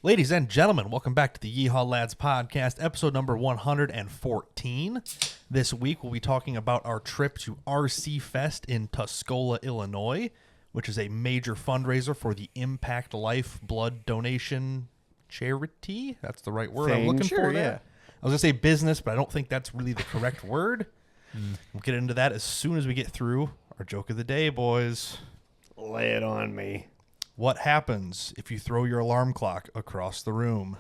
Ladies and gentlemen, welcome back to the Yeehawlads podcast, episode number 114. This week we'll be talking about our trip to RC Fest in Tuscola, Illinois, which is a major fundraiser for the ImpactLife blood donation charity. That's the right word I'm looking for there. I was going to say business, but I don't think that's really the correct word. We'll get into that as soon as we get through our joke of the day, boys. Lay it on me. What happens if you throw your alarm clock across the room?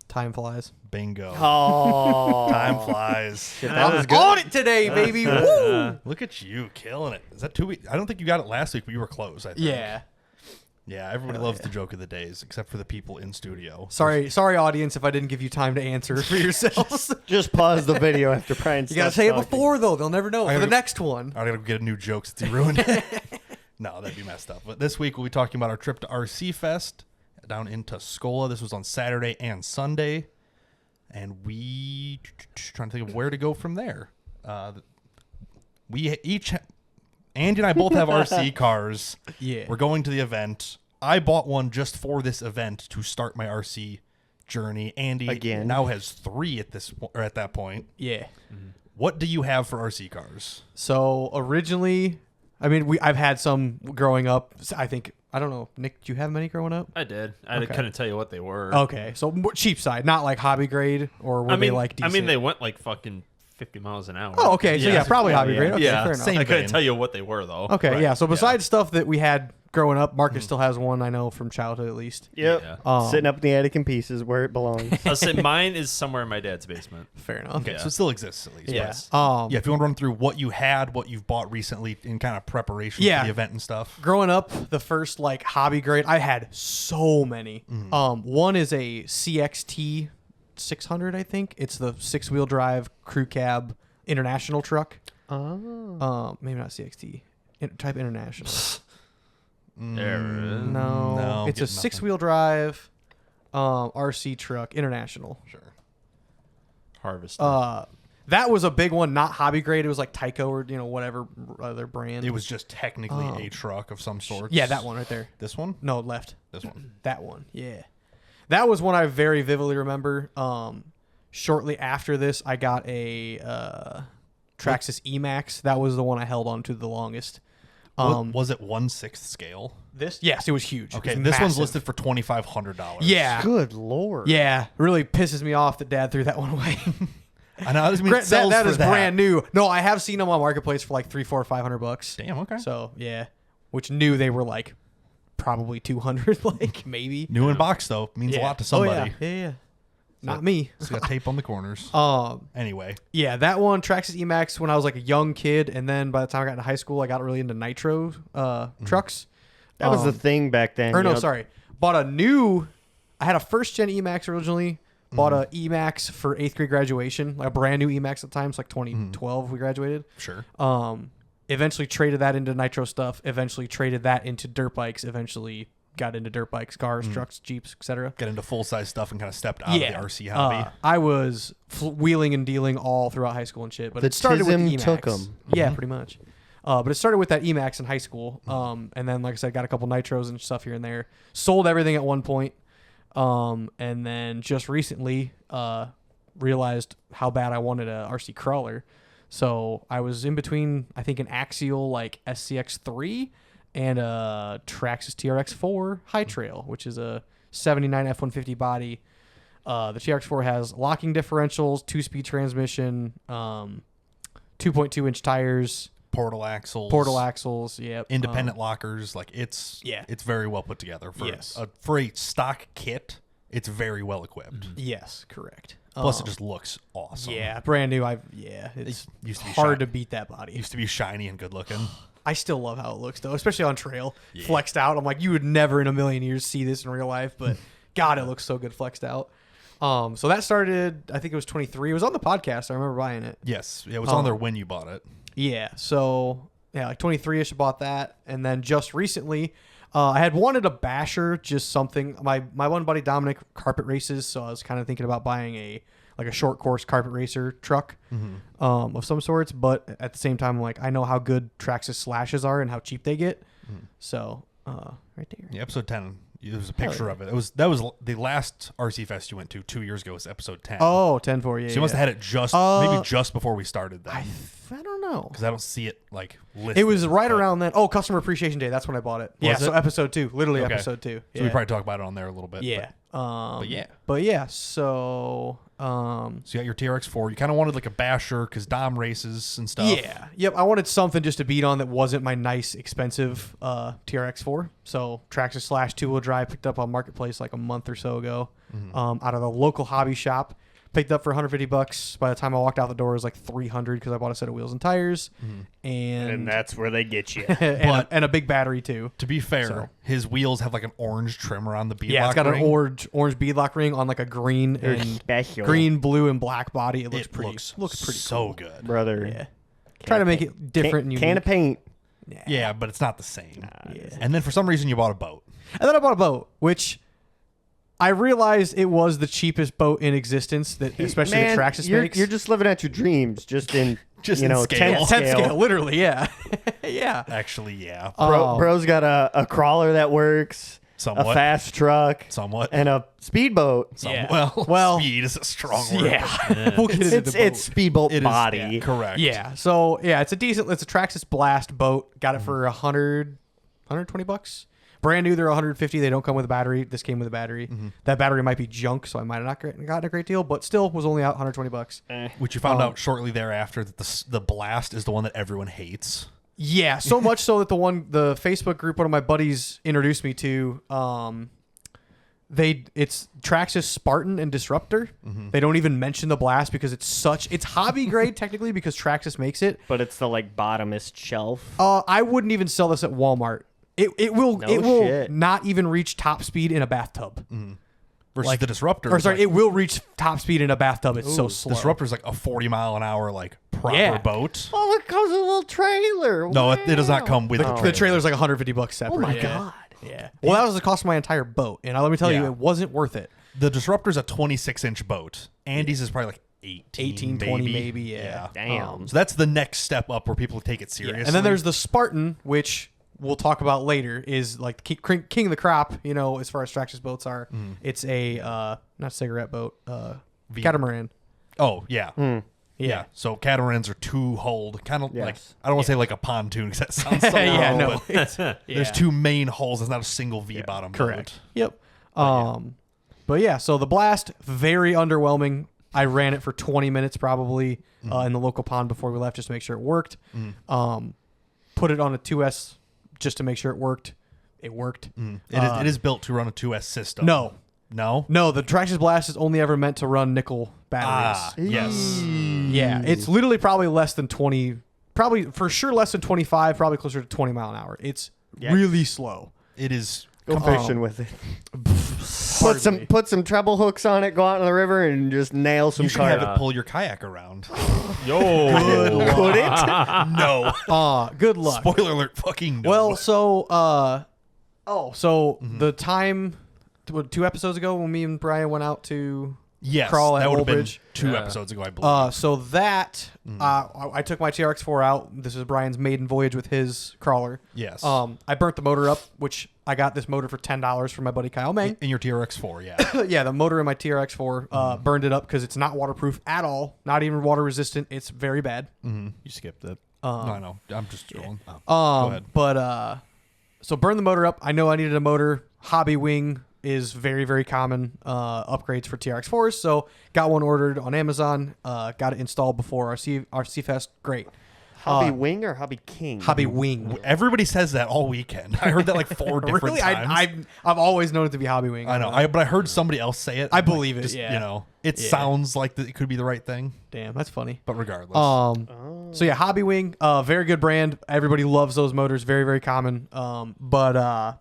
Time flies. Bingo. Oh. Time flies. Shit, that was good. On it today, baby. Woo! Look at you killing it. Is that 2 weeks? I don't think you got it last week, but you were close, I think. Yeah. Yeah, everybody loves the joke of the days, except for the people in studio. Sorry, audience, if I didn't give you time to answer for yourselves. Just pause the video after Brian You gotta say it before, though. They'll never know. For the next one. I gotta get a new joke since you ruined it. No, that'd be messed up. But this week we'll be talking about our trip to RC Fest down in Tuscola. This was on Saturday and Sunday. And we trying to think of where to go from there. We each, Andy and I both have RC cars. Yeah. We're going to the event. I bought one just for this event to start my RC journey. Andy Again. now has 3 at that point. Yeah. What do you have for RC cars? So originally, I mean, I've had some growing up. I don't know, Nick, did you have many growing up? I did. I Okay. couldn't tell you what they were. Okay, so more cheap side, not like hobby grade, or were they like decent? I mean, they went like fucking 50 miles an hour. Oh, okay, so yeah, probably hobby grade. Okay, yeah, fair enough. Same I couldn't vein. tell you what they were though. Okay, Right. yeah. So besides stuff that we had growing up, Marcus still has one I know from childhood at least. Yep. Yeah. Sitting up in the attic in pieces where it belongs. I'll say mine is somewhere in my dad's basement. Fair enough. Okay, Yeah. so it still exists at least. Yes. Yeah, if you want to run through what you had, what you've bought recently in kind of preparation Yeah. for the event and stuff. Growing up, the first like hobby grade, I had so many. One is a CXT 600, I think. It's the 6-wheel drive crew cab international truck. Maybe not CXT. Type international. There it is. No, it's a getting nothing. 6-wheel drive RC truck international. Sure. Harvester. That was a big one, not hobby grade. It was like Tyco or whatever other brand. It was just technically a truck of some sort. Yeah, that one right there. This one? No, left. This one. That one. Yeah. That was one I very vividly remember. Shortly after this, I got a Traxxas Emax. That was the one I held on to the longest. Was it 1/6 scale? This? Yes, it was huge. Okay, It was this one's massive. listed for $2,500. Yeah. Good Lord. Yeah. Really pisses me off that Dad threw that one away. I know. I mean, it sells that for is brand new. No, I have seen them on Marketplace for like $300, $400, $500. Damn, okay. So, yeah. Which knew they were like probably 200, like maybe. New in box, though, means a lot to somebody. Oh, yeah. Not me. It's got tape on the corners. Anyway. Yeah, that one, Traxxas Emax, when I was like a young kid, and then by the time I got into high school, I got really into nitro trucks. That was the thing back then. Or you no, know. sorry. I had a first gen Emax originally. Bought a Emax for 8th grade graduation, like a brand new Emax at the time. It's like 2012 we graduated. Sure. Eventually traded that into nitro stuff. Eventually traded that into dirt bikes. Eventually got into dirt bikes, cars, trucks, Jeeps, etc. Get into full-size stuff and kind of stepped out of the RC hobby. I was wheeling and dealing all throughout high school and shit. But The it started with the tism Emax. took 'em. Yeah, pretty much. But it started with that Emax in high school. And then, like I said, got a couple nitros and stuff here and there. Sold everything at one point. And then just recently realized how bad I wanted a RC crawler. So I was in between, I think, an Axial like SCX3 and a Traxxas TRX4 High Trail, which is a 79 F-150 body. The TRX4 has locking differentials, 2-speed transmission, 2.2-inch tires, Portal axles. Yep. Independent lockers. Like, it's very well put together. For a stock kit, it's very well equipped. Yes, correct. Plus, it just looks awesome. Yeah, brand new. It's used to be hard to beat that body. Used to be shiny and good looking. I still love how it looks though, especially on trail. Flexed out. I'm like, you would never in a million years see this in real life, but God, it looks so good flexed out. So that started, I think it was 23. It was on the podcast. I remember buying it. Yes, it was on there when you bought it. Yeah. So yeah, like 23ish, I bought that, and then just recently, I had wanted a basher, just something. My one buddy Dominic carpet races, so I was kind of thinking about buying a short course carpet racer truck of some sorts. But at the same time, I'm like, I know how good Traxxas slashes are and how cheap they get. So right there. Yeah, episode 10 There was a picture of it. That was the last RC Fest you went to 2 years ago. Was episode 10. Oh, 10-4, yeah. So you must have had it just maybe just before we started then. I don't know. Because I don't see it like listed. It was right around then. Oh, Customer Appreciation Day. That's when I bought it. Yeah, Was so it? episode 2. Literally Okay. episode 2. So we probably talk about it on there a little bit. Yeah. But yeah. But yeah, so So you got your TRX4. You kind of wanted like a basher because Dom races and stuff. yeah. Yep, I wanted something just to beat on that wasn't my nice expensive TRX4. So Traxxas Slash 2-wheel drive picked up on Marketplace like a month or so ago. Out of the local hobby shop. Picked up for $150. By the time I walked out the door, it was like $300 because I bought a set of wheels and tires, And that's where they get you. and a big battery too. To be fair, So- his wheels have like an orange trim around the beadlock Yeah, it's got ring. an orange beadlock ring on like a green and special. green, blue, and black body. It looks It pretty. looks pretty so cool. good. Brother. Yeah. Try to make it different and unique. Can of paint. Yeah, but it's not the same. Yeah. And then for some reason you bought a boat. And then I bought a boat, which I realized it was the cheapest boat in existence, that especially Man, the Traxxas you're, makes. you're just living out your dreams, just in Just you in know scale. 10 10 scale, literally, yeah. yeah. Actually, yeah. Bro's got a crawler that works, Somewhat. a fast truck, Somewhat. and a speedboat. Yeah. Well, speed is a strong word. Yeah. We'll get into It's the boat. it's speedboat It is body. yeah, correct. Yeah. So yeah, it's a Traxxas Blast boat. Got it for $120. Brand new, they're $150. They don't come with a battery. This came with a battery. That battery might be junk, so I might have not gotten a great deal, but still was only out $120. Which you found out shortly thereafter that the Blast is the one that everyone hates. Yeah, so much so that the Facebook group one of my buddies introduced me to, it's Traxxas Spartan and Disruptor. They don't even mention the Blast because it's hobby grade technically because Traxxas makes it. But it's the like bottomest shelf. I wouldn't even sell this at Walmart. It will shit. not even reach top speed in a bathtub. Versus the Disruptor. Or is sorry, like, it will reach top speed in a bathtub. It's so slow. Disruptor's like a 40-mile-an-hour like proper Yeah. boat. Oh, it comes with a little trailer. No, it does not come with The trailer's like $150 separate. Oh my yeah. god. Yeah. Well, that was the cost of my entire boat, and let me tell you, Yeah. it wasn't worth it. The Disruptor's a 26-inch boat. Andy's is probably like 18, 20 maybe, yeah. Damn. So that's the next step up where people take it seriously. And then there's the Spartan, which we'll talk about later, is like king of the crop, as far as Traxxas boats are. It's a, not cigarette boat, catamaran. Oh, yeah. Yeah. So catamarans are two-hulled, kind of Yes. like, I don't want to say like a pontoon because that sounds so Yeah, wrong, no. but there's two main hulls. It's not a single V-bottom Correct. boat. Yep. But yeah, so the Blast, very underwhelming. I ran it for 20 minutes probably in the local pond before we left just to make sure it worked. Put it on a 2S just to make sure it worked. It worked. It is built to run a 2S system. No. No? No, the Traxxas Blast is only ever meant to run nickel batteries. Yes. Yeah, it's literally probably less than 20, probably for sure less than 25, probably closer to 20 mile an hour. It's really slow. It is. Go fishing with it. Hardly. Put some treble hooks on it. Go out in the river and just nail some You should have carp. it pull your kayak around. Yo. Could it? No. Good luck. Spoiler alert, fucking no. Well, so the time 2 episodes ago when me and Brian went out to yes, crawl at that would have been Woolbridge. 2 episodes ago, I believe. So that I took my TRX4 out. This is Brian's maiden voyage with his crawler. Yes. I burnt the motor up, which I got this motor for $10 from my buddy Kyle May. In your TRX4, yeah. Yeah, the motor in my TRX4 burned it up because it's not waterproof at all, not even water resistant. It's very bad. You skipped it. No, I know. I'm just scrolling. Go ahead. But so burn the motor up. I know I needed a motor. Hobby wing is very, very common upgrades for TRX4s. So got one ordered on Amazon. Got it installed before RC Fest. Great. Hobby wing or hobby king? Hobby wing. Everybody says that all weekend. I heard that like 4 different Really? times. I've always known it to be hobby wing. I know. But I heard somebody else say it. I I'm like, believe it, just, yeah. It Yeah. sounds like it could be the right thing. Damn, that's funny. But regardless. So yeah, Hobby Wing, very good brand. Everybody loves those motors. Very, very common. But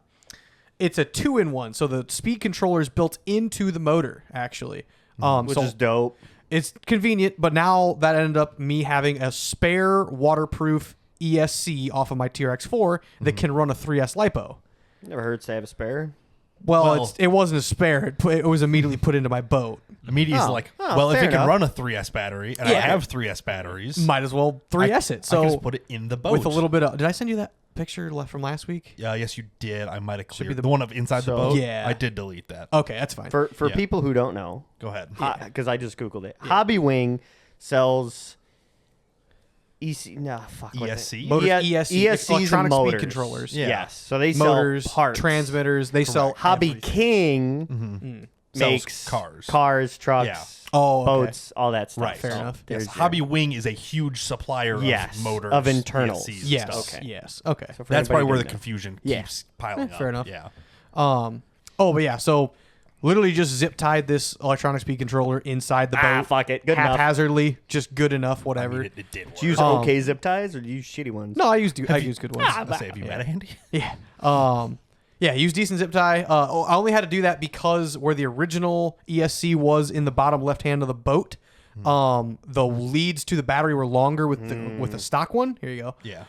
it's a 2-in-1, so the speed controller is built into the motor actually. Which So is dope. it's convenient. But now that ended up me having a spare waterproof ESC off of my TRX4 that can run a 3S lipo. Never heard say have a spare. Well, it wasn't a spare. It was immediately put into my boat. Immediately's Oh. like, Oh, well, if fair it can enough. run a 3S battery, and I Yeah. have 3S batteries, Might as well 3S it. I So can just put it in the boat. with a little bit of, did I send you that picture left from last week? Yes, you did. I might have Should be cleared the one of inside the So- boat. Yeah. I did delete that. Okay, that's fine. For Yeah. people who don't know, Go ahead. because I just googled it, Hobby Wing sells EC. No, fuck. what is it? ESC. Motors, ESCs ESCs, and electronic motors. speed controllers. Yeah. Yes. So they sell Motors, parts. transmitters. They sell Hobby everything. King Mm. Sells makes cars. trucks, Yeah. Oh, okay. boats, all that stuff. Right. Fair So enough. Yes, there's your- Hobby Wing is a huge supplier Yes, of motors, of internals. ESCs and Yes. stuff. Okay. Yes. Okay. So for That's anybody probably where the doing that. confusion Yeah. keeps piling up. fair enough. Yeah. Oh, but yeah. So literally just zip tied this electronic speed controller inside the boat. Fuck it. Good enough. haphazardly, just good enough, I whatever. mean, it did work. Do you use Um, okay zip ties or do you use shitty ones? No, I use good ones. I'll say, have you met Andy? Yeah. Yeah, use decent zip tie. I only had to do that because where the original ESC was in the bottom left hand of the boat, the leads to the battery were longer with the stock one. Here you go. Yeah.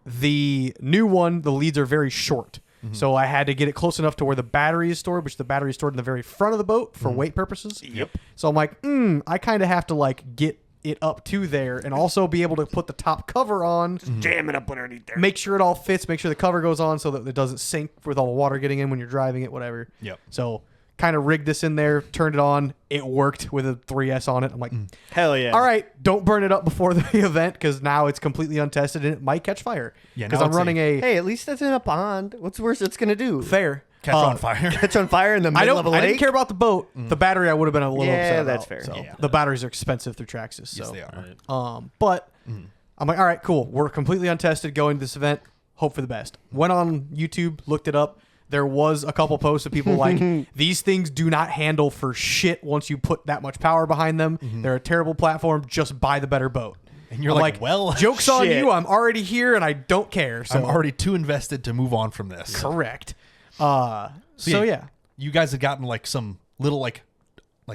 The new one, the leads are very short. So I had to get it close enough to where the battery is stored, which the battery is stored in the very front of the boat for weight purposes. Yep. So I'm like, I kind of have to like get it up to there and also be able to put the top cover on, Jam it up underneath there. make sure it all fits, make sure the cover goes on so that it doesn't sink with all the water getting in when you're driving it, whatever. Yep. So kind of rigged this in there, turned it on. It worked with a 3S on it. I'm like, Hell yeah. all right, don't burn it up before the event because now it's completely untested and it might catch fire. Yeah, Because now I'm it's running a Hey, at least that's in a pond. What's the worst it's gonna do? fair. Catch on fire. Catch on fire in the middle of a I lake. didn't care about the boat. The battery I would have been a little Yeah, upset that's about. fair. So Yeah. the batteries are expensive through Traxxas. So. Yes, they are. Right. But I'm like, all right, cool. We're completely untested going to this event. Hope for the best. Went on YouTube, looked it up. There was a couple posts of people like, these things do not handle for shit once you put that much power behind them. They're a terrible platform. Just buy the better boat. And you're I'm like, well, joke's on shit. you. I'm already here and I don't care. So I'm already too invested to move on from this. correct. So yeah. You guys had gotten like some little like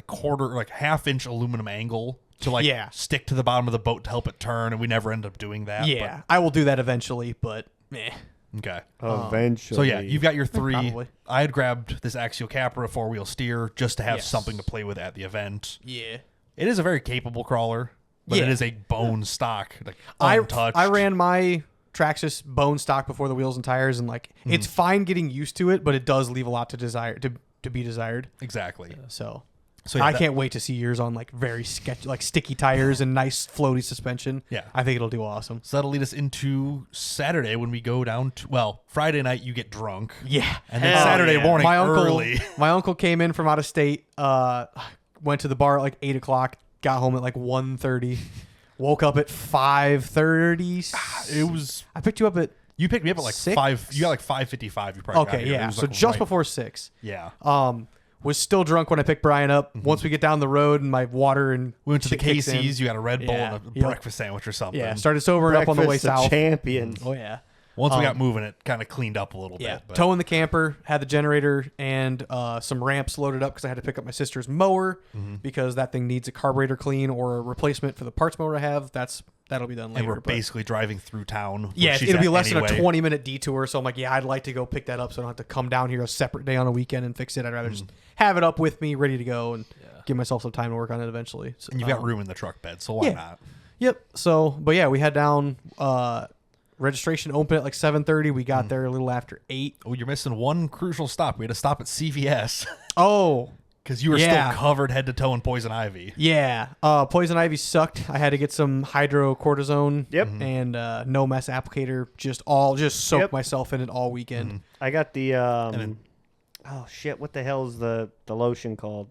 quarter, like half-inch aluminum angle to like Yeah. stick to the bottom of the boat to help it turn, and we never ended up doing that. Yeah. I will do that eventually, but eh. But, okay. Eventually. So yeah, you've got your three. Probably. I had grabbed this Axial Capra 4-wheel steer just to have Yes. something to play with at the event. Yeah. It is a very capable crawler, but it Yeah. is a bone stock, like I untouched. ran my Traxxas bone stock before the wheels and tires, and like it's fine getting used to it, but it does leave a lot to desire to be desired. Exactly. So, So yeah, I that- can't wait to see yours on like very like sticky tires and nice floaty suspension. Yeah. I think it'll do awesome. So that'll lead us into Saturday when we go down to, well, Friday night you get drunk. Yeah. And then Hell Saturday yeah. morning my uncle, early. my uncle came in from out of state. Went to the bar at like 8:00. Got home at like 1:30. Woke up at 5:30. It was, I picked you up at you picked me up at like 6? 5, you got like 5:55. You probably got okay, here. It yeah. was, So like, just right- before 6. Yeah. Was still drunk when I picked Brian up. Once we get down the road and my water and We went to the shit kicks in. KC's. You got a Red Bull Yeah. and a Yep. breakfast sandwich or something. Yeah, started sobering up on the way Breakfast of south. champions. Oh yeah. Once we got moving, it kind of cleaned up a little Yeah, bit. But towing the camper, had the generator and some ramps loaded up because I had to pick up my sister's mower because that thing needs a carburetor clean or a replacement for the parts mower I have. That'll be done later. and we're but- basically driving through town. where yeah, she's it'll be at less than anyway. a 20-minute detour. So I'm like, yeah, I'd like to go pick that up so I don't have to come down here a separate day on a weekend and fix it. I'd rather just have it up with me, ready to go, and give myself some time to work on it eventually. So, And you've got room in the truck bed, so why yeah. not? Yep. So, but yeah, we had down. Registration opened at like 7:30. We got there a little after 8. Oh, you're missing one crucial stop. We had to stop at CVS Oh, because you were Yeah. still covered head to toe in poison ivy. yeah. Poison ivy sucked. I had to get some hydrocortisone. Yep. And no mess applicator. Just soak Yep. myself in it all weekend. I got the then- oh shit, what the hell's the lotion called?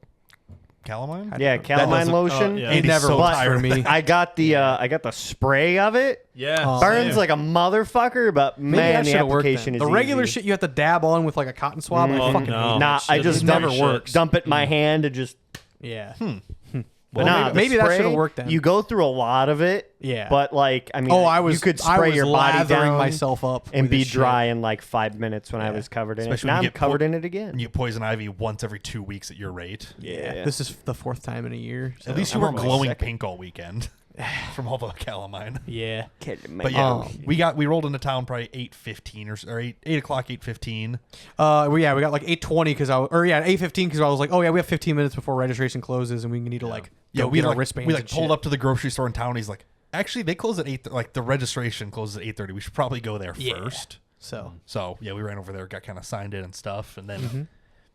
Calamine? Yeah, calamine doesn't- lotion. yeah. It Andy's never so worked tired. for me. I got the spray of it. Yeah. Burns same. like a motherfucker, but Maybe man, that the should've worked application then. is The regular easy. shit you have to dab on with like a cotton swab. I Oh, fucking no. hate Nah, That I shit just is dump, never shit. works. dump it in my hand and just. it. Yeah. But Well, nah, the maybe that spray, should've worked then. You go through a lot of it. Yeah. But like, I mean, Oh, you could spray your body lathering down myself up and with be this shit. dry in like 5 minutes when I Yeah. was covered in Especially it. when Now you I'm get covered po- in it again. And you poison ivy once every 2 weeks at your rate. Yeah. This is the 4th time in a year. So. At least you I'm weren't almost glowing second. pink all weekend from all the calamine. Yeah. But yeah, Um, we rolled into town probably 8:15 or 8 o'clock, 8:15. We got like 8:20 because 8:15 because I was like, oh yeah, we have 15 minutes before registration closes and we need to like Yeah, go we get our like, wristbands. we like and pulled shit. up to the grocery store in town. He's like, Actually, they close at 8. Like the registration closes at 8:30. We should probably go there Yeah. first. So Yeah, we ran over there, got kind of signed in and stuff, and then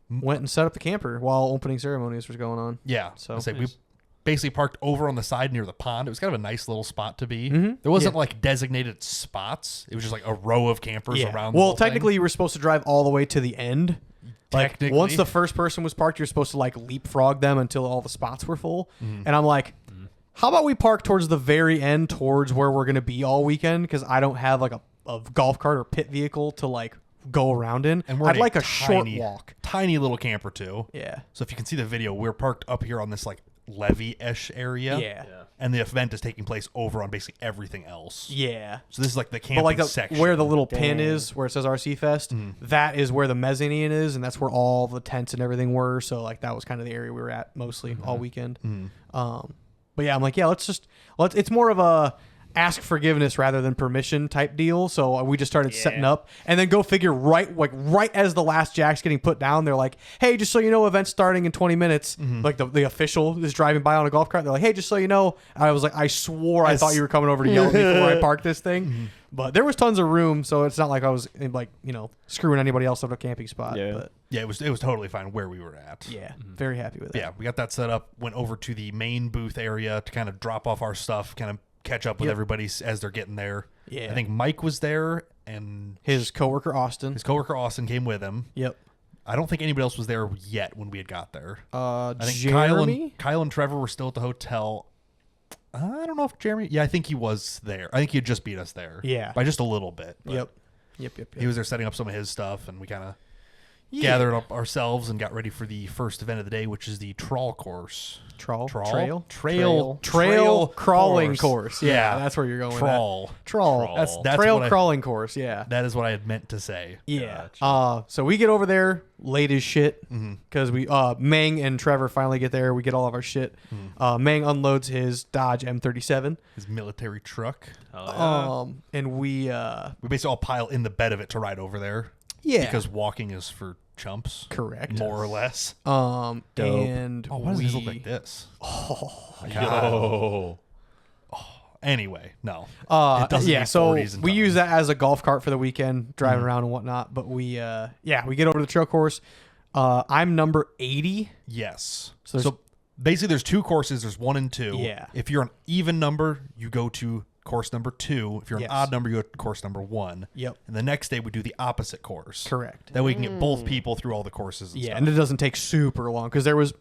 went and set up the camper while opening ceremonies was going on. yeah. So- I say we Nice. basically parked over on the side near the pond. It was kind of a nice little spot to be. Mhm. There wasn't Yeah. like designated spots. It was just like a row of campers Yeah. around. the Well, whole thing. technically, you were supposed to drive all the way to the end. Like Technically. once the first person was parked, you're supposed to like leapfrog them until all the spots were full. Mm-hmm. And I'm like, how about we park towards the very end, towards where we're gonna be all weekend? Because I don't have like a golf cart or pit vehicle to like go around in. and we're I'd in like a short walk. tiny little camper too. Yeah. So if you can see the video, we're parked up here on this like levee-ish area. Yeah. And the event is taking place over on basically everything else. Yeah. So this is like the But camping like section. where the little pin Dang. is, where it says RC Fest, Mm-hmm. that is where the mezzanine is, and that's where all the tents and everything were. So like that was kind of the area we were at mostly all weekend. But yeah, I'm like, yeah, let's. It's more of a ask forgiveness rather than permission type deal. So we just started setting up, and then go figure. Right as the last jack's getting put down, they're like, hey, just so you know, event's starting in 20 minutes. Like the official is driving by on a golf cart. They're like, hey, just so you know. I was like, I swore I thought you were coming over to yell at me before I parked this thing. But there was tons of room, so it's not like I was like screwing anybody else out of a camping spot. Yeah. But Yeah, it was totally fine where we were at. yeah, very happy with that. Yeah, we got that set up, went over to the main booth area to kind of drop off our stuff, kind of catch up with Yep. everybody as they're getting there. Yeah. I think Mike was there and His coworker Austin. his coworker Austin came with him. Yep. I don't think anybody else was there yet when we had got there. I think Jeremy. Kyle and Trevor were still at the hotel. I don't know if Jeremy. Yeah, I think he was there. I think he had just beat us there. Yeah. by just a little bit. but Yep. He was there setting up some of his stuff, and we kind of Yeah. gathered up ourselves and got ready for the first event of the day, which is the trawl course. Trail Trail crawling course. Yeah, that's where you're going. Trawl. Trawl. That's trail what crawling course. Yeah. That is what I had meant to say. Yeah. So we get over there late as shit because we Meng and Trevor finally get there. We get all of our shit. Meng unloads his Dodge M37. His military truck. And we We basically all pile in the bed of it to ride over there. yeah Because walking is for chumps. correct. More or less. And Oh, why does this look like this? Oh, my God. Anyway, no. It doesn't yeah, need so 40s and we tons. use that as a golf cart for the weekend, driving around and whatnot. But we get over to the trail course. I'm number 80. Yes. So there's- So basically, there's two courses. There's 1 and 2. Yeah. If you're an even number, you go to course number 2. If you're Yes. an odd number, you go to course number 1. Yep. And the next day, we do the opposite course. Correct. That way, we can get both people through all the courses. And Yeah, stuff. and it doesn't take super long because there was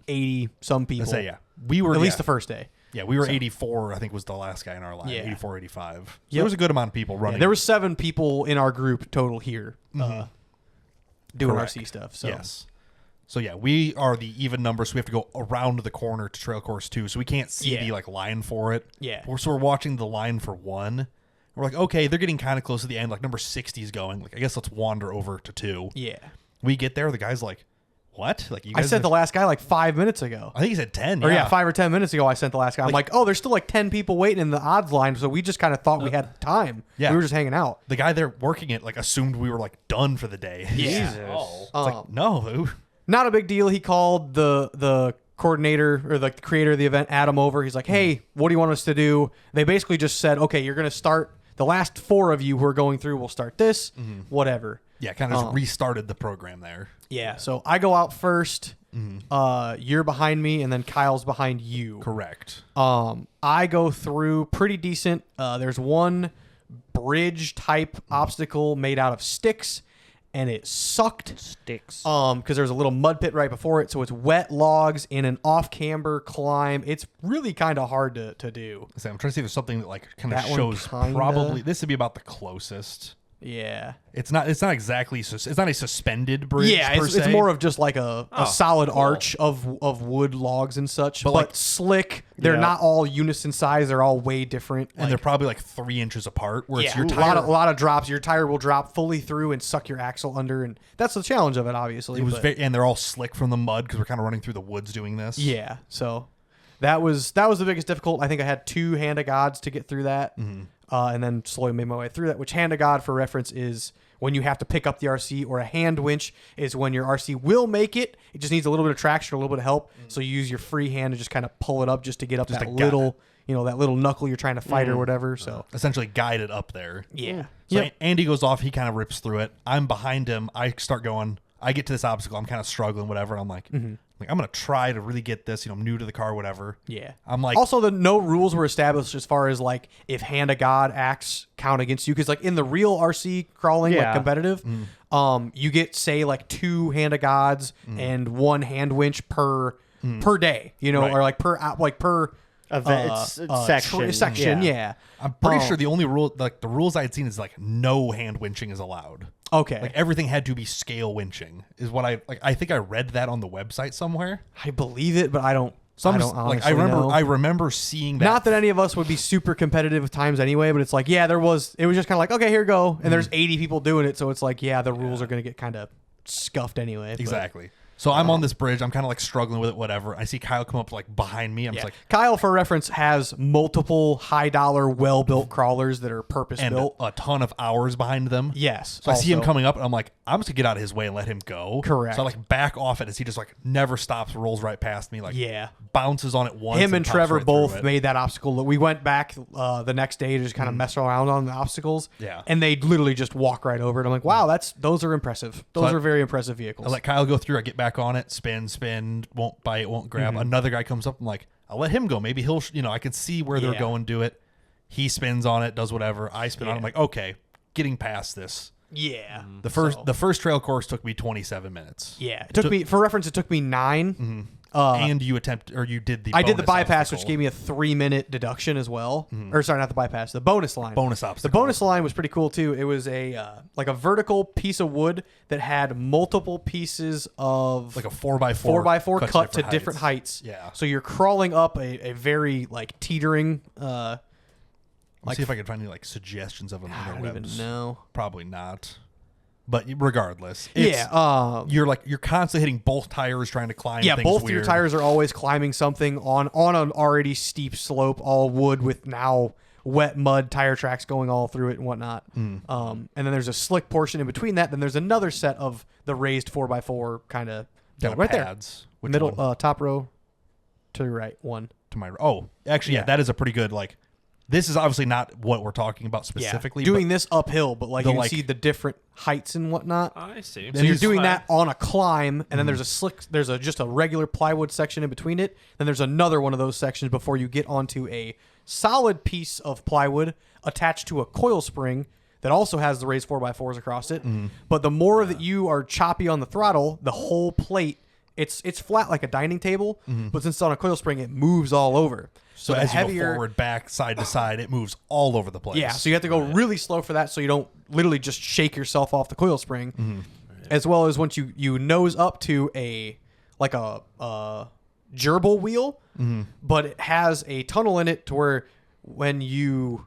80 some people. I say yeah. We were At least the first day. Yeah, we were 84. I think was the last guy in our line. Yeah. 84, 85. So Yep. there was a good amount of people Yeah, running. there were 7 people in our group total here doing Correct. RC stuff. So Yes. So yeah, we are the even number, so we have to go around the corner to trail course 2, so we can't see Yeah. the line for it. Yeah. So we're watching the line for 1. We're like, okay, they're getting kind of close to the end. Like number 60 is going. Like I guess let's wander over to 2. yeah. We get there, the guy's like, "What?" Like you I guys? sent the last guy like 5 minutes ago. I think he said 10. Or yeah, 5 or 10 minutes ago I sent the last guy. I'm like, oh, there's still like 10 people waiting in the odds line, so we just kind of thought we had time. Yeah. We were just hanging out. The guy there working it like assumed we were like done for the day. Yeah. Jesus. Oh. It's like, no. Not a big deal. He called the coordinator or the creator of the event, Adam, over. He's like, hey, what do you want us to do? They basically just said, okay, you're going to start. The last 4 of you who are going through will start this, whatever. Yeah, kind of just restarted the program there. Yeah. So I go out first. You're behind me, and then Kyle's behind you. Correct. I go through pretty decent. There's one bridge type obstacle made out of sticks, and it sucked. Sticks. Because there's a little mud pit right before it, so it's wet logs in an off-camber climb. It's really kind of hard to do. So I'm trying to see if there's something that like kind of That one shows kinda- probably this would be about the closest. Yeah. It's not exactly it's not a suspended bridge. Yeah, per it's se. more of just like a solid cool. arch of wood logs and such, but like- slick. They're Yeah. not all unison size. They're all way different. and they're probably like 3 inches apart. Where it's yeah, your a tire. lot of drops. Your tire will drop fully through and suck your axle under, and that's the challenge of it, obviously. It was but- and they're all slick from the mud because we're kind of running through the woods doing this. yeah. So that was the biggest difficult. I think I had 2 hand of gods to get through that, and then slowly made my way through that. Which hand of god, for reference, is when you have to pick up the RC, or a hand winch is when your RC will make it. It just needs a little bit of traction, or a little bit of help. So you use your free hand to just kind of pull it up just to get up Just that to guide little, that little knuckle you're trying to fight or whatever. So Essentially guided up there. yeah. So Andy goes off. He kind of rips through it. I'm behind him. I start going. I get to this obstacle. I'm kind of struggling, whatever. I'm like, I'm going to try to really get this. I'm new to the car, whatever. Yeah. I'm like. Also, no rules were established as far as like if Hand of God acts count against you, because like in the real RC crawling, like competitive, you get say like 2 Hand of Gods and 1 hand winch per day. Right. Or like per event section. Yeah. I'm pretty sure the only rule, like the rules I had seen, is like no hand winching is allowed. Okay. Like everything had to be scale winching is what I think I read that on the website somewhere. I believe it, but I don't. So I'm I just, don't like honestly know. I remember seeing that. Not that any of us would be super competitive with times anyway, but it's like, it was just kind of like, okay, here you go. And there's 80 people doing it. So it's like, the rules are going to get kind of scuffed anyway. Exactly. So I'm on this bridge. I'm kind of like struggling with it, whatever. I see Kyle come up like behind me. I'm just like, Kyle, for reference, has multiple high-dollar, well-built crawlers that are and purpose-built. a ton of hours behind them. Yes. So I see him also. coming up, and I'm like, I'm just gonna get out of his way and let him go. Correct. So I like back off it as he just like never stops, rolls right past me, like bounces on it once. Him and pops Trevor right through both it. made that obstacle. We went back the next day to just kind of mess around on the obstacles. Yeah. And they literally just walk right over it. I'm like, wow, those are impressive. Those are very impressive vehicles. I let Kyle go through. I get back on it, spin, won't bite, won't grab. Another guy comes up. I'm like, I'll let him go. Maybe he'll, I can see where they're going. Do it. He spins on it, does whatever. I spin on it. I'm like, okay, getting past this. Yeah. The first trail course took me 27 minutes. Yeah. It took me, for reference, it took me 9. And you did the I did the bonus bypass, obstacle. which gave me a 3-minute deduction as well. Or sorry, not the bypass, the bonus line. Bonus The obstacle. bonus line was pretty cool too. It was a like a vertical piece of wood that had multiple pieces of like a 4x4 4x4 cut to different heights. Yeah. So you're crawling up a very like teetering. Let's see if I can find any like suggestions of them. I don't even know. Probably not. But regardless, it's, you're constantly hitting both tires trying to climb. Yeah, things both weird. your tires are always climbing something on an already steep slope, all wood with now wet mud tire tracks going all through it and whatnot. And then there's a slick portion in between that. Then there's another set of the raised 4x4 kind of right pads. there, Which middle one? top row to the right one. To my actually, yeah, that is a pretty good like. This is obviously not what we're talking about specifically. Doing this uphill, but like you can like- see the different heights and whatnot. I see. So you're doing that on a climb, and then there's just a regular plywood section in between it. Then there's another one of those sections before you get onto a solid piece of plywood attached to a coil spring that also has the raised 4x4s across it. But the more that you are choppy on the throttle, the whole plate, it's flat like a dining table, but since it's on a coil spring, it moves all over. So the as you go forward, back, side to side, it moves all over the place. Yeah, so you have to go really slow for that, so you don't literally just shake yourself off the coil spring. As well as once you nose up to a gerbil wheel, but it has a tunnel in it to where when you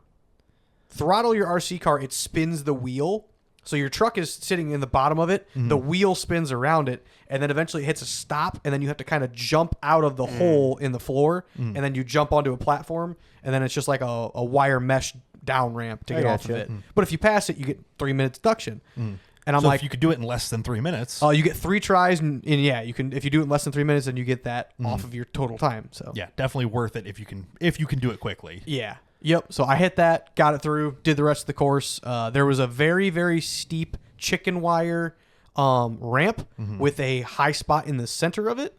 throttle your RC car, it spins the wheel. So your truck is sitting in the bottom of it, the wheel spins around it, and then eventually it hits a stop, and then you have to kind of jump out of the hole in the floor, and then you jump onto a platform, and then it's just like a wire mesh down ramp to get off of it. But if you pass it, you get 3 minutes deduction. And I'm so like, if you could do it in less than 3 minutes. you get 3 tries, and yeah, you can. If you do it in less than 3 minutes, then you get that off of your total time. So yeah, definitely worth it if you can do it quickly. yeah. Yep. So I hit that, got it through, did the rest of the course. There was a very, very steep chicken wire ramp with a high spot in the center of it.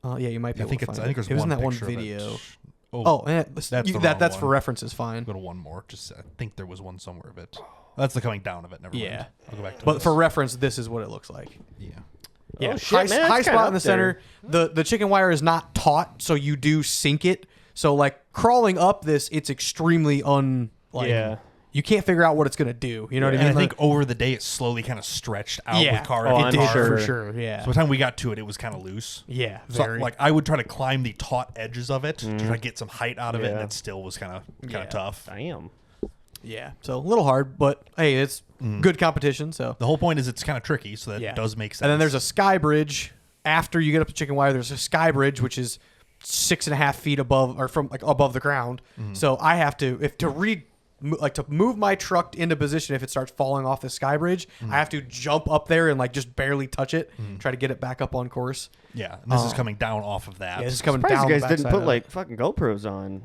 Yeah, you might be able to find it. I think there's it was in one that one picture of it. video. Oh, that's the wrong that's for one. reference is fine. Go to one more. I think there was one somewhere of it. That's the coming down of it. Never Yeah. mind. I'll go back to But this. for reference, this is what it looks like. Yeah. Yeah, Oh, shit, man, high that's spot kinda in the up there. center. The chicken wire is not taut, so you do sink it. So like crawling up this, it's extremely you can't figure out what it's gonna do. You know what I And mean? I think over the day it slowly kind of stretched out with car. Oh, it I'm did sure. for sure. Yeah, So by the time we got to it, it was kind of loose. yeah, So very. like I would try to climb the taut edges of it to try to get some height out of it, and Yeah. it still was kind of Yeah. tough. Damn. Yeah, so a little hard, but hey, it's good competition. So The whole point is it's kind of tricky, so that does make sense. And then there's a sky bridge after you get up to chicken wire. There's a sky bridge which is 6.5 feet above or from like above the ground. So I have to to move my truck into position if it starts falling off the sky bridge. I have to jump up there and like just barely touch it, try to get it back up on course. Yeah, and this is coming down off of that. Yeah, this is coming Surprised down. you the guys didn't backside put of like fucking GoPros on.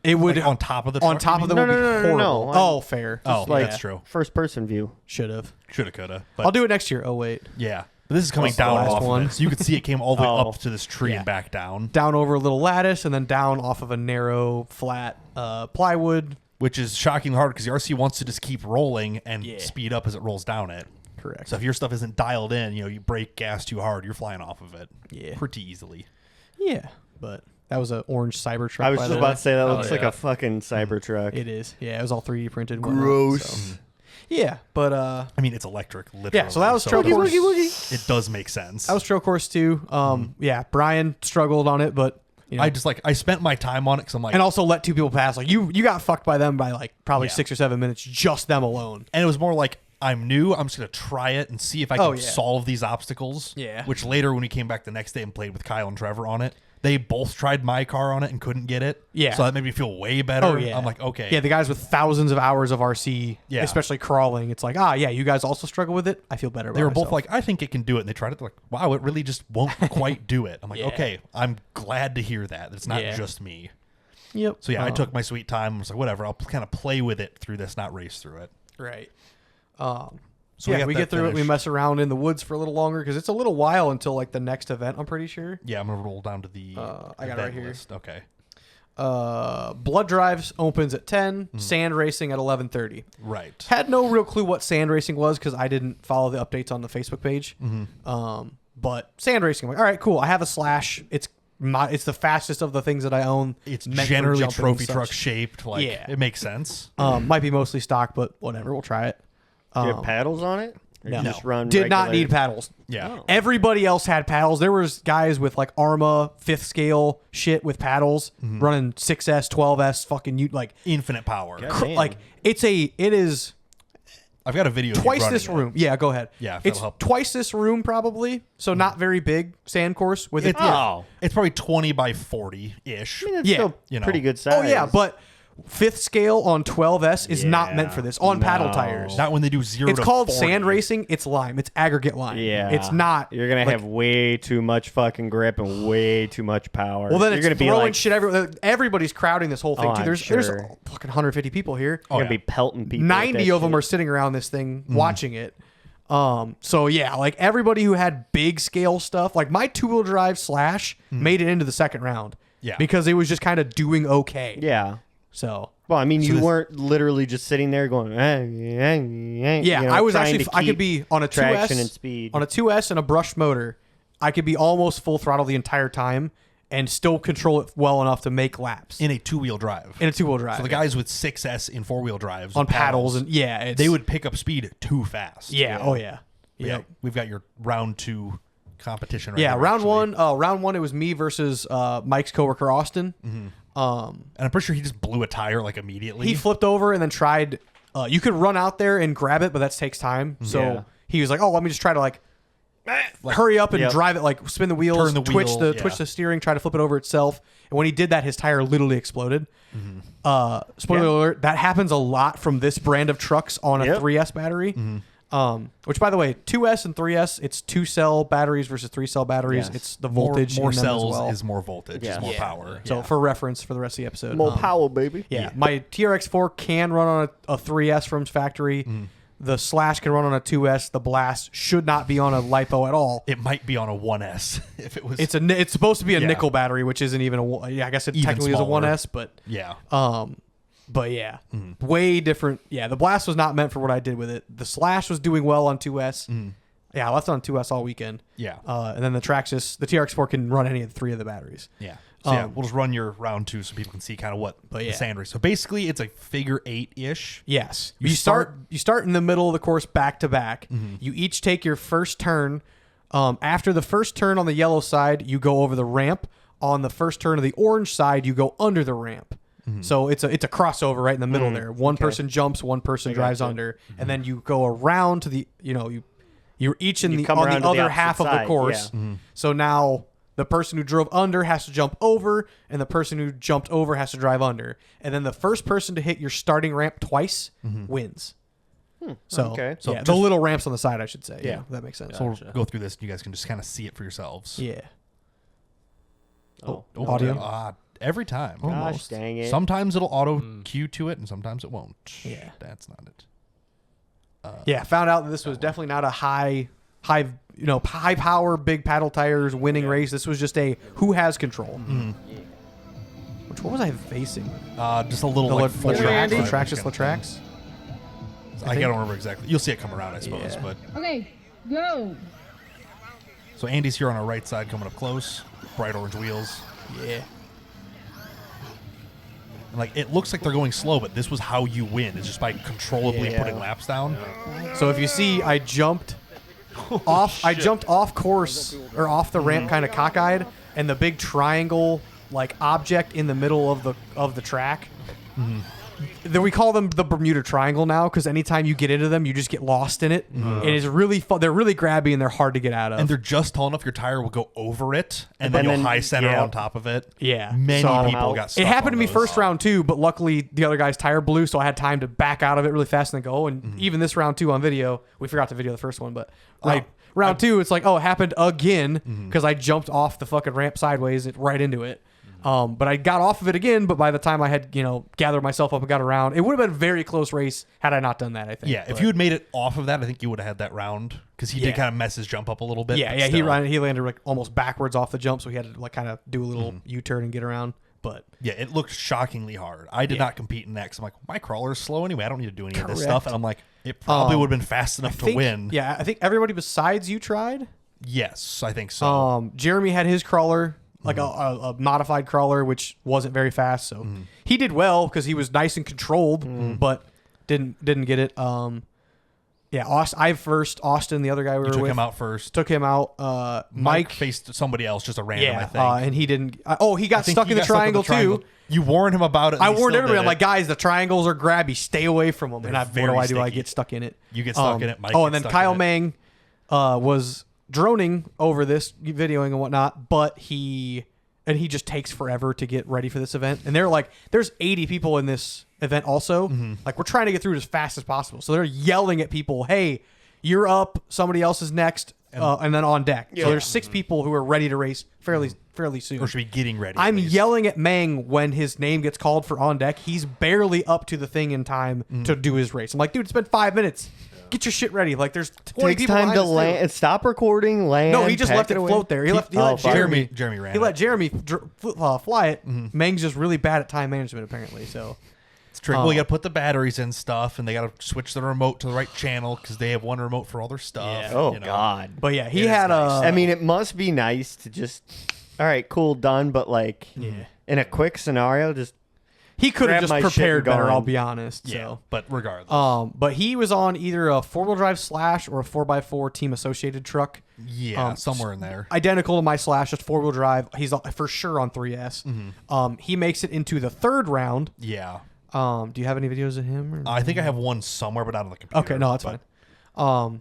it would like, on top of the on truck, top you of the mean? would be No, horrible. Oh, fair. Oh, like- that's true. First person view. Should have. Shoulda, coulda. But I'll do it next year. Oh wait, yeah, but this is coming What's the down last off one? of it. So you could see it came all the way Oh. up to this tree Yeah. and back down, down over a little lattice and then down off of a narrow flat plywood. which is shockingly hard because the RC wants to just keep rolling and Yeah. speed up as it rolls down it. Correct. So if your stuff isn't dialed in, you brake gas too hard, you're flying off of it. Yeah. Pretty easily. Yeah, but that was an orange Cybertruck. I was by just the about way. to say that looks like yeah. a fucking Cybertruck. It is. Yeah, it was all 3D printed. and whatnot, Gross. so. Yeah, but I mean, it's electric, literally. yeah. So that was Trail Course. It does make sense. That was Trail Course 2. Yeah, Brian struggled on it, but you know, I spent my time on it because I'm like, and also let 2 people pass. Like you got fucked by them by like probably Yeah. 6 or 7 minutes, just them alone. and it was more like, I'm new. I'm just gonna try it and see if I can Oh, yeah. solve these obstacles. Yeah. Which later, when we came back the next day and played with Kyle and Trevor on it, they both tried my car on it and couldn't get it. Yeah. So that made me feel way better. Oh yeah, I'm like, okay. Yeah, the guys with thousands of hours of RC, Yeah. especially crawling. It's like, yeah, you guys also struggle with it. I feel better. They about were both myself. like, I think it can do it. And they tried it. They're like, wow, it really just won't quite do it. I'm like, Yeah. okay, I'm glad to hear that. It's not Yeah. just me. yep. So yeah, I took my sweet time. I was like, whatever. I'll kind of play with it through this, not race through it. right. So Yeah, got we that get through it. We finished. mess around in the woods for a little longer because it's a little while until like the next event. I'm pretty sure. Yeah, I'm gonna roll down to the I got it right event here. list. Okay. Blood Drives opens at 10. Sand Racing at 11:30. Right. Had no real clue what Sand Racing was because I didn't follow the updates on the Facebook page. But Sand Racing, I'm like, all right, cool. I have a Slash. It's the fastest of the things that I own. It's meant for generally jumping trophy and such. truck shaped. Like, Yeah. it makes sense. Might be mostly stock, but whatever. We'll try it. Do you have paddles on it? Or no. you just run Did not regular- need paddles. Yeah. Oh. Everybody else had paddles. There was guys with like Arma 5th scale shit with paddles running 6S, 12S, fucking like Infinite power. God damn. like it is I've got a video. of you twice running this it. room. Yeah, go ahead. Yeah, if it's that'll help. twice this room probably. So not very big sand course with it. It's, Oh. it's probably 20 by 40 ish. I mean, it's Yeah. still You know. pretty good size. Oh yeah, but 5th scale on 12S is not meant for this on paddle No. tires. Not when they do 0 It's to called 40. sand racing. It's lime. It's aggregate lime. Yeah. It's not. You're going to like- have way too much fucking grip and way too much power. Well, then you're it's gonna be throwing like, shit everywhere. Everybody's crowding this whole thing. Oh, too. I'm There's sure. fucking 150 people here. Oh, you're yeah. going to be pelting people. with 90 that of them shit. are sitting around this thing watching it. So yeah, like everybody who had big scale stuff, like my 2-wheel drive Slash made it into the second round. Yeah. Because it was just kind of doing okay. Yeah. So Well, I mean, you this- weren't literally just sitting there going, yeah, you know, I was trying actually to I could keep be on a 2S traction and speed. on a 2S and a brushed motor. I could be almost full throttle the entire time and still control it well enough to make laps in a 2-wheel drive. in a 2-wheel drive. So the guys with 6S in 4-wheel drives on with paddles and yeah, it's, they would pick up speed too fast. yeah, oh yeah. But Yeah. yeah, we've got your round 2 competition right Yeah, here, round actually. round one, it was me versus Mike's coworker Austin. And I'm pretty sure he just blew a tire like immediately. He flipped over and then tried. You could run out there and grab it, but that takes time. So Yeah. he was like, "Oh, let me just try to like hurry up and Yep. drive it, like spin the wheels, Turn the twitch wheel, the yeah. twitch the steering, try to flip it over itself." And when he did that, his tire literally exploded. Spoiler alert: that happens a lot from this brand of trucks on a Yep. 3S battery. Which, by the way, 2S and 3S, it's 2-cell batteries versus 3-cell batteries. Yes. It's the more voltage more in them cells as well. is more voltage, Yeah. is more Yeah. power. So Yeah. for reference for the rest of the episode, More power, baby. yeah, my TRX4 can run on a 3S from its factory. The Slash can run on a 2S. The Blast should not be on a LiPo at all. it might be on a 1S if it was. It's supposed to be a Yeah. nickel battery, which isn't even yeah, I guess it Even technically is a smaller. 1S, but yeah. but yeah, way different. Yeah, the Blast was not meant for what I did with it. The Slash was doing well on 2S. Yeah, I left it on 2S all weekend. Yeah. And then the TRX4 can run any of the 3 of the batteries. Yeah. So yeah, we'll just run your round 2 so people can see kind of what But the yeah. sand race. So basically, it's a figure 8-ish. Yes. You You start in the middle of the course back to back. You each take your first turn. After the first turn on the yellow side, you go over the ramp. On the first turn of the orange side, you go under the ramp. So it's a crossover right in the middle there. One person jumps, one person drives under, and then you go around to the you're each in You the come on around the to the other opposite half of the side, course. yeah. So now the person who drove under has to jump over, and the person who jumped over has to drive under. And then the first person to hit your starting ramp twice wins. So, Okay. so So the little ramps on the side, I should say. Yeah. That makes sense. So we'll go through this, and you guys can just kind of see it for yourselves. Yeah. Oh, Audio? Every time. gosh, dang it. Sometimes it'll auto cue to it, and sometimes it won't. Yeah. That's not it. Yeah, found out that this was definitely not a high power, big paddle tires winning race. This was just a who has control. Which what was I facing? Just a little The like Latrax, Latrax. I don't remember exactly. You'll see it come around, I suppose. Yeah. But Okay, go. so Andy's here on our right side, coming up close. Bright orange wheels. Yeah. And like it looks like they're going slow, but this was how you win. It's just by controllably Yeah. putting laps down. So if you see, I jumped off. I jumped off course or off the ramp, kind of cockeyed, and the big triangle like object in the middle of the track. Then we call them the Bermuda Triangle now because anytime you get into them, you just get lost in it, and it's really fun. They're really grabby and they're hard to get out of. And they're just tall enough your tire will go over it, and then you'll high center on top of it. Yeah. Many So- people got stuck It happened to on me those. first round too, but luckily the other guy's tire blew, so I had time to back out of it really fast and then go. And even this round 2 on video, we forgot to video the first one, but round 2, it's like, oh, it happened again because I jumped off the fucking ramp sideways right into it. But I got off of it again, but by the time I had, gathered myself up and got around, it would have been a very close race had I not done that, I think. Yeah, if But- you had made it off of that, I think you would have had that round because he Yeah. did kind of mess his jump up a little bit. Yeah, but yeah, still. he landed like almost backwards off the jump, so he had to like kind of do a little U-turn and get around. But Yeah, it looked shockingly hard. I did not compete in that because I'm like, my crawler's slow anyway. I don't need to do any of this stuff. Correct. And I'm like, it probably would have been fast enough to win. Yeah, I think everybody besides you tried. Yes, I think so. Jeremy had his crawler, like a modified crawler, which wasn't very fast. So he did well because he was nice and controlled, but didn't get it. Yeah, I first. Austin, the other guy we were You took with, him out first. took him out. Mike Mike, faced somebody else, just a random, I yeah, think. and he didn't. He got I think stuck he in the got stuck triangle too. You warned him about it. and I he warned still everybody. did I'm it. like, guys, the triangles are grabby. Stay away from them. They're And what very do I do? I sticky. get stuck in it. You get stuck in it. Mike and gets then stuck Kyle in it. Mang was droning over this, videoing and whatnot, but he just takes forever to get ready for this event. And they're like, there's 80 people in this event also. Like, we're trying to get through it as fast as possible. So they're yelling at people, hey, you're up, somebody else is next, and then on deck. So there's 6 people who are ready to race fairly soon. Or should be getting ready. I'm at least. yelling at Mang when his name gets called for on deck. He's barely up to the thing in time to do his race. I'm like, dude, it's been 5 minutes. Get your shit ready. Like, there's 20 Takes people time behind to us, too. land. Stop recording. Land. No, he just pack left it away. float there. He let Jeremy. Jeremy ran He it. let Jeremy fly it. Mang's just really bad at time management, apparently. So It's tricky. Well, you got to put the batteries in stuff, and they got to switch the remote to the right channel because they have one remote for all their stuff. Yeah. Oh, you know. God. but yeah, he It is had nice. I mean, it must be nice to just, all right, cool, done. But like, in a quick scenario, just he could have grab my just shit prepared and better. gone. I'll be honest. Yeah, So. but regardless. But he was on either a 4-wheel drive Slash or a 4x4 Team Associated truck. yeah, somewhere in there. Identical to my Slash, just 4-wheel drive. He's for sure on 3S. He makes it into the 3rd round. Yeah. Do you have any videos of him? Or? I think I have one somewhere, but not on the computer. Okay, no, that's but fine.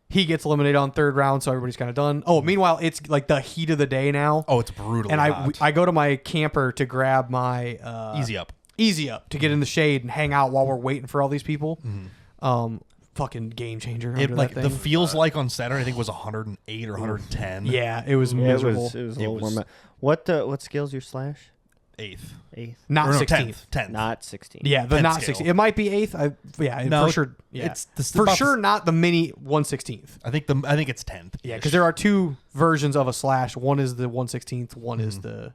He gets eliminated on 3rd round, so everybody's kind of done. Oh, meanwhile, it's like the heat of the day now. Oh, it's brutally and hot. I go to my camper to grab my Easy Up to get in the shade and hang out while we're waiting for all these people. Fucking game changer. It under like that the thing. feels like on Saturday, I think it was 108 or 110. Yeah, it was it miserable. was a It little was- warm up. What scale's your Slash? 8th. 8th. Not Or no, 16th. 10th. Not 16. Yeah, the 10th not scale. 16. It might be 8th. No, for sure. Yeah, it's for about sure the- not the mini 1/16th. I think it's 10th. Yeah, because there are 2 versions of a Slash. One is the 1/16th. One is the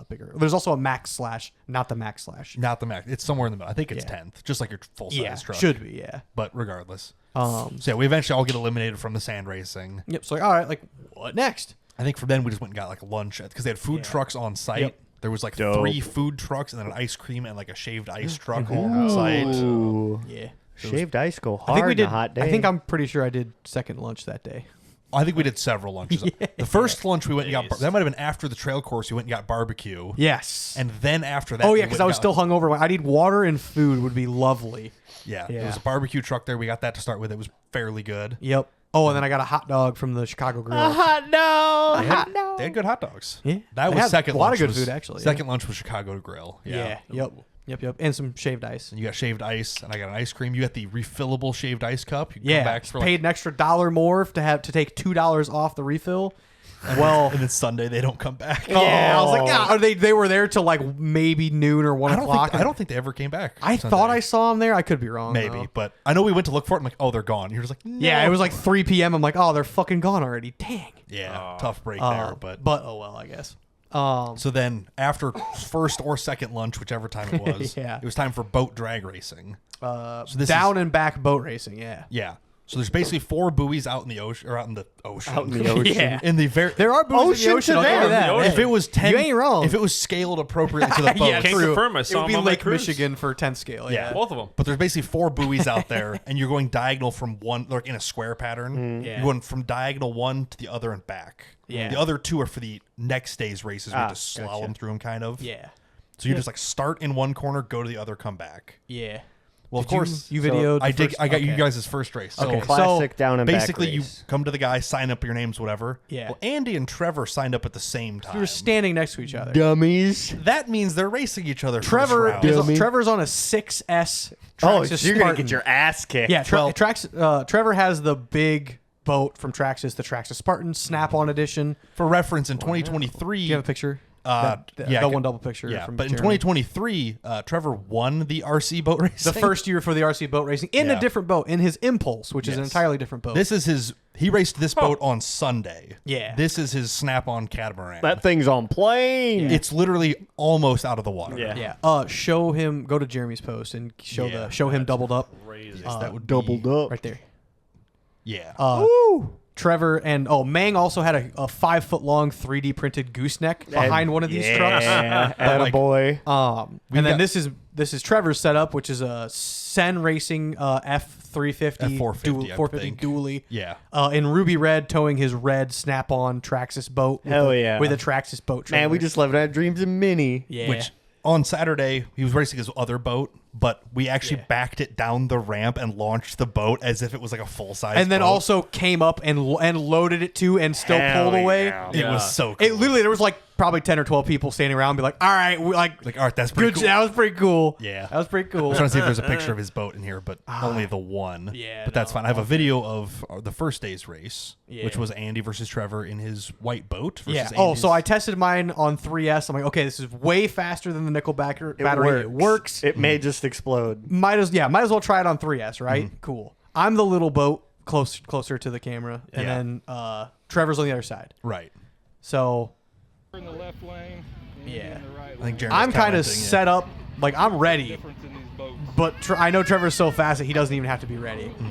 bigger. There's also a Max Slash, not the Max Slash. Not the max. It's somewhere in the middle. I think it's Yeah. 10th, just like your full size Yeah, truck. should be. Yeah. But regardless. Um. So yeah, we eventually all get eliminated from the sand racing. Yep. So like, all right, like what next? I think for then we just went and got like lunch because they had food trucks on site. Yep. There was like Dope. 3 food trucks and then an ice cream and like a shaved ice truck on site. Ooh. Yeah. Shaved ice go hard I think we did. on a hot day. I think I'm pretty sure I did second lunch that day. I think we did several lunches. The first lunch we went and got that might have been after the trail course. We went and got barbecue. Yes. And then after that, Oh we yeah, because went I and was got, still hungover. I need water and food would be lovely. Yeah, Yeah. there was a barbecue truck there. We got that to start with. It was fairly good. Yep. Oh, and then I got a hot dog from the Chicago Grill. hot dog. They had good hot dogs. Yeah. That They was had second a lot lunch. of good was- food, actually, Second lunch was Chicago Grill. Yeah. Yep. And some shaved ice. And you got shaved ice, and I got an ice cream. You got the refillable shaved ice cup. You can Yeah. come back for Paid an extra $1 more to take $2 off the refill. Well, and then Sunday they don't come back. Yeah. I was like, yeah, they were there till like maybe noon or 1 o'clock. I don't think they ever came back. I Sunday. thought I saw them there. I could be wrong. maybe, though. but I know we went to look for it. I'm like, oh, they're gone. You're just like, no. Yeah, it was like 3 p.m. I'm like, oh, they're fucking gone already. Dang. yeah, tough break there. But Oh well, I guess. so then after first or second lunch, whichever time it was, Yeah. it was time for boat drag racing. So this Down and back boat racing. Yeah. Yeah. So there's basically 4 buoys out in the ocean, or out in the ocean. Out in the ocean. Yeah. In the very There are buoys in the Ocean ocean. to I'll give you them. that. If it was 10, You ain't wrong. If it was scaled appropriately to the boat, Yeah, Can't true. confirm. I It saw would be him on my Lake cruise. Michigan for 10th scale. Yeah. Yeah. Both of them. but there's basically 4 buoys out there, and you're going diagonal from one, like in a square pattern. Yeah. You're going from diagonal one to the other and back. Yeah. The other 2 are for the next day's races. We have to gotcha. slalom through them, kind of. Yeah. So you just like start in one corner, go to the other, come back. Yeah. Well, Did of course, you videoed. I the did. first- I got you okay. guys' first race. So Okay. Classic down and basically, back you race. come to the guy, sign up your names, whatever. Yeah. Well, Andy and Trevor signed up at the same time. We were standing next to each other. Dummies. That means they're racing each other. Trevor first is, round. Dummy. Trevor's on a 6S. Oh, Traxxas so you're gonna Spartan. get your ass kicked. Yeah, Well- Trevor has the big boat from Traxxas, the Traxxas Spartan Snap-on edition. For reference, in 2023, Do you have a picture? yeah, the one double picture. yeah. From But in Jeremy. 2023, Trevor won the RC boat racing. The first year for the RC boat racing in Yeah. a different boat, in his Impulse, which is an Yes. entirely different boat. This is his. He raced this boat on Sunday. Yeah. This is his snap-on catamaran. That thing's on plane. It's literally almost out of the water. Yeah. yeah. Show him. Go to Jeremy's post and show him doubled up Crazy. That would doubled be, up. right there. Yeah. Trevor and Mang also had a 5 foot long 3D printed gooseneck behind one of these trucks. Yeah, like- boy. And then this is Trevor's setup, which is a Sen Racing F350 F450, dual, I 450 think. dually. Yeah. In ruby red, towing his red Snap-on Traxxas boat. With Hell a, yeah. with a Traxxas boat trailer. Man, we just living our dreams in mini. yeah. Which on Saturday he was racing his other boat, but we actually Yeah. backed it down the ramp and launched the boat as if it was like a full size. and then boat. also came up and loaded it too, and still Hell pulled away. yeah. it Yeah. was so cool. It literally there was like probably 10 or 12 people standing around, and be like, all right, we like Like, all right, that's pretty good. cool. That was pretty cool. Yeah. that was pretty cool. I'm trying to see if there's a picture of his boat in here, but only the one. Yeah, but that's no, fine. I have a video of the first day's race, Yeah. which was Andy versus Trevor in his white boat. Versus Yeah. Andy's. Oh, so I tested mine on 3S. I'm like, okay, this is way faster than the Nickelback battery. It works. It may just explode. Might as well try it on 3S, right? Mm-hmm. Cool. I'm the little boat closer to the camera, and Yeah. then Trevor's on the other side. right. So in the left lane. yeah, In the right I think lane. Jeremy's I'm kind of commenting, yeah. set up. Like I'm ready, Difference in these boats. but I know Trevor's so fast that he doesn't even have to be ready. Mm-hmm.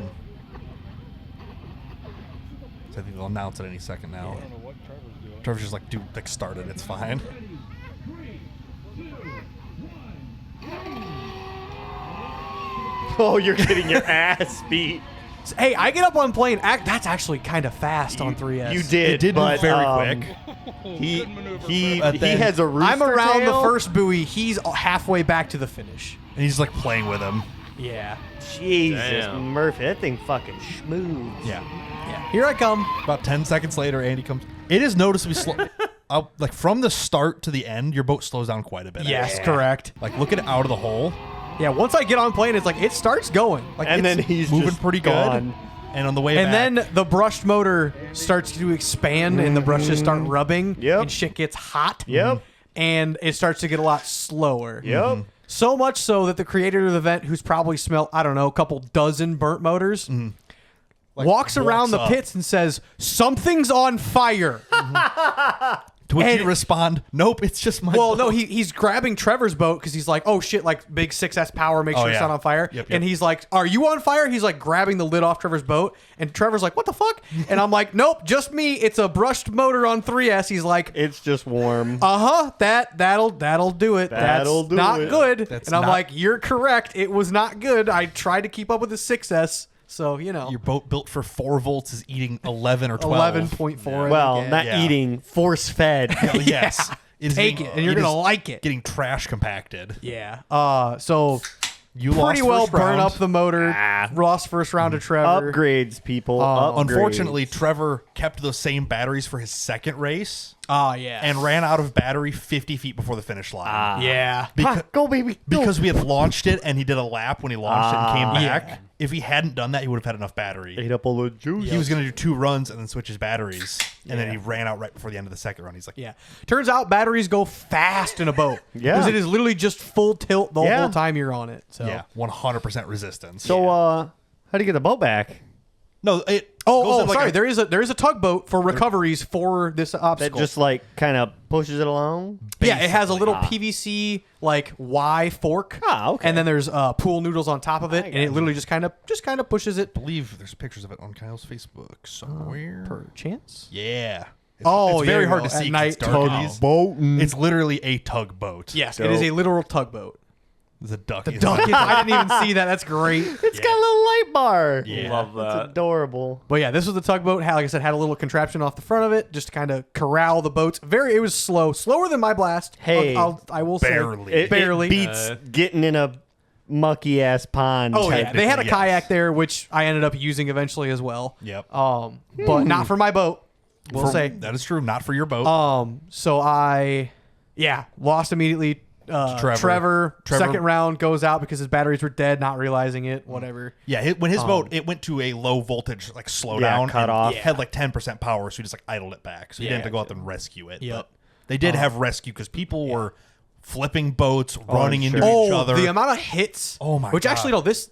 So I think they'll announce it any second now. I don't know what Trevor's doing. Trevor's just like, dude, like start it. It's fine. Oh, you're getting your ass beat. Hey, I get up on plane. That's actually kind of fast on 3S. You did. It did move but, very quick. quick. He But then- has a rooster I'm around tail. the first buoy. He's halfway back to the finish. And he's like playing with him. Yeah. Jesus, Damn. Murphy, that thing fucking smooth. Yeah. Yeah. Here I come. About 10 seconds later, Andy comes. It is noticeably slow. Like from the start to the end, your boat slows down quite a bit. Yes, actually. correct. Like look at it out of the hole. Yeah, once I get on plane, it's like it starts going. Like And it's then he's moving just pretty gone. good. And on the way And back, then the brushed motor starts to expand and the brushes start rubbing. Yep. And shit gets hot. Yep. And it starts to get a lot slower. Yep. So much so that the creator of the event, who's probably smelled, I don't know, a couple dozen burnt motors, like, walks around the up. pits and says, something's on fire. To which and- you respond, "Nope, it's just my." Well, boat." no, he's grabbing Trevor's boat because he's like, oh shit, like big 6S power, make Oh, sure it's yeah. not on fire. Yep, And yep. he's like, are you on fire? He's like grabbing the lid off Trevor's boat. And Trevor's like, what the fuck? And I'm like, nope, just me. It's a brushed motor on 3S. He's like, It's just warm. that'll do it. That'll That's do not it. good. That's and I'm not- like, you're correct. It was not good. I tried to keep up with the 6S. So, you know, your boat built for 4 volts is eating 11 or 12. 11.4. Well, not Yeah. eating, force fed. Yes, it is Take being- it, and you're going to is like it. getting trash compacted. Yeah. So You pretty lost well first burn round. up the motor. Lost first round to Trevor. Upgrades, people. Upgrades. Unfortunately, Trevor kept those same batteries for his second race Oh, yeah. and ran out of battery 50 feet before the finish line. yeah. Ha, go, baby. Go. Because we had launched it and he did a lap when he launched it and came back. Yeah. If he hadn't done that, he would have had enough battery. Ate up all the juice. He was going to do 2 runs and then switch his batteries. And then Yeah. he ran out right before the end of the second run. He's like, Yeah. Turns out batteries go fast in a boat. Yeah. Because it is literally just full tilt the Yeah. whole time you're on it. So. yeah, 100% resistance. So, how'd you get the boat back? no, it Oh, goes in like sorry. a- there is a tugboat for recoveries for this That obstacle. just like kind of pushes it along. yeah, it has a little Basically. PVC like Y fork. Ah, okay. And then there's pool noodles on top of it, and it literally just kind of pushes it. I believe there's pictures of it on Kyle's Facebook somewhere. Per chance. Yeah. It's, Oh, it's very yeah, hard you to go. see At 'cause it's night, dark in tug these. Boating. It's literally a tugboat. Yes, it is a literal tugboat. There's a duck. The duck. I didn't even see that. That's great. It's got a little light bar. Yeah. Love That's that. adorable. But yeah, this was the tugboat. Like I said, had a little contraption off the front of it, just to kind of corral the boats. It was slower than my blast. Hey, I will barely. say, It barely. beats getting in a mucky ass pond. Oh yeah, they had a yes. kayak there, which I ended up using eventually as well. Yep. But not for my boat. We'll For- say. that is true. Not for your boat. So I, lost immediately. Trevor. Second round goes out because his batteries were dead, not realizing it. Whatever. Yeah, when his boat, it went to a low voltage like slowdown. Yeah, cut and off. Had like 10% power, so he just like idled it back. So he didn't have to go out and rescue it. Yep. But they did have rescue because people were flipping boats, running into sure. each other. The amount of hits. Oh, my Which God. actually, no, this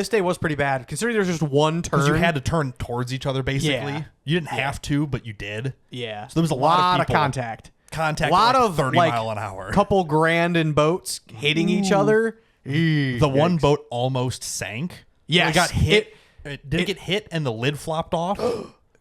day was pretty bad considering there's just one turn. Because you had to turn towards each other, basically. Yeah. You didn't have to, but you did. Yeah. So there was a lot of people- contact. Contact A lot at like of 30 like, mile an hour. Couple grand in boats hitting each other. The one boat almost sank. Yes. It got hit. Did it get hit and the lid flopped off?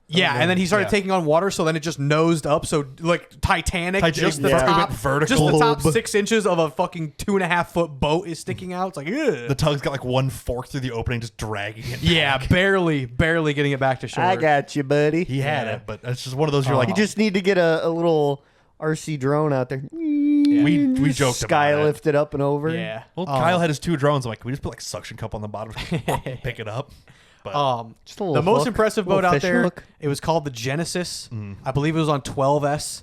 Yeah, and then he started Yeah. taking on water, so then it just nosed up. So like Titanic, just the yeah. It top, went vertical. just the top 6 inches of a fucking 2.5 foot boat is sticking out. It's like, ugh. The tug's got like one fork through the opening, just dragging it. Yeah, back. barely getting it back to shore. I got you, buddy. He had it, but it's just one of those. You're like, You just need to get a little RC drone out there. we joked Sky about it. lifted up and over. Yeah. Well, Kyle had his 2 drones. I'm like, can we just put like suction cup on the bottom, pick it up? But Just a little The most hook, impressive little boat out fish there, hook. it was called the Genesis. I believe it was on 12S.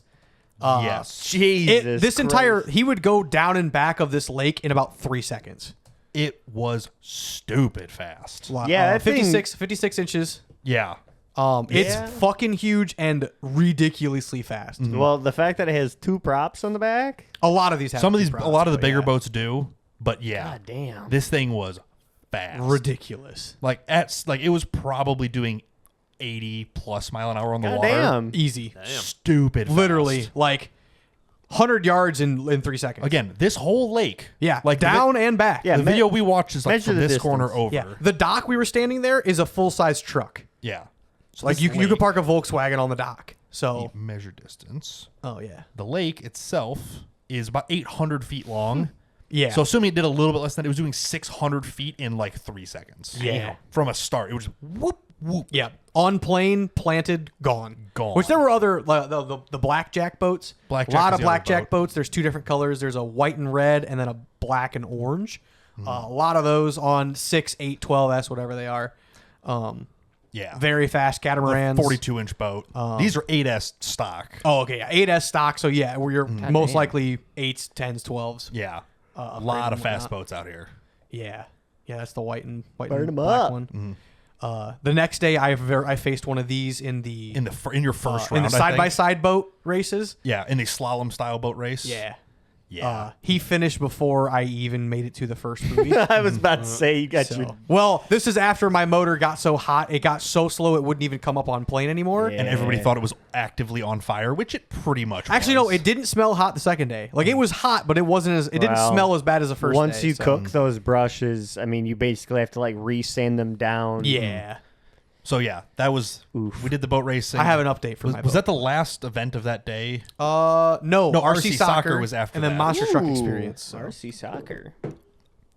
yes, Jesus. He would go down and back of this lake in about 3 seconds. it was stupid fast. Yeah, that thing- 56 inches. Yeah, It's Yeah. fucking huge and ridiculously fast. Well, the fact that it has 2 props on the back. A lot of these have some of these these, a problems, lot of the but bigger yeah. boats do, but yeah, God damn. this thing was fast. Ridiculous. Like it was probably doing 80 plus mile an hour on the God water. damn. Easy. Stupid, Literally, fast. like 100 yards in 3 seconds. Again, this whole lake. Yeah, like down and back. Yeah, The video we watched is like measure from the this corner distance. over. Yeah. The dock we were standing there is a full size truck. Yeah. So Like this you lake- could park a Volkswagen on the dock. So measure distance. oh yeah. The lake itself is about 800 feet long. Yeah. So assuming it did a little bit less than that, it was doing 600 feet in like 3 seconds. Yeah. From a start, it was whoop whoop. Yeah, on plane, planted, gone. Gone. Which there were other like, the blackjack boats. Blackjack a lot was of the other blackjack boat. boats. There's 2 different colors. There's a white and red, and then a black and orange. A lot of those on 6, 8, 12S, whatever they are. Yeah. Very fast catamarans. 42-inch boat. These are 8S stock. Oh, okay, yeah, 8S stock. So yeah, where you're most likely 8s, 10s, 12s. Yeah. a upgrade lot and of fast whatnot. boats out here. Yeah, that's the white and Burn 'em black up. one. The next day, I faced one of these in In your first in round, the I side think. by side boat races. Yeah, in the slalom style boat race. Yeah. Yeah. He finished before I even made it to the first movie. I was about to say you got your. Well, this is after my motor got so hot, it got so slow it wouldn't even come up on plane anymore. Yeah. and everybody thought it was actively on fire, which it pretty much Actually, no, was. it didn't smell hot the second day. Like it was hot, but it wasn't as it didn't Well, smell as bad as the first Once day. you so- cook those brushes, I mean, you basically have to like re-sand them down. Yeah. So yeah, that was we did the boat racing. I have an update for was, my was boat. that the last event of that day? No, No, RC RC soccer soccer was after and then that. Monster Truck Ooh, Experience. So. RC soccer.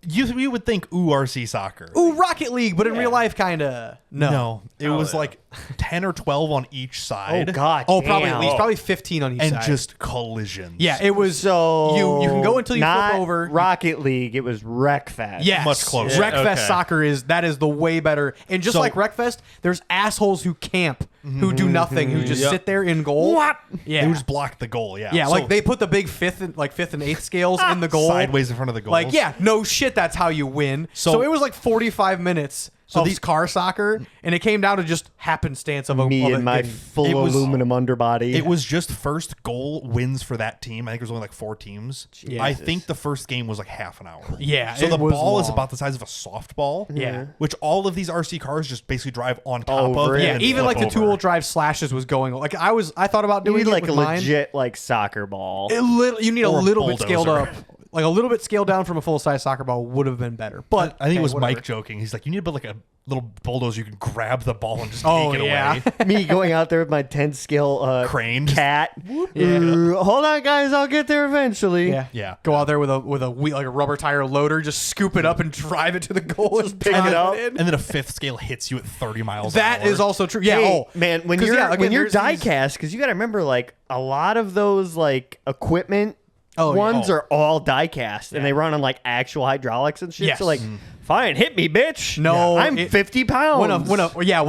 You would think, ooh, RC soccer. Ooh, Rocket League, but in real life, kind of No, it was like 10 or 12 on each side. Oh God. Oh, probably damn. at least probably 15 on each And side. just collisions. Yeah, it was. So you can go until you not flip over. Rocket League. It was Wreckfest. Yes. Much closer. Wreckfest Okay. soccer is the way better. And just So- like Wreckfest, there's assholes who camp, who do nothing, who just sit there in goal. What? Yeah. They would just block the goal. Yeah. yeah, So, like they put the big fifth and eighth scales in the goal. sideways in front of the goals. Like, yeah, no shit, that's how you win. So, So- it was like 45 minutes of these- car soccer, and it came down to just happenstance of a Me of it and my getting- full It was- aluminum underbody. It was just first goal wins for that team. I think there was only like 4 teams. Yeah. I think the first game was like half an hour. Yeah, So it the was ball is long. about the size of a softball. Yeah. Which all of these RC cars just basically drive on top Over of. it. and Yeah, then even flip like the over. two-wheel drive slashes was going. Like I thought about you doing need it like with a mine. legit like soccer ball. You need a Or a little bit scaled bulldozer. up. Like a little bit scaled down from a full-size soccer ball would have been better. But I think hey, it was whatever. Mike joking. He's like, you need to build like a little bulldozer you can grab the ball and just Oh, take it yeah. away. Me going out there with my 10 scale Craned. cat. Yeah. Hold on, guys. I'll get there eventually. Yeah. Yeah. Go out there with a wheel, like a rubber tire loader, just scoop it up and drive it to the goal and pick it drive up. in. And then a fifth scale hits you at 30 miles That an hour. is also true. Yeah. Hey, oh man, when 'Cause, you're yeah, again, when you're there's these- diecast, because you got to remember, like a lot of those like equipment Oh, yeah. ones Oh. are all diecast, and they run on like actual hydraulics and shit. Yes. So like, fine, hit me, bitch. No, I'm it- 50 pounds. when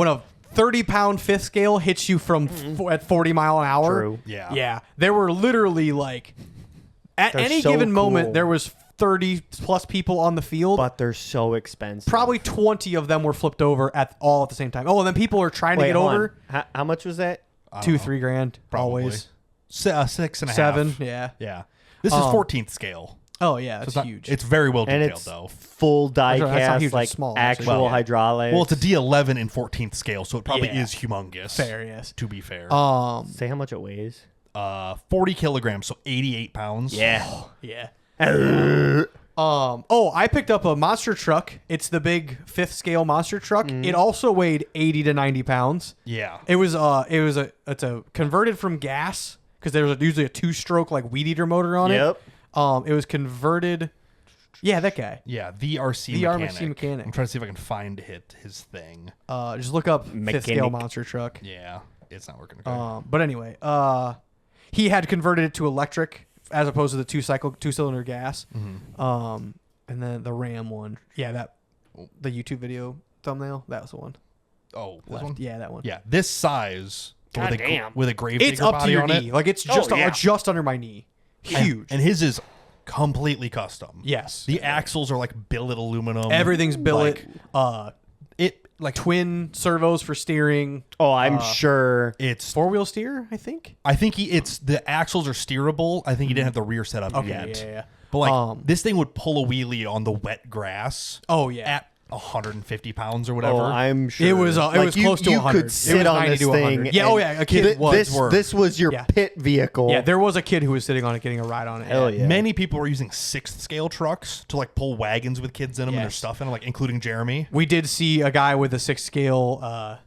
a 30-pound fifth scale hits you from at 40 mile an hour. True. Yeah. Yeah. There were literally like at They're any so given moment cool. there was 30 plus people on the field. But they're so expensive. Probably 20 of them were flipped over all at the same time. Oh, and then people are trying to Wait, get hold on. over. How much was that? $2-3 grand. Probably. Always. 6.5. 7. Yeah. Yeah. This is 14th scale. Oh yeah, So it's not- huge. It's very well And detailed it's though. full not diecast, huge, like it's small, actually. actual Well, hydraulics. Well, it's a D11 in 14th scale, so it probably Yeah. is humongous. fair, yes. To be fair. Say how much it weighs. 40 kilograms, so 88 pounds. Yeah. Yeah. I picked up a monster truck. It's the big 5th scale monster truck. It also weighed 80 to 90 pounds. Yeah. It's a converted from gas because there's usually a 2-stroke like weed eater motor on Yep. it. It was converted. Yeah, that guy. Yeah, the RC The mechanic. RC mechanic. I'm trying to see if I can find his thing. Just look up 5th scale Mechanic. monster truck. Yeah, it's not working. Okay. But anyway, he had converted it to electric as opposed to the 2-cylinder gas. And then the Ram one. Yeah, the YouTube video thumbnail. That was the one. Oh, this Left. one? Yeah, that one. Yeah, this size God with damn. with a grave It's digger up to body your on knee. it. Like it's just yeah. just under my knee. Huge. And his is completely custom. Yes. The axles are like billet aluminum. Everything's billet. It like Twin servos for steering. Oh, I'm sure. it's. 4-wheel steer, I think. I think it's the axles are steerable. I think he didn't have the rear set up Okay, yet. yeah. But like this thing would pull a wheelie on the wet grass. Oh, yeah. At 150 pounds or whatever. Oh, I'm sure. It was close to you 100. could sit It was on 90 this to 100. thing. Yeah, oh, and yeah, a kid was. This was your Yeah. pit vehicle. Yeah, there was a kid who was sitting on it getting a ride on it. Hell yeah. Many people were using 6th scale trucks to like pull wagons with kids in them and their Yes. stuff in them, like including Jeremy. We did see a guy with a 6th scale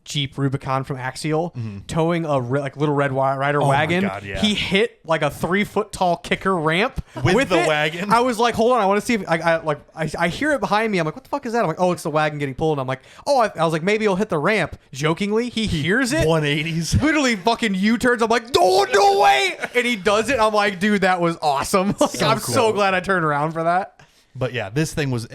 Jeep Rubicon from Axial towing a little Red Rider Oh my wagon. God, yeah. He hit like a 3-foot tall kicker ramp With the it. wagon? I was like, hold on, I want to see if I hear it behind me. I'm like, what the fuck is that? I'm like, oh, it's the wagon getting pulled. And I'm like, oh, I was like, maybe he'll hit the ramp. Jokingly, he hears it. 180s. Literally fucking U-turns. I'm like, no way! And he does it. I'm like, dude, that was awesome. Like, So I'm so cool. glad I turned around for that. But yeah, this thing was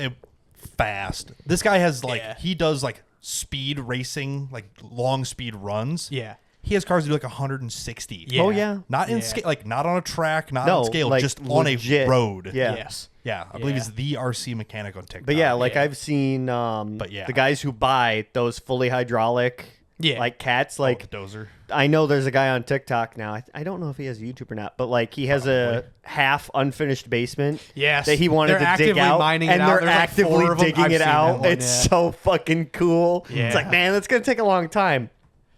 fast. This guy has like Yeah. he does like speed racing, like long speed runs. Yeah. He has cars that do like 160. Yeah. Oh yeah. Not in Yeah. scale, like not on a track, not No, on scale, like, just on legit. a road. Yeah. Yes. Yeah, I believe Yeah. he's the RC mechanic on TikTok. But yeah, like Yeah. I've seen yeah. the guys who buy those fully hydraulic Yeah. like cats. like Like the dozer. I know there's a guy on TikTok now. I don't know if he has a YouTube or not, but like he has a half unfinished basement. Yes. That he wanted They're to actively dig out, mining it and out. they're There's like actively 4 of them. digging I've it seen that out. one, It's yeah. so fucking cool. Yeah. It's like, man, that's gonna take a long time,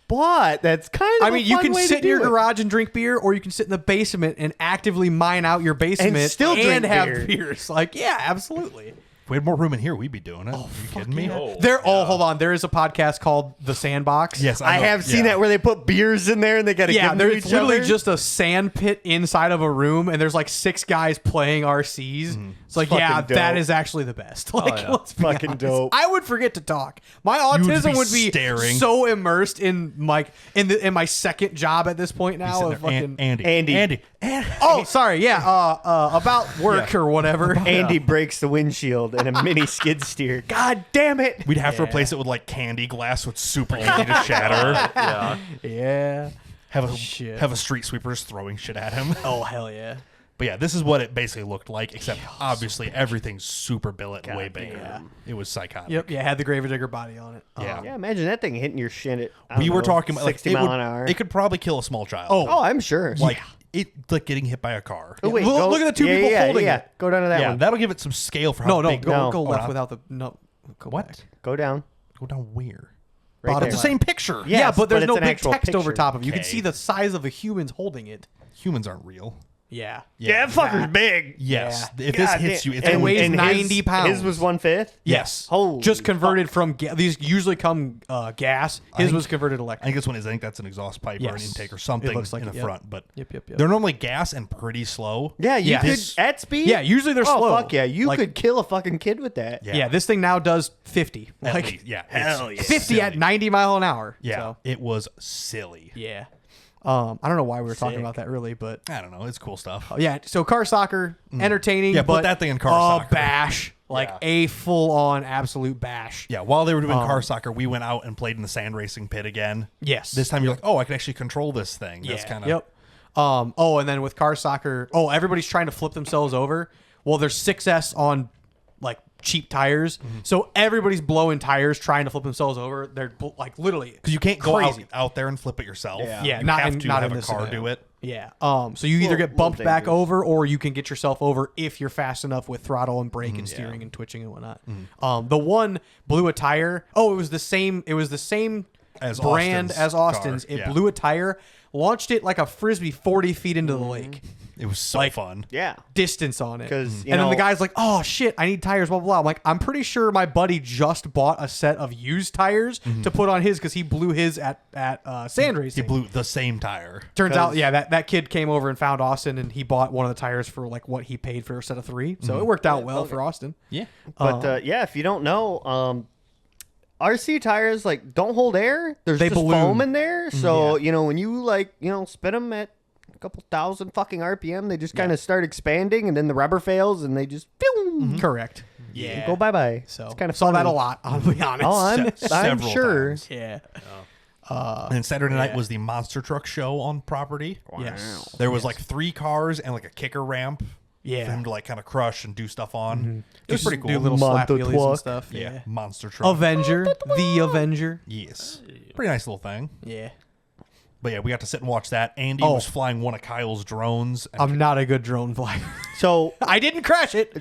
but that's kind of. I mean, you can sit in to your do it. garage and drink beer, or you can sit in the basement and actively mine out your basement still drink have beer. beers. Like, yeah, absolutely. If we had more room in here, we'd be doing it. Are you kidding me? Hold on. There is a podcast called The Sandbox. Yes, I know. have seen that where they put beers in there and they got to Yeah, give them to there's each literally other. just a sand pit inside of a room, and there's like 6 guys playing RCs. It's like, Fucking yeah, dope. that is actually the best. Like, yeah. let's be Fucking honest. dope. I would forget to talk. My would autism be would be staring. so immersed in like in my second job at this point He's now. sitting Of there, fucking, Andy. oh, sorry, yeah, about work or whatever. Andy breaks the windshield in a mini skid steer. God damn it. We'd have to replace it with like candy glass, so it's super easy to shatter. Yeah. Yeah. Have a street sweeper just throwing shit at him. Oh hell yeah. But yeah, this is what it basically looked like, except obviously everything's super billet and way bigger. yeah. It was psychotic. Yep. Yeah. Had the Gravedigger body on it. Yeah. Yeah, imagine that thing hitting your shin at I We don't were know, talking about like 60 it, mile would- an hour. it could probably kill a small child. Oh, I'm sure. like like getting hit by a car. Oh, wait, Look at the two people holding it. Go down to that Yeah, one. that'll give it some scale for how No, big. go No. left Oh, without the no. Go What? back. Go down. Go down where? Right Bottom there. It's the same picture. Yeah. Yeah, Yes, but there's but no it's an big actual text over picture. top of it. You can Okay. see the size of the humans holding it. Humans aren't real. Yeah. Yeah, that fucker's big. Yes. Yeah. If this God hits damn. you, it's And gonna weighs be- his- 90 pounds. His was 1/5. Yes. Holy Just converted from these usually come gas. His think- was converted I electric. think this one is. I think that's an exhaust pipe or an Yes. intake or something It looks like in it, the yep. front. But Yep. they're normally gas and pretty slow. Yeah, you Yeah. could This- at speed. Yeah, usually they're oh, slow. fuck yeah, you Like- could kill a fucking kid with that. Yeah. Yeah, this thing now does 50. At Like least. Yeah. Hell it's yeah. 50 at silly. 90 mile an hour. Yeah. So, It was silly. yeah. I don't know why we were talking Sick. about that really, but I don't know. It's cool stuff. yeah. So car soccer, entertaining. Yeah, put but that thing in car a soccer. bash, like Yeah. a full on absolute bash. Yeah, while they were doing car soccer, we went out and played in the sand racing pit again. Yes. This time you're like, oh, I can actually control this thing. That's kind of Yep. And then with car soccer, everybody's trying to flip themselves over. Well, there's 6S on like cheap tires, so everybody's blowing tires trying to flip themselves over. They're like literally because you can't go crazy. out there and flip it yourself. Yeah, you not have in- to not have in a this car scenario. do it. Yeah. So you either Little- get bumped little back dangerous. over, or you can get yourself over if you're fast enough with throttle and brake and steering and twitching and whatnot. The one blew a tire. Oh, it was the same. It was the same As brand Austin's as Austin's. car, It yeah. blew a tire, launched it like a frisbee 40 feet into the lake. It was so Like- fun. Yeah. Distance on it. 'Cause, you and then the know- guy's like, oh shit, I need tires, blah, blah, blah. I'm like, I'm pretty sure my buddy just bought a set of used tires to put on his because he blew his at sand He racing. blew the same tire. Turns out, yeah, that kid came over and found Austin and he bought one of the tires for like what he paid for a set of 3. So it worked out well for Austin. Yeah. But yeah, if you don't know, RC tires like don't hold air. There's They just balloon. foam in there. So you know when you spin them at a couple thousand fucking RPM, they just kind of start expanding, and then the rubber fails, and they just pew, Correct. Yeah. go bye bye. So it's kind of saw that a lot, I'll be honest. Oh, I'm Several sure. times. Yeah. And then Saturday night was the monster truck show on property. Yes. There was like 3 cars and like a kicker ramp Yeah. for him to like kind of crush and do stuff on. It was pretty cool. Do little slap Monster wheelies truck. and stuff. yeah. Yeah. Monster truck. Avenger. The Avenger. Yes. Pretty nice little thing. Yeah. But yeah, we got to sit and watch that. Andy Oh. was flying one of Kyle's drones. And I'm not a good drone flyer. So I didn't crash it.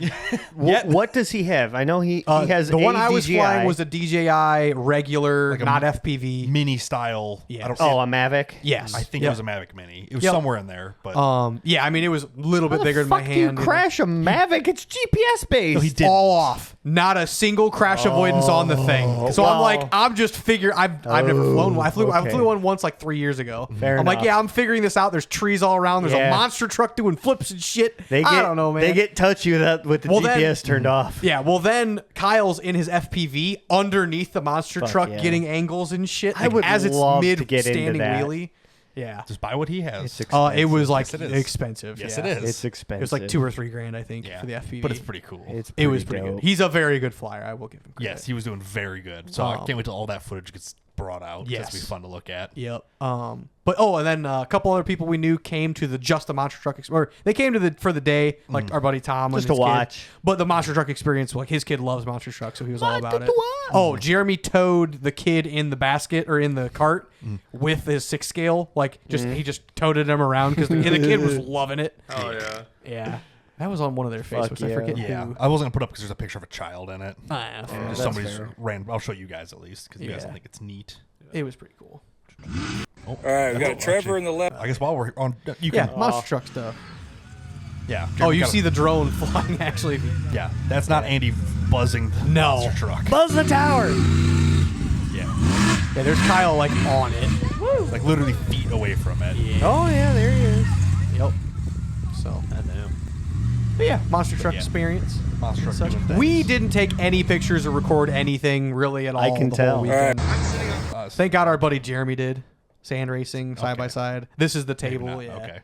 what does he have? I know he has the one I was DJI. flying was a DJI regular, Like a not FPV. mini style. Yes. I don't a Mavic. Yes. I think Yep. it was a Mavic Mini. It was Yep. somewhere in there, but Yeah, I mean it was a little bit How bigger the than my fuck hand. do you and crash a Mavic? It's GPS based. he did. all off. Not a single crash avoidance on the thing. So I'm wow. like, I'm just figuring. I've never flown one. I flew okay. one once like 3 years ago. Fair I'm like, enough. yeah, I'm figuring this out. There's trees all around. There's Yeah. a monster truck doing flips and shit. They get, I don't know, man. They get touchy with the Well, then- GPS turned off. Yeah, well then Kyle's in his FPV underneath the monster Fuck truck yeah. getting angles and shit. I would as it's love to mid get into standing that. wheelie. Yeah. just buy what he has. It's It was like Yes, it is. expensive. Yes, yeah. it is. It's expensive. It was like $2 or $3 grand, I think, yeah, for the FPV. but it's pretty cool. It was pretty dope. good. He's a very good flyer. I will give him credit. Yes, he was doing very good. So I can't wait till all that footage gets brought out. Yes. It's gonna be fun to look at. Yep. And then a couple other people we knew came to the Just the Monster Truck or they came to for the day, like our buddy Tom Just and to his kid. watch. But the Monster Truck experience, like his kid loves monster trucks, so he was all about it. to watch. Oh, Jeremy towed the kid in the basket or in the cart with his 6 scale. Like he just toted him around because the kid was loving it. Oh yeah. Yeah. That was on one of their Fuck Facebooks. I yeah. forget Yeah, who. I wasn't gonna put up because there's a picture of a child in it. Just that's Somebody's fair. ran. I'll show you guys at least because you guys Yeah. think it's neat. It was pretty cool. All right, we got Trevor in the left. I guess while we're on, you Yeah, can. monster truck stuff. Yeah. Oh, Jeremy you got a- see the drone flying actually. Yeah, that's not Andy buzzing the No. monster truck. Buzz the tower. Yeah. Yeah, there's Kyle like on it. Like literally feet away from it. Oh yeah, there he is. Yep. So, but yeah, monster truck yeah. experience. Monster truck Such. doing things. We didn't take any pictures or record anything really at all. I can the tell. Whole weekend. Us. Thank God our buddy Jeremy did. Sand racing side by side. This is the Maybe table. not. Yeah. Okay.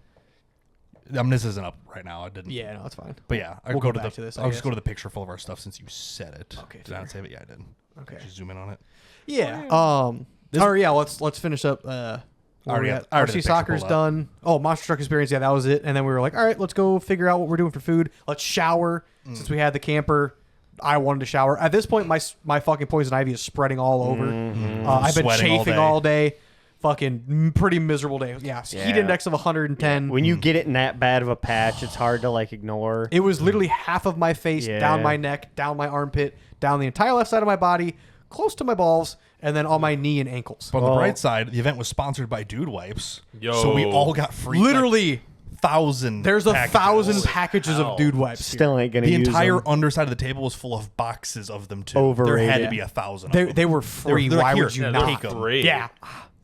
I mean, this isn't up right now. I didn't. Yeah, no, it's fine. But yeah, I We'll go go to back the. to this, I I'll just guess. go to the picture full of our stuff since you said it. Okay, Did I fair. not save it? Yeah, I did. Okay. Just zoom in on it. Yeah. This- Or yeah, let's finish up. I Where already we got- at? I already RC had the picture soccer's pulled up. done. Oh, monster truck experience. Yeah, that was it. And then we were like, all right, let's go figure out what we're doing for food. Let's shower since we had the camper. I wanted to shower. At this point, my fucking poison ivy is spreading all over. I've been Sweating all chafing day. all day. Fucking pretty miserable day. Yeah, heat Yeah. index of 110. When you get it in that bad of a patch, it's hard to like ignore. It was literally half of my face, Yeah. down my neck, down my armpit, down the entire left side of my body, close to my balls, and then on my knee and ankles. But on the Well- bright side, the event was sponsored by Dude Wipes. Yo. So we all got free. Literally, 1,000. there's 1,000 packages. packages of dude wipes. here. Still ain't gonna The use entire them. underside of the table was full of boxes of them too. There Overrated. had to be 1,000. They, of them. they were free. They're like, Why "Here, would you yeah, not? take 'em." Free. Yeah.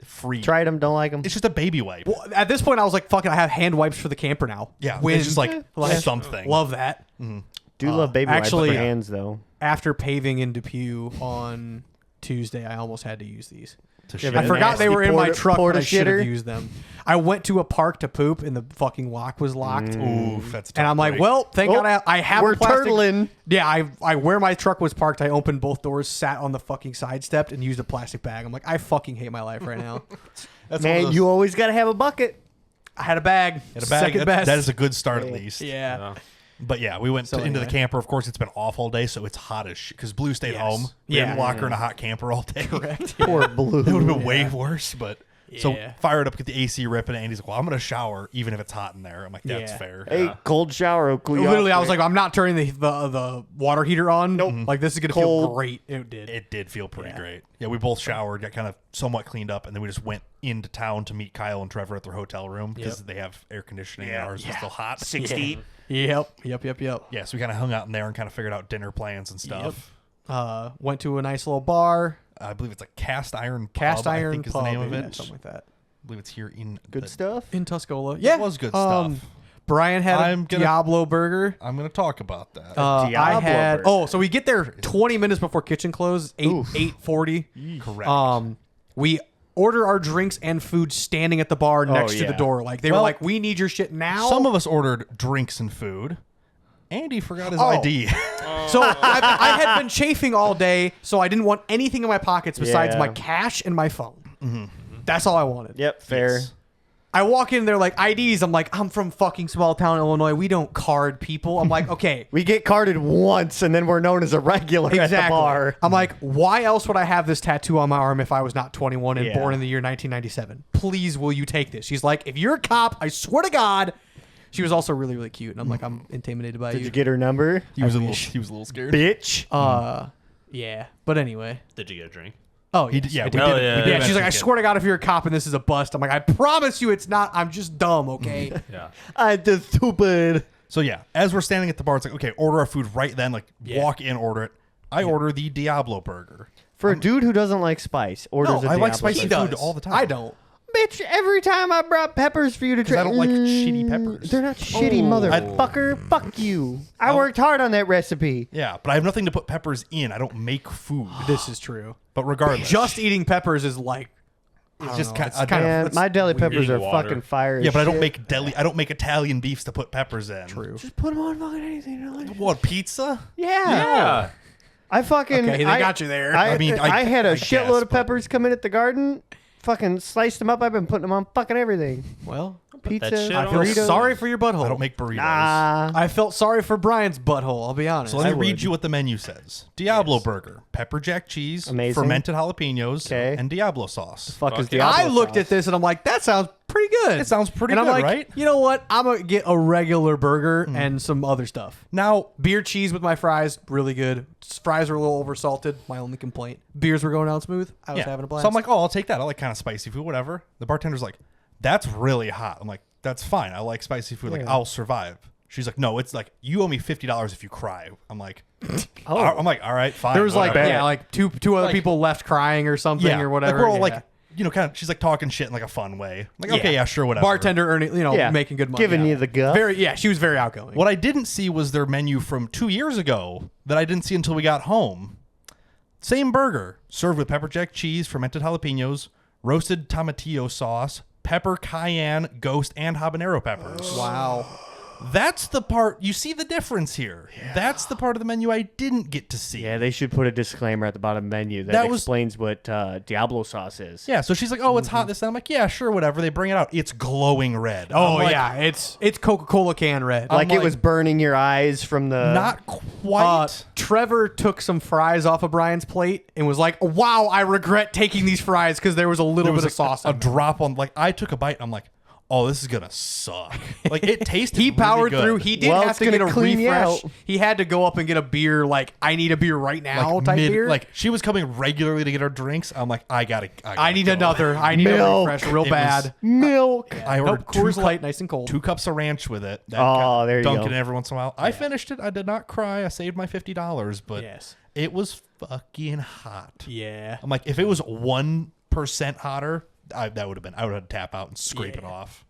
Free. Tried them, don't like them. It's just a baby wipe. Well, at this point, I was like, "Fuck it, I have hand wipes for the camper now." Yeah, Win. it's just like something. Love that. Do love baby actually- wipes for hands though. After paving in Depew on Tuesday, I almost had to use these. to Yeah, shit. but I forgot they were in my porta- truck, porta but I should have shitter? used them. I went to a park to poop, and the fucking lock was locked. Oof, that's a And tough I'm like, break. well, thank Oh, God I have we're a plastic. turtling. Yeah, I where my truck was parked, I opened both doors, sat on the fucking side step, and used a plastic bag. I'm like, I fucking hate my life right now. That's one of Man, those- you always gotta have a bucket. I had a bag. had a bag. Second That- best. That is a good start at least. yeah. But yeah, we went So into the anyway. camper. Of course, it's been off all day, so it's hot as shit. Because Blue stayed Yes. home. We Yeah. didn't lock her in a hot camper all day. Correct. Poor Blue. It would have been way worse. But so Yeah. fire it up, get the AC ripping, and Andy's like, "Well, I'm gonna shower even if it's hot in there." I'm like, "That's Yeah. fair." Hey, cold shower will cool you Literally, off I was quick. like, I'm not turning the water heater on. Nope. Like this is gonna feel Cold. great. It did. It did feel pretty Yeah. great. Yeah, we both showered, got kind of somewhat cleaned up, and then we just went into town to meet Kyle and Trevor at their hotel room because they have air conditioning and ours was still hot. 60. Yep. Yeah, so we kind of hung out in there and kind of figured out dinner plans and stuff. Went to a nice little bar. I believe it's a Cast Iron Cast Pub, Iron I think is Pub, the name of yeah, it. something like that. I believe it's here in Good the- stuff. In Tuscola. Yeah. was good stuff. Brian had I'm a gonna- Diablo burger. I'm going to talk about that. I Diablo had. burger. Oh, so we get there 20 minutes before kitchen close. 8:40. Correct. We order our drinks and food standing at the bar next to the yeah. door. Like they were Well, like, "We need your shit now." Some of us ordered drinks and food. Andy forgot his Oh. ID. So I had been chafing all day, so I didn't want anything in my pockets besides Yeah. my cash and my phone. That's all I wanted. Yep, fair. Yes. I walk in, they're like IDs. I'm like, I'm from fucking small town Illinois. We don't card people. I'm like, okay. We get carded once, and then we're known as a regular at the bar. I'm like, why else would I have this tattoo on my arm if I was not 21 and Yeah. born in the year 1997? Please, will you take this? She's like, if you're a cop, I swear to God. She was also really, really cute, and I'm like, I'm intimidated by Did you. you get her number? He was a little scared. Bitch. Yeah, but anyway. Did you get a drink? Oh, He yes, did, yeah, I we did. did. Oh, we yeah. did Yeah, she's eventually like, I get- swear to God, if you're a cop and this is a bust, I'm like, I promise you it's not. I'm just dumb, okay? Yeah. I did stupid. So yeah, as we're standing at the bar, it's like, okay, order our food right then. Like, walk in, order it. I order the Diablo burger. For a dude who doesn't like spice, orders a I like Diablo spicy burger. food all the time. I don't. Bitch, every time I brought peppers for you to try. I don't like shitty peppers. They're not shitty, motherfucker. Fuck you. I Oh. worked hard on that recipe. Yeah, but I have nothing to put peppers in. I don't make food. This is true. But regardless, Just eating peppers is like, it's just know, it's kind kind of. of- Man, my deli peppers Eating are water. fucking fire. Yeah, as but I don't shit. make I don't make Italian beefs to put peppers in. true. Just put them on fucking anything. You know? What, pizza? Yeah. Yeah. I fucking. Okay, they got you there. I I mean, mean, I I had a I shitload guess, of but- peppers come in at the garden. Fucking sliced them up. I've been putting them on fucking everything. Well, Pizza, shit I on feel burritos. sorry for your butthole. I don't make burritos. Ah. I felt sorry for Brian's butthole. I'll be honest. So let me I read would. you what the menu says. Diablo burger, pepper jack cheese, Amazing. fermented jalapenos, Okay. and Diablo sauce. Fuck is Okay. Diablo I looked sauce? at this and I'm like, that sounds pretty good. It sounds pretty and I'm good, like, right? You know what? I'm gonna get a regular burger and some other stuff. Now, Beer cheese with my fries, really good. Fries are a little oversalted. My only complaint. Beers were going down smooth. I was yeah. having a blast. So I'm like, oh, I'll take that. I like kind of spicy food, whatever. The bartender's like, that's really hot. I'm like, that's fine. I like spicy food. Like, Yeah. I'll survive. She's like, no, it's like you owe me $50 if you cry. I'm like, Oh. I'm like, all right, fine. There was like whatever. like two other Like- people left crying or something yeah, or whatever. Like we're all yeah. like, kind of. She's like talking shit in like a fun way. Like, okay, yeah, sure, whatever. Bartender earning, Yeah. making good money, Giving yeah. you the guff. Very, yeah. She was very outgoing. What I didn't see was their menu from 2 years ago that I didn't see until we got home. Same burger, served with pepper jack cheese, fermented jalapenos, roasted tomatillo sauce, pepper, cayenne, ghost, and habanero peppers. Wow. That's the part, you see the difference here. That's the part of the menu I didn't get to see. Yeah, they should put a disclaimer at the bottom menu that, That was- explains what Diablo sauce is. Yeah, so she's like, oh, it's hot this time. I'm like, yeah, sure, whatever. They bring it out. It's glowing red. Oh I'm like, yeah, it's Coca-Cola can red. Like, I'm it was burning your eyes from the... Not quite. Trevor took some fries off of Brian's plate and was like, "Wow, I regret taking these fries because there was a little There bit was of sauce." a in them." drop on, like, I took a bite. I'm like, oh, this is going to suck. Like, it tasted He really powered good. through. He did Well, have it's to get gonna a clean you refresh. out. He had to go up and get a beer. Like, I need a beer right now. Type beer. Like, she was coming regularly to get her drinks. I'm like, I I need go. another. I need Milk. a refresh real It bad. Milk. I ordered Nope, Coors two Light, nice and cold. 2 cups of ranch with it. That Oh, there you Dunkin' go. every once in a while. I finished it. I did not cry. I saved my $50, but Yes. it was fucking hot. Yeah. I'm like, if it was 1% hotter, I would have had to tap out and scrape it off.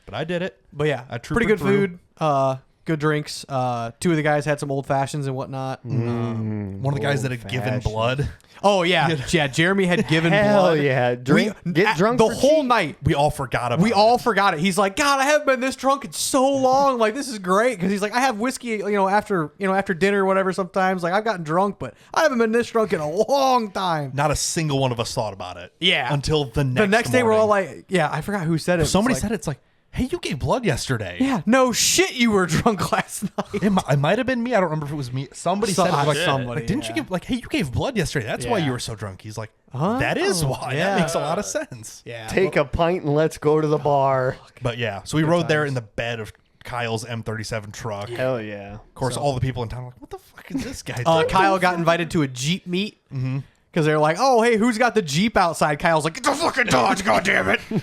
But I did it. But yeah, I pretty troopered good through. food. Good drinks. 2 of the guys had some old fashions and whatnot. One of the guys that had given Old-fashioned. blood. Oh yeah, yeah. Jeremy had given Hell blood. yeah. Get drunk the for whole cheap. night. We all forgot about We it. all forgot it. He's like, God, I haven't been this drunk in so long. Like, this is great because he's like, I have whiskey, after dinner or whatever. Sometimes, like, I've gotten drunk, but I haven't been this drunk in a long time. Not a single one of us thought about it. Yeah. Until the next The next day, we're all morning. like, yeah, I forgot who said it. Somebody It's like, said it's like, hey, you gave blood yesterday. yeah, no shit, you were drunk last night. It might have been me. I don't remember if it was me. Somebody So- said it. Like, somebody, didn't you yeah. give, like, hey, you gave blood yesterday. That's why Yeah. you were so drunk. He's like, Oh, that is why. yeah. That makes a lot of sense. Yeah, Take a pint and let's go to the bar. But yeah, so we rode there times. in the bed of Kyle's M37 truck. Hell yeah. Of course, all the people in town were like, what the fuck is this guy doing? Kyle got invited to a Jeep meet because they're like, oh, hey, who's got the Jeep outside? Kyle's like, it's a fucking Dodge, goddammit.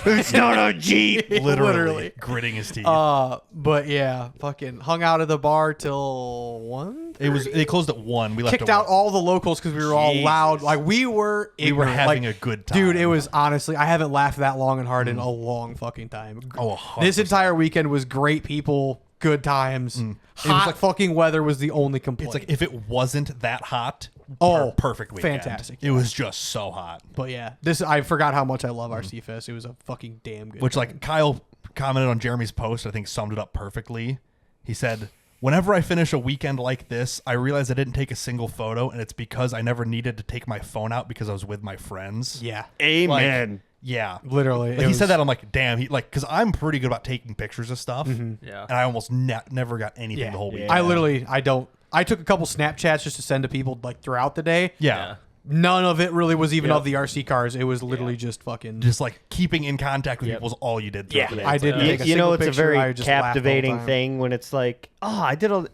It's not a Jeep. Literally gritting his teeth. But yeah, fucking hung out at the bar till 1. They closed at 1. We left Kicked at out 1. all the locals because we were all loud. Like, we were ignorant. having Like, a good time. Dude, it was honestly, I haven't laughed that long and hard in a long fucking time. Oh, 100%. This entire weekend was great people, good times. It was Hot like- fucking weather was the only complaint. It's like if it wasn't that hot, Oh, perfect weekend. fantastic, It was just so hot. But yeah, I forgot how much I love RC Fest. It was a fucking damn good Which, time. like, Kyle commented on Jeremy's post, I think summed it up perfectly. He said, whenever I finish a weekend like this, I realize I didn't take a single photo, and it's because I never needed to take my phone out because I was with my friends. Yeah. Amen. Yeah. Literally. Like, he said that, I'm like, damn. Because I'm pretty good about taking pictures of stuff. Yeah. And I almost never got anything the whole week. I took a couple Snapchats just to send to people like throughout the day. Yeah. None of it really was even of the RC cars. It was literally just fucking. Just like keeping in contact with people is all you did. throughout the day. I didn't You, take a you know, single it's a picture. I very just laughed all the captivating time. thing when it's like, I did a.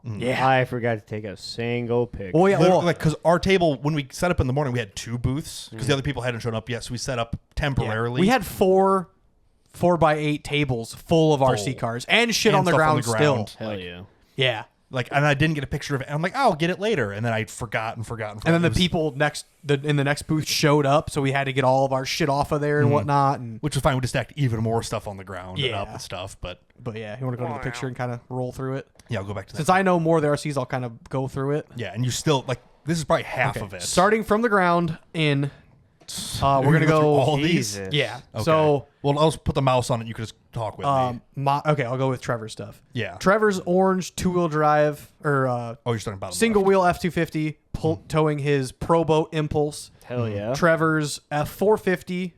Yeah. I forgot to take a single picture. Oh yeah. Literally, Well, like, because our table, when we set up in the morning, we had 2 booths because the other people hadn't shown up yet. So we set up temporarily. we had 4x8 tables full of RC cars and shit And on the stuff ground still. Hell yeah. Yeah. Like, and I didn't get a picture of it. And I'm like, I'll get it later. And then I forgot. And then the people in the next booth showed up, so we had to get all of our shit off of there and whatnot. And which was fine. We just stacked even more stuff on the ground and Yeah. up and stuff. But yeah, you want to go to the picture and kind of roll through it. yeah, I'll go back to that. Since I know more of the RCs, I'll kind of go through it. Yeah, and you still, like, this is probably half of it. Starting from the ground in, we're gonna You're gonna go through go. all these? Jesus. Yeah. Okay. So well, I'll just put the mouse on it. You could just talk with me. okay, I'll go with Trevor's stuff. Yeah. Trevor's orange 2-wheel drive or Oh, you're starting bottom single left. wheel F250 towing his Pro Boat Impulse. Hell yeah. Trevor's F450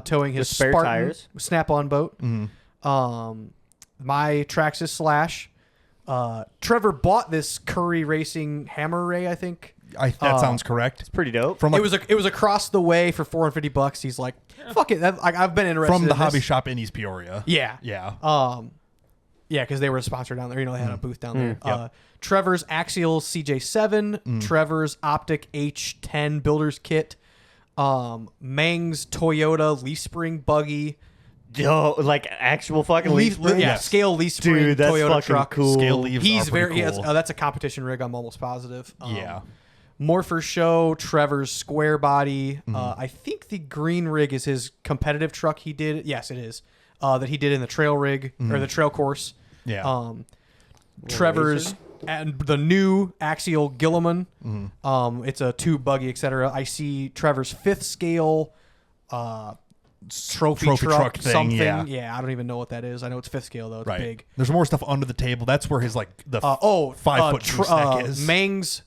towing his With spare Spartan tires? snap-on boat. My Traxxas Slash. Trevor bought this Curry Racing Hammer Ray, I think. That sounds correct. Pretty dope. From like, It was across the way for $450. He's like, fuck it. I've been interested from the in hobby this. shop in East Peoria. Yeah. Yeah. Yeah, because they were a sponsor down there. They had a booth down there. Yep. Trevor's Axial CJ7, Trevor's Optic H10 Builder's Kit, Mang's Toyota Leaf Spring Buggy, Yo, like actual fucking leaf springs? Yeah, scale leaf spring Dude, that's Toyota fucking truck. cool. Scale leaves He's are pretty very. cool. That's a competition rig. I'm almost positive. Yeah. More for show. Trevor's square body. Mm-hmm. I think the green rig is his competitive truck. He did. Yes, it is. That he did in the trail rig or the trail course. Mm-hmm. Yeah. Trevor's and the new axial Gilliman. It's a tube buggy, etc. I see Trevor's 5th scale trophy truck thing, something. yeah. I don't even know what that is. I know it's 5th scale though. It's right. big. There's more stuff under the table. That's where his like the 5 foot tr- gooseneck is.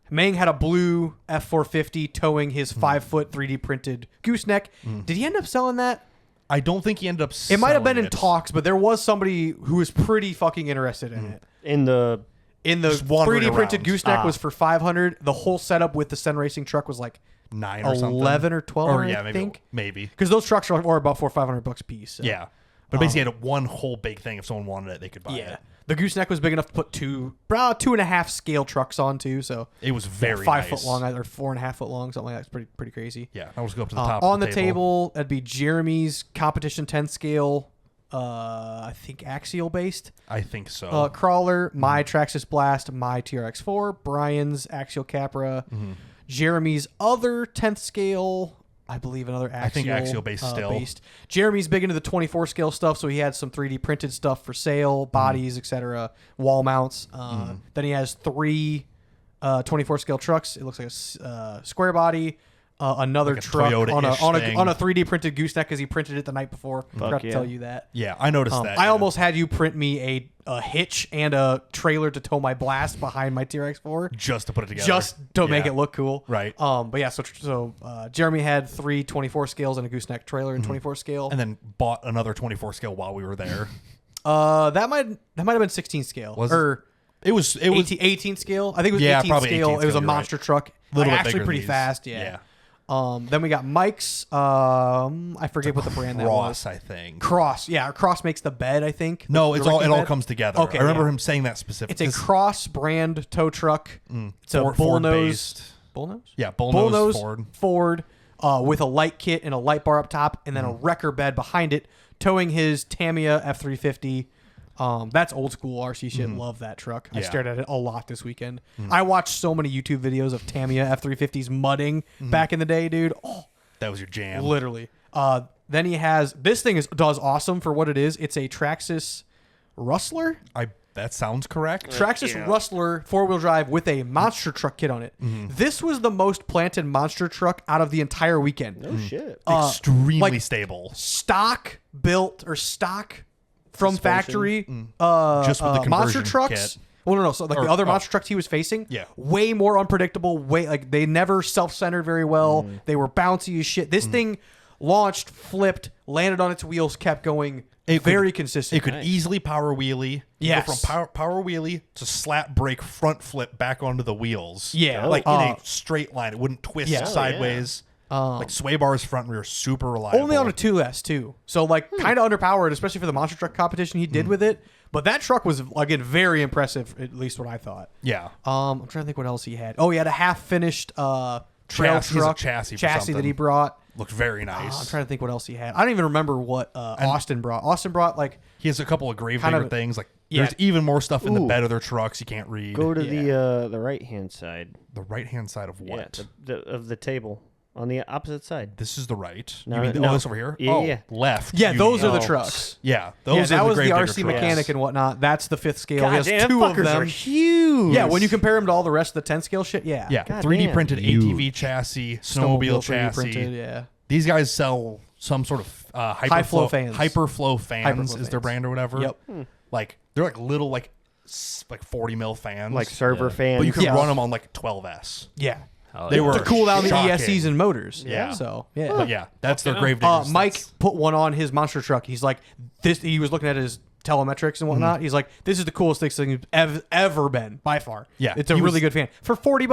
Mang had a blue F450 towing his 5 foot 3D printed gooseneck. Did he end up selling that? I don't think he ended up. It might have been selling in talks, but there was somebody who was pretty fucking interested in it. In the Just wandering 3D printed around. gooseneck was for $500. The whole setup with the Sen Racing truck was like 9 or something. 11 or 12, Or yeah, I maybe think. maybe. Because those trucks are about $400-500 a piece. So. Yeah. But basically, had one whole big thing. If someone wanted it, they could buy Yeah. it. The gooseneck was big enough to put 2.5 scale trucks on too. So It was very 5 nice. foot long or 4.5 foot long, something like that. It's pretty crazy. Yeah, I'll just go up to the top. On of the table, that'd be Jeremy's competition 10 scale. I think axial based I think so. crawler. My Traxxas Blast. My TRX4. Brian's axial Capra. Jeremy's other 10th scale. I believe another axial. I think axial based still. Jeremy's big into the 24 scale stuff, so he had some 3D printed stuff for sale, bodies, etc., wall mounts. Then he has 3 24 scale trucks. It looks like a square body. Another Like a truck Toyota-ish thing. on a 3D printed gooseneck because he printed it the night before. Forgot to yeah. tell you that. Yeah, I noticed that. I yeah. almost had you print me a hitch and a trailer to tow my Blast behind my TRX4. just to put it together. Just to make Yeah. it look cool. Right. But yeah, so Jeremy had 3 24 scales and a gooseneck trailer in 24 scale. And then bought another 24 scale while we were there. That might have been 16 scale. Was it? Or It was 18 scale. I think it was Yeah, 18 probably scale. 18 It was a scale, you're monster truck. Little bit actually bigger pretty than these. fast. Yeah. Then we got Mike's. I forget what the brand that was. Cross, I think. Cross. Yeah, Cross makes the bed, I think. No, The it all bed. comes together. Okay, I remember yeah. him saying that specifically. It's a Cross brand tow truck. It's a Ford bullnose. based. Bullnose? Yeah, bullnose Ford. With a light kit and a light bar up top, and then a wrecker bed behind it, towing his Tamiya F350. That's old school RC shit. Love that truck. I Yeah. stared at it a lot this weekend. I watched so many YouTube videos of Tamiya F350s mudding back in the day, dude. Oh, That was your jam. literally. Then he has this thing does awesome for what it is. It's a Traxxas Rustler. That sounds correct. Traxxas Rustler 4-wheel drive with a monster truck kit on it. This was the most planted monster truck out of the entire weekend. Oh shit. Extremely like- stable. Stock built or stock from Suspension. factory Just with the monster conversion trucks. kit. Well, no. So like Or- the other oh. monster trucks he was facing, Yeah. way more unpredictable. Way like they never self-centered very well. They were bouncy as shit. This thing launched, flipped, landed on its wheels, kept going. Very consistent. It could easily power wheelie. Yes. Go from power wheelie to slap brake front flip back onto the wheels. Yeah. Like in a straight line. It wouldn't twist Yeah. sideways. Like sway bars front and rear, super reliable. Only on a 2S too. So like kind of underpowered, especially for the monster truck competition he did with it. But that truck was again very impressive, at least what I thought. Yeah. I'm trying to think what else he had. Oh, he had a half finished trail Chassis, truck chassis for that something. he brought. Looked very nice. I'm trying to think what else he had. I don't even remember what Austin brought. Austin brought like He has a couple of Kind gravedigger of- things. Like yeah. there's even more stuff in the Ooh. bed of their trucks you can't read. Go to the right hand side. The right hand side of what? Yeah, of the table on the opposite side. This is the right. No, you mean no. this over here? Yeah, oh, yeah. left. yeah, you those mean. are the Oh. trucks. Yeah, Yeah, those that are was the gravedigger RC trucks. mechanic and whatnot. That's the 5th scale. he has damn, 2 of fuckers them. are huge. Yeah, when you compare them to all the rest of the 10 scale shit, yeah. Yeah, God 3D damn. printed Huge. ATV chassis, snowmobile 3D chassis. printed, yeah. These guys sell some sort of High-flow fans. Hyperflow fans Hyperflow is their fans. brand or whatever. Yep. Like they're like little like 40 mil fans, like server fans. but you can Yeah. run them on like 12S. Yeah. They were To cool down the shocking. ESCs and motors. Yeah. So, yeah. But yeah, that's their gravedigger. Mike put one on his monster truck. He's like, this. He was looking at his telemetrics and whatnot. He's like, this is the coolest thing ever been by far. Yeah, it's a he really was- good fan for $40.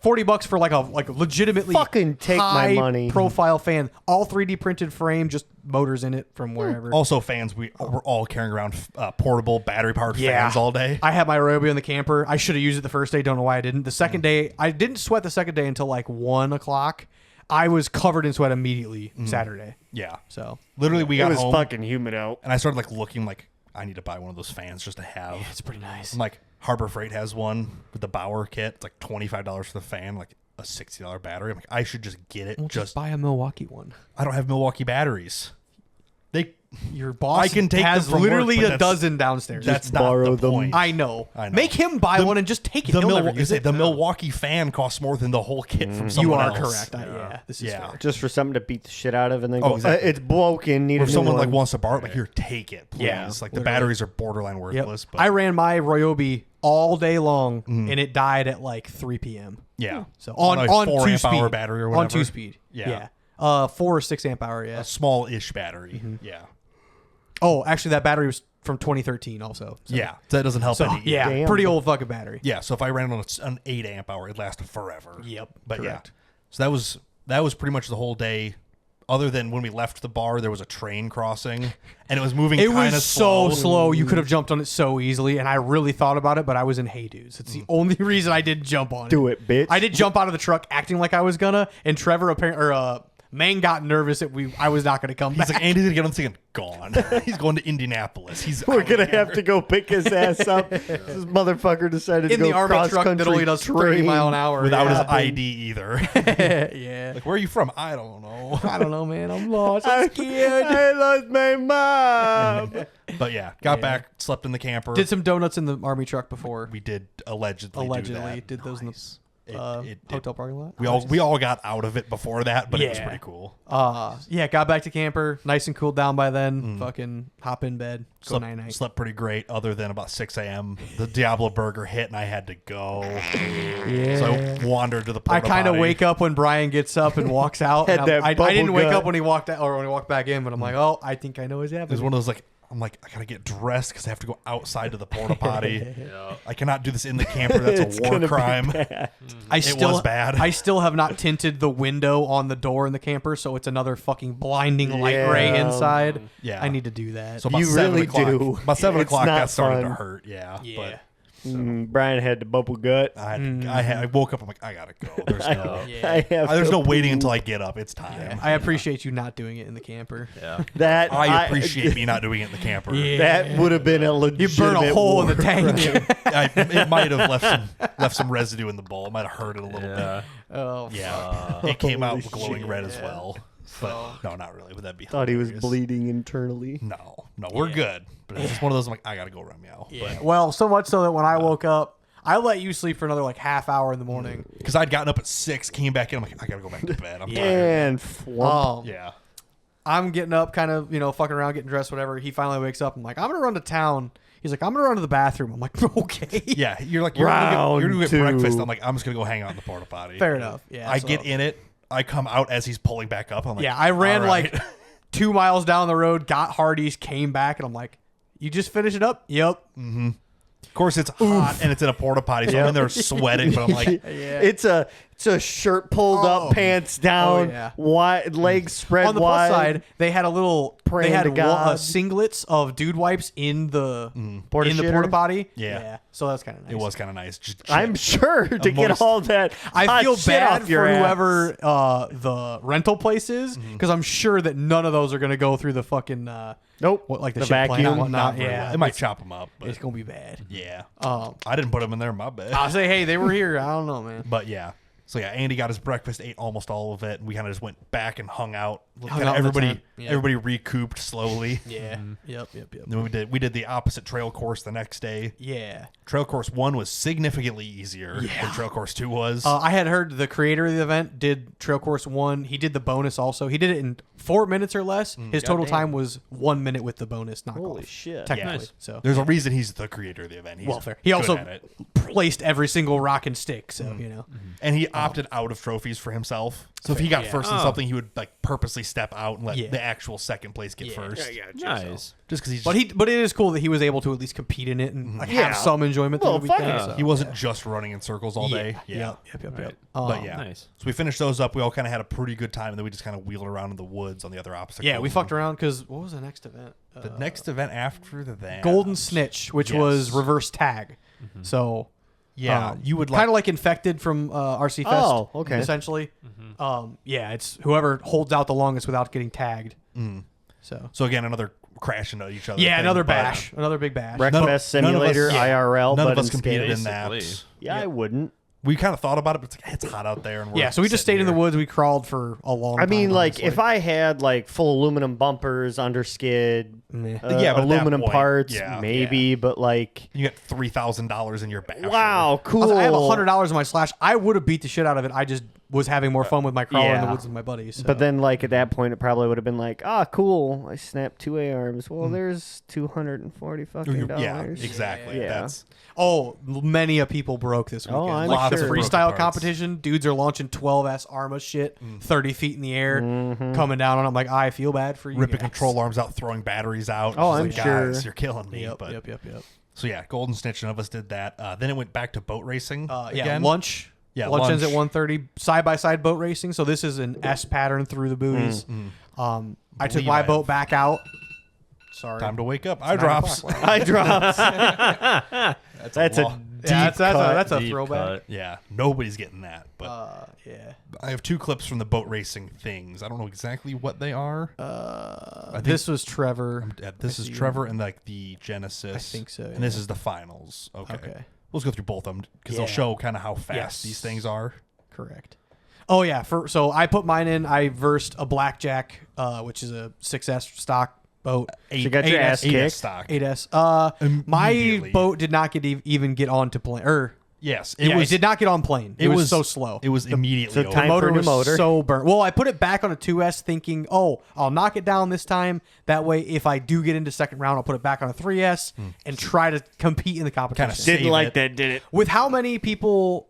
$40 for like a legitimately Fucking take my high money. profile fan. All 3D printed frame, just motors in it from wherever. Also, fans, we're all carrying around portable battery powered fans all day. I had my Aerobio in the camper. I should have used it the first day. Don't know why I didn't. The second day, I didn't sweat the second day until like 1 o'clock. I was covered in sweat immediately Saturday. Yeah. So Literally, we It got was home, fucking humid out. and I started like looking like I need to buy one of those fans just to have. it's pretty nice. I'm like, Harbor Freight has one with the Bauer kit. It's like $25 for the fan, like a $60 battery. I'm like, I should just get it. We'll just buy a Milwaukee one. I don't have Milwaukee batteries. Your boss I can take has them from literally work, but a that's- dozen downstairs. That's not borrow the them. point. I know. I know. Make him buy one and just take it. The, He'll never use it. Milwaukee fan costs more than the whole kit from You someone are else. correct. Yeah, this is Yeah. fair. Just for something to beat the shit out of, and then Oh, go, exactly. it's broken. Need Or a if new someone like one. wants to borrow it, like, here, take it, please. Yeah, Like the literally. batteries are borderline Yep. worthless. But I ran my Ryobi all day long, and it died at like 3 p.m. yeah. So on a 4 2 amp speed hour battery or whatever. on 2 speed. Yeah. 4 or 6 amp hour. Yeah. A small-ish battery. Mm-hmm. Yeah. Oh, actually, that battery was from 2013 also. So, Yeah. So that doesn't help So any. yeah, Damn. pretty old fucking battery. Yeah. So if I ran on an 8 amp hour, it lasted forever. Yep. But correct. yeah. So that was pretty much the whole day. Other than when we left the bar, there was a train crossing, and it was moving. It kind was of so slow. You could have jumped on it so easily, and I really thought about it, but I was in Hey Dudes. It's the only reason I didn't jump on it. Do it, bitch. I did jump out of the truck acting like I was gonna, and Trevor Mang got nervous that I was not gonna come He's back. like, Andy's gonna get on this thing and gone. He's going to Indianapolis. We're out gonna here. have to go pick his ass up. This motherfucker decided in to the go army cross truck that only country does 30 mile an hour without yeah. his ID either. yeah. Like, where are you from? I don't know. I don't know, man. I'm lost. I'm scared. I lost my mom. But yeah, got back, slept in the camper. Did some donuts in the army truck before. We did allegedly do that. did those in Nice. the hotel parking lot. We all got out of it before that, but it was Yeah. pretty cool. Yeah, got back to camper, nice and cooled down by then. Fucking hop in bed, go night night. Slept pretty great, other than about 6 a.m. The Diablo burger hit, and I had to go. Yeah. So I wandered to the I porta kind of potty. wake up when Brian gets up and walks out. Had and that I bubble didn't wake gut. up when he walked out or when he walked back in, but I'm like, oh, I think I know what's It was happening. one of those I'm like, I gotta get dressed because I have to go outside to the porta potty. I cannot do this in the camper. That's It's a war gonna be crime. I still, was bad. I still have not tinted the window on the door in the camper, so it's another fucking blinding light ray Yeah. inside. Yeah. I need to do that. So about You 7 really o'clock, do. About 7 It's o'clock, not that started to fun. hurt. Yeah. yeah. Brian had the bubble gut. But I woke up. I'm like, I gotta go. There's no, Yeah. I have there's no to waiting poo. until I get up. It's time. I appreciate you not doing it in the camper. Yeah. That I appreciate me not doing it in the camper. That would have been a You legitimate burn a hole in the war tank. crime. It might have left some residue in the bowl. It might have hurt it a little Yeah. Oh, bit. Yeah, it came out Holy glowing shit. red as well. But no, not really. Would that be? Thought he was hilarious. bleeding internally. No, we're good. But it's just one of those. I'm like, I gotta go run meow. Yeah. Well, so much so that when I woke up, I let you sleep for another like half hour in the morning. Because I'd gotten up at 6, came back in. I'm like, I gotta go back to bed. I'm tired. And flump. Yeah. I'm getting up, kind of, fucking around, getting dressed, whatever. He finally wakes up. I'm like, I'm gonna run to town. He's like, I'm gonna run to the bathroom. I'm like, okay. Yeah, you're like, you're Round gonna get two. breakfast. I'm like, I'm just gonna go hang out in the porta potty. Fair enough. Yeah. I so- get in it. I come out as he's pulling back up. I'm like, Yeah, I ran all right. like 2 miles down the road, got Hardee's, came back, and I'm like, you just finish it up? Yep. Of course, it's hot and it's in a porta potty, so I'm in there sweating. But I'm like, Yeah. It's a shirt pulled Oh. up, pants down, Oh, yeah. wide legs spread On the wide. plus side, they had a little. Praying They had to God. singlets of dude wipes in the Porta in the shitter? porta potty. Yeah. So that's kind of nice. it was kind of nice. Just I'm sure to get moist- all that. I hot feel shit bad off your for ass. whoever the rental place is because I'm sure that none of those are going to go through the fucking Nope. what like the, The shit plant vacuum? and whatnot. not very Yeah, well. It might chop them up, but it's gonna be bad. yeah. Um, I didn't put them in there. My bad. I'll say, hey, they were here. I don't know, man. But yeah. So yeah, Andy got his breakfast, ate almost all of it, and we kind of just went back and hung out. Hung Kinda out in the everybody, tent. Yeah. everybody recouped slowly. Yeah. Yep. And then we did the opposite trail course the next day. Yeah. Trail course 1 was significantly easier than Trail course 2 was. I had heard the creator of the event did Trail Course 1. He did the bonus also. He did it in 4 minutes or less. His total Goddamn. time was 1 minute with the bonus knockoff. Holy shit. Technically. Yes. So There's a reason he's the creator of the event. He's well, fair. He good also at it. placed every single rock and stick. So And he opted out of trophies for himself. So if he got Yeah. first in something, he would like purposely step out and let Yeah. the actual second place get Yeah. first. Nice. Just because he's But it is cool that he was able to at least compete in it and like, Yeah. have some enjoyment through Well, the fuck weekend. yeah. so. he wasn't just running in circles all day. Yep. Right. But yeah. Nice. So we finished those up. We all kind of had a pretty good time, and then we just kind of wheeled around in the woods on the other opposite. Yeah, coast. we fucked around because what was the next event? The next event after that, Golden Snitch, which Yes. was reverse tag. So Yeah, you would like kind of like Infected from RC Fest. Oh, okay. Essentially, yeah, it's whoever holds out the longest without getting tagged. So again another crash into each other. yeah, thing, another but bash, another big bash. Breakfast none of us- Simulator yeah. IRL. None but of us in competed in skate. that. Basically. Yeah, I wouldn't. We kind of thought about it, but it's like it's hot out there, and we're Yeah, so we just stayed in the woods. We crawled for a long time. I mean, like, honestly. if I had like full aluminum bumpers, under skid, Meh. Yeah, but at that aluminum point, parts, yeah. maybe. But like, You get $3,000 in your bash. wow, cool. I have $100 in my slash. I would have beat the shit out of it. I just was having more fun with my crawler in the Yeah. woods with my buddies. So. But then, like at that point, it probably would have been like, cool. I snapped 2 A arms. Well, there's $240 fucking dollars. Yeah, exactly. Yeah. That's many a people broke this weekend. I'm like the sure. freestyle Broken parts. competition, dudes are launching 12S Arma shit, 30 feet in the air, coming down on them. Like, I feel bad for you. ripping guys. control arms out, throwing batteries out. Oh, Just I'm like, sure. Guys, you're killing me. Yep, but, yep. So yeah, Golden Snitch, none of us did that. Then it went back to boat racing Yeah, again. lunch. Yeah, lunch ends at lunch. 1:30. Side by side boat racing. So this is an S pattern through the buoys. I took Believe my I boat have. back out. Sorry. Time to wake up. Eye drops. I dropped. That's a long- deep Yeah, that's a Deep throwback. cut. Yeah, nobody's getting that. But Yeah. I have 2 clips from the boat racing things. I don't know exactly what they are. This was Trevor. This is Trevor and like the Genesis. I think so, And this is the finals. Okay. Okay. We'll just go through both of them because they'll Yeah. show kind of how fast Yes. these things are. Correct. Oh yeah. So I put mine in. I versed a Blackjack, which is a 6S stock boat. You got your ass 8S kicked. stock. 8S. My Immediately. boat did not get on to plane. Yes, It did not get on plane. It was so slow. It was immediately so over. time- motor for a new was motor. so burnt. Well, I put it back on a 2S thinking, I'll knock it down this time. That way, if I do get into second round, I'll put it back on a 3S and try to compete in the competition. Kinda Didn't Save like it. that, did it? With how many people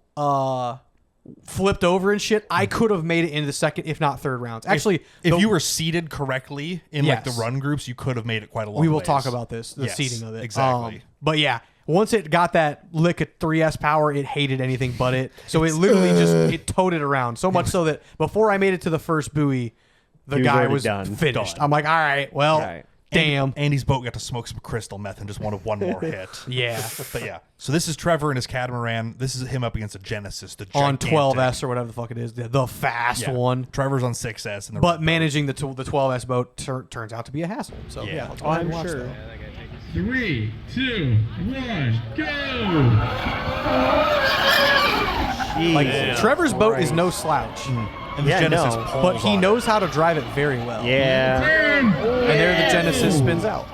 flipped over and shit, I could have made it into the second, if not third rounds. Actually, if you were seated correctly in like the Yes. run groups, you could have made it quite a long we will ways. talk about this, the Yes, seating of it. exactly. But yeah, once it got that lick of 3S power, it hated anything but it. So it literally it towed it around so much so that before I made it to the first buoy, the He was guy already was done. finished. Done. I'm like, all right, well, Right. damn. Andy's boat got to smoke some crystal meth and just wanted one more hit. Yeah. But yeah, so this is Trevor and his catamaran. This is him up against a Genesis, the On gigantic- 12S or whatever the fuck it is, the fast Yeah. one. Trevor's on 6S, and the But managing the 12S boat turns out to be a hassle. So Yeah. yeah, let's go ahead and I'm watch sure. that. 3, 2, 1, go! Like Trevor's boat is no slouch, and the Yeah, Genesis no. pulls but he on knows how to drive it very well. Yeah. And there the Genesis spins out.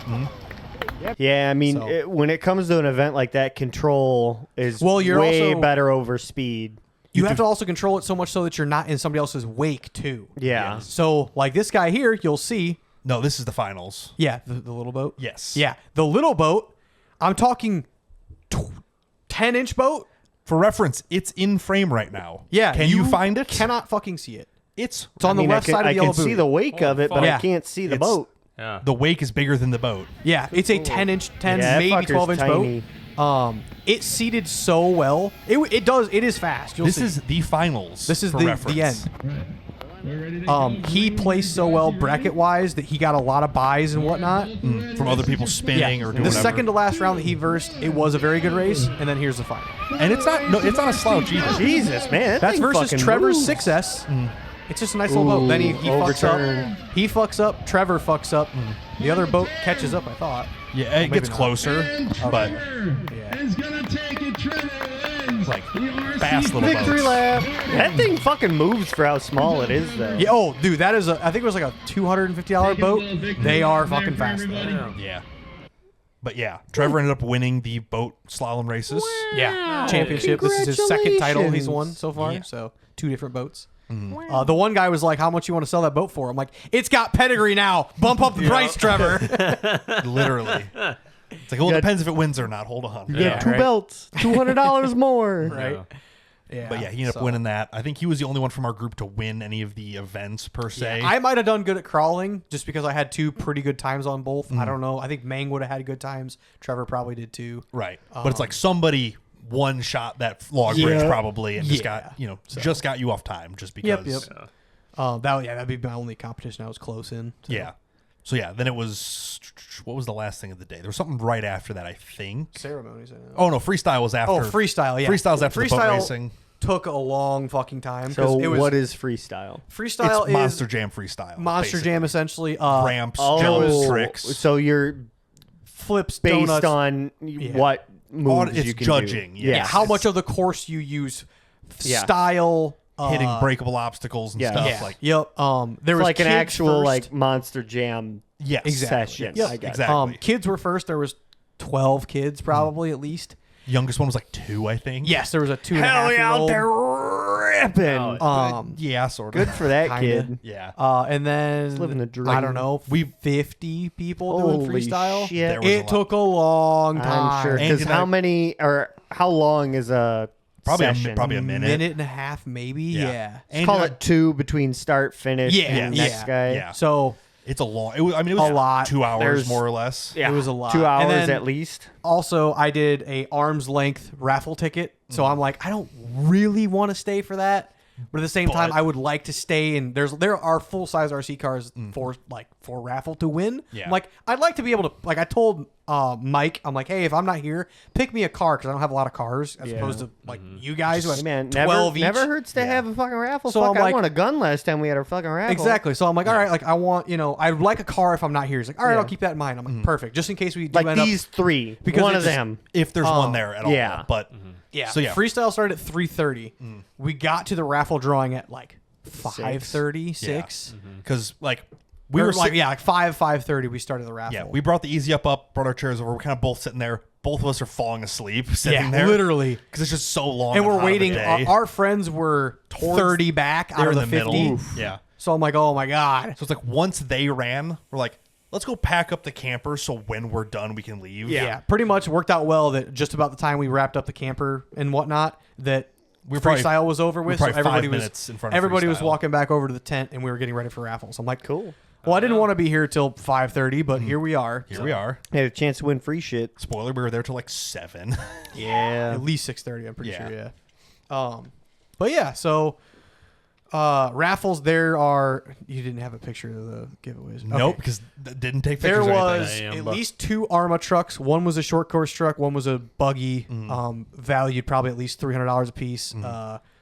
Yeah, I mean, So- when it comes to an event like that, control is Well, you're way also- better over speed. You have to also control it so much so that you're not in somebody else's wake too. Yeah. So like this guy here, you'll see. No, this is the finals. Yeah, the little boat. Yes. Yeah, the little boat. I'm talking 10-inch boat. For reference, it's in frame right now. Yeah. Can you find it? Cannot fucking see it. It's It's on the left side of the I yellow can see buoy. the wake of it, but Yeah. I can't see the It's- boat. Yeah. the wake is bigger than the boat. Yeah, it's a 10 Yeah, that maybe fucker's 12-inch tiny. boat. It seated so well. It is fast. You'll This see. is the finals. This is for the reference. end. We're ready to go. He placed so well bracket wise that he got a lot of buys and whatnot. From other people spinning or doing The whatever. second to last round that he versed, it was a very good race, and then here's the final. and it's not a slouch either. Jesus, man. that That's thing versus fucking Trevor's moves. 6S. It's just a nice little boat. Then he fucks overturn. up. He fucks up. Trevor fucks up. The other boat catches up, I thought. Yeah, it Maybe gets not. closer, but Yeah. Is gonna take it. Trevor wins. like The RC fast little Victory boats. lap. That thing fucking moves for how small it is, though. Yeah. Oh, dude, that is I think it was like a $250 boat. They are fucking fast. though. Yeah. But yeah, Trevor ended up winning the boat slalom races. Yeah. Championship. This is his second title he's won Congratulations. so far. Yeah. So 2 different boats. The one guy was like, "How much you want to sell that boat for?" I'm like, "It's got pedigree now. Bump up the price, Trevor." Literally. It's like, well, it depends if it wins or not. Hold on. You Yeah, got 2 right. belts, $200 more. Right. Yeah. But yeah, he ended up so- winning that. I think he was the only one from our group to win any of the events per se. I might have done good at crawling just because I had 2 pretty good times on both. I don't know. I think Mang would have had good times. Trevor probably did too. Right. But it's like somebody one shot that log Yeah. bridge probably and just Yeah. got, just got you off time just because. Yep. That'd be my only competition I was close in. So. Yeah. So yeah, then it was, what was the last thing of the day? There was something right after that, I think. Ceremonies. I know. Oh no, freestyle was after. Oh, freestyle. Yeah, Freestyle's after the boat freestyle racing. took a long fucking time. So it was, what is freestyle? freestyle? It's is Monster Jam freestyle. Monster basically. Jam essentially. Ramps, Oh, jumps, tricks. so you're flips, based donuts. on what moves It's you can judging, do. yeah. Yeah, how much of the course you use, Yeah. style, Hitting breakable obstacles and yeah. stuff. Yeah. Like Yep. There It's was like an kids actual first. like Monster Jam yes, Exactly. session. Yep. I guess. Exactly. Kids were first. There was 12 kids probably at least. Youngest one was like 2, I think. Yes, there was a 2.5 Hell year yeah, out old. there ripping. Yeah, sort of. Good for that Kinda. kid. Yeah. And then living the dream. I don't know, 50 people doing Holy freestyle. shit. There was a It lot. took a long time. I'm sure. And Because you how know- many or how long is a session? Probably a minute. Minute and a half, maybe. Yeah. And Let's call it 2 between start finish. Yeah, and yeah, next guy. yeah. So It's a long. It was. I mean, it was A lot. 2 hours There's- more or less. Yeah. It was a lot. 2 And hours then- at least. also, I did a arm's length raffle ticket. So I'm like, I don't really want to stay for that. But at the same time, But- I would like to stay, and there are full size RC cars for raffle to win. Yeah. I'm like, I'd like to be able to, like, I told Mike, I'm like, hey, if I'm not here, pick me a car because I don't have a lot of cars as opposed to like you guys who have Hey, man, 12 never each. hurts to have a fucking raffle. So Fuck, I'm I like- won a gun last time we had our fucking raffle. Exactly. So I'm like, all right, like I want, I'd like a car if I'm not here. He's like, all right, Yeah. I'll keep that in mind. I'm like, perfect, just in case we do Like end up. these 3. Because one it of just- them. If there's one there at all. yeah. But Yeah. So yeah. Freestyle started at 3:30. We got to the raffle drawing at like 5:30, 6. because like We we were were like, sit- yeah, like 5:30. We started the raffle. yeah, we brought the easy up, brought our chairs over. We're kind of both sitting there. Both of us are falling asleep sitting there, literally. because it's just so long. And we're hot of a waiting. day. Our friends were 30 back out They're of in the the 50. middle. Yeah. So I'm like, oh my god. So it's like once they ran, we're like, let's go pack up the camper so when we're done we can leave. Yeah, pretty much worked out well that just about the time we wrapped up the camper and whatnot, that We were probably- freestyle was over with. So probably 5 everybody minutes was in front of everybody was freestyle. walking back over to the tent, and we were getting ready for raffles. I'm like, Cool. Well, I didn't want to be here till 5:30, but here we are. Here we are. Had a chance to win free shit. Spoiler: we were there till like 7. Yeah. At least 6:30, I'm pretty Yeah. sure. Yeah. But yeah, so raffles. There are. You didn't have a picture of the giveaways. Nope, Okay. because didn't take There pictures. or was anything. at least 2 Arma trucks. One was a short course truck. One was a buggy, valued probably at least $300 a piece.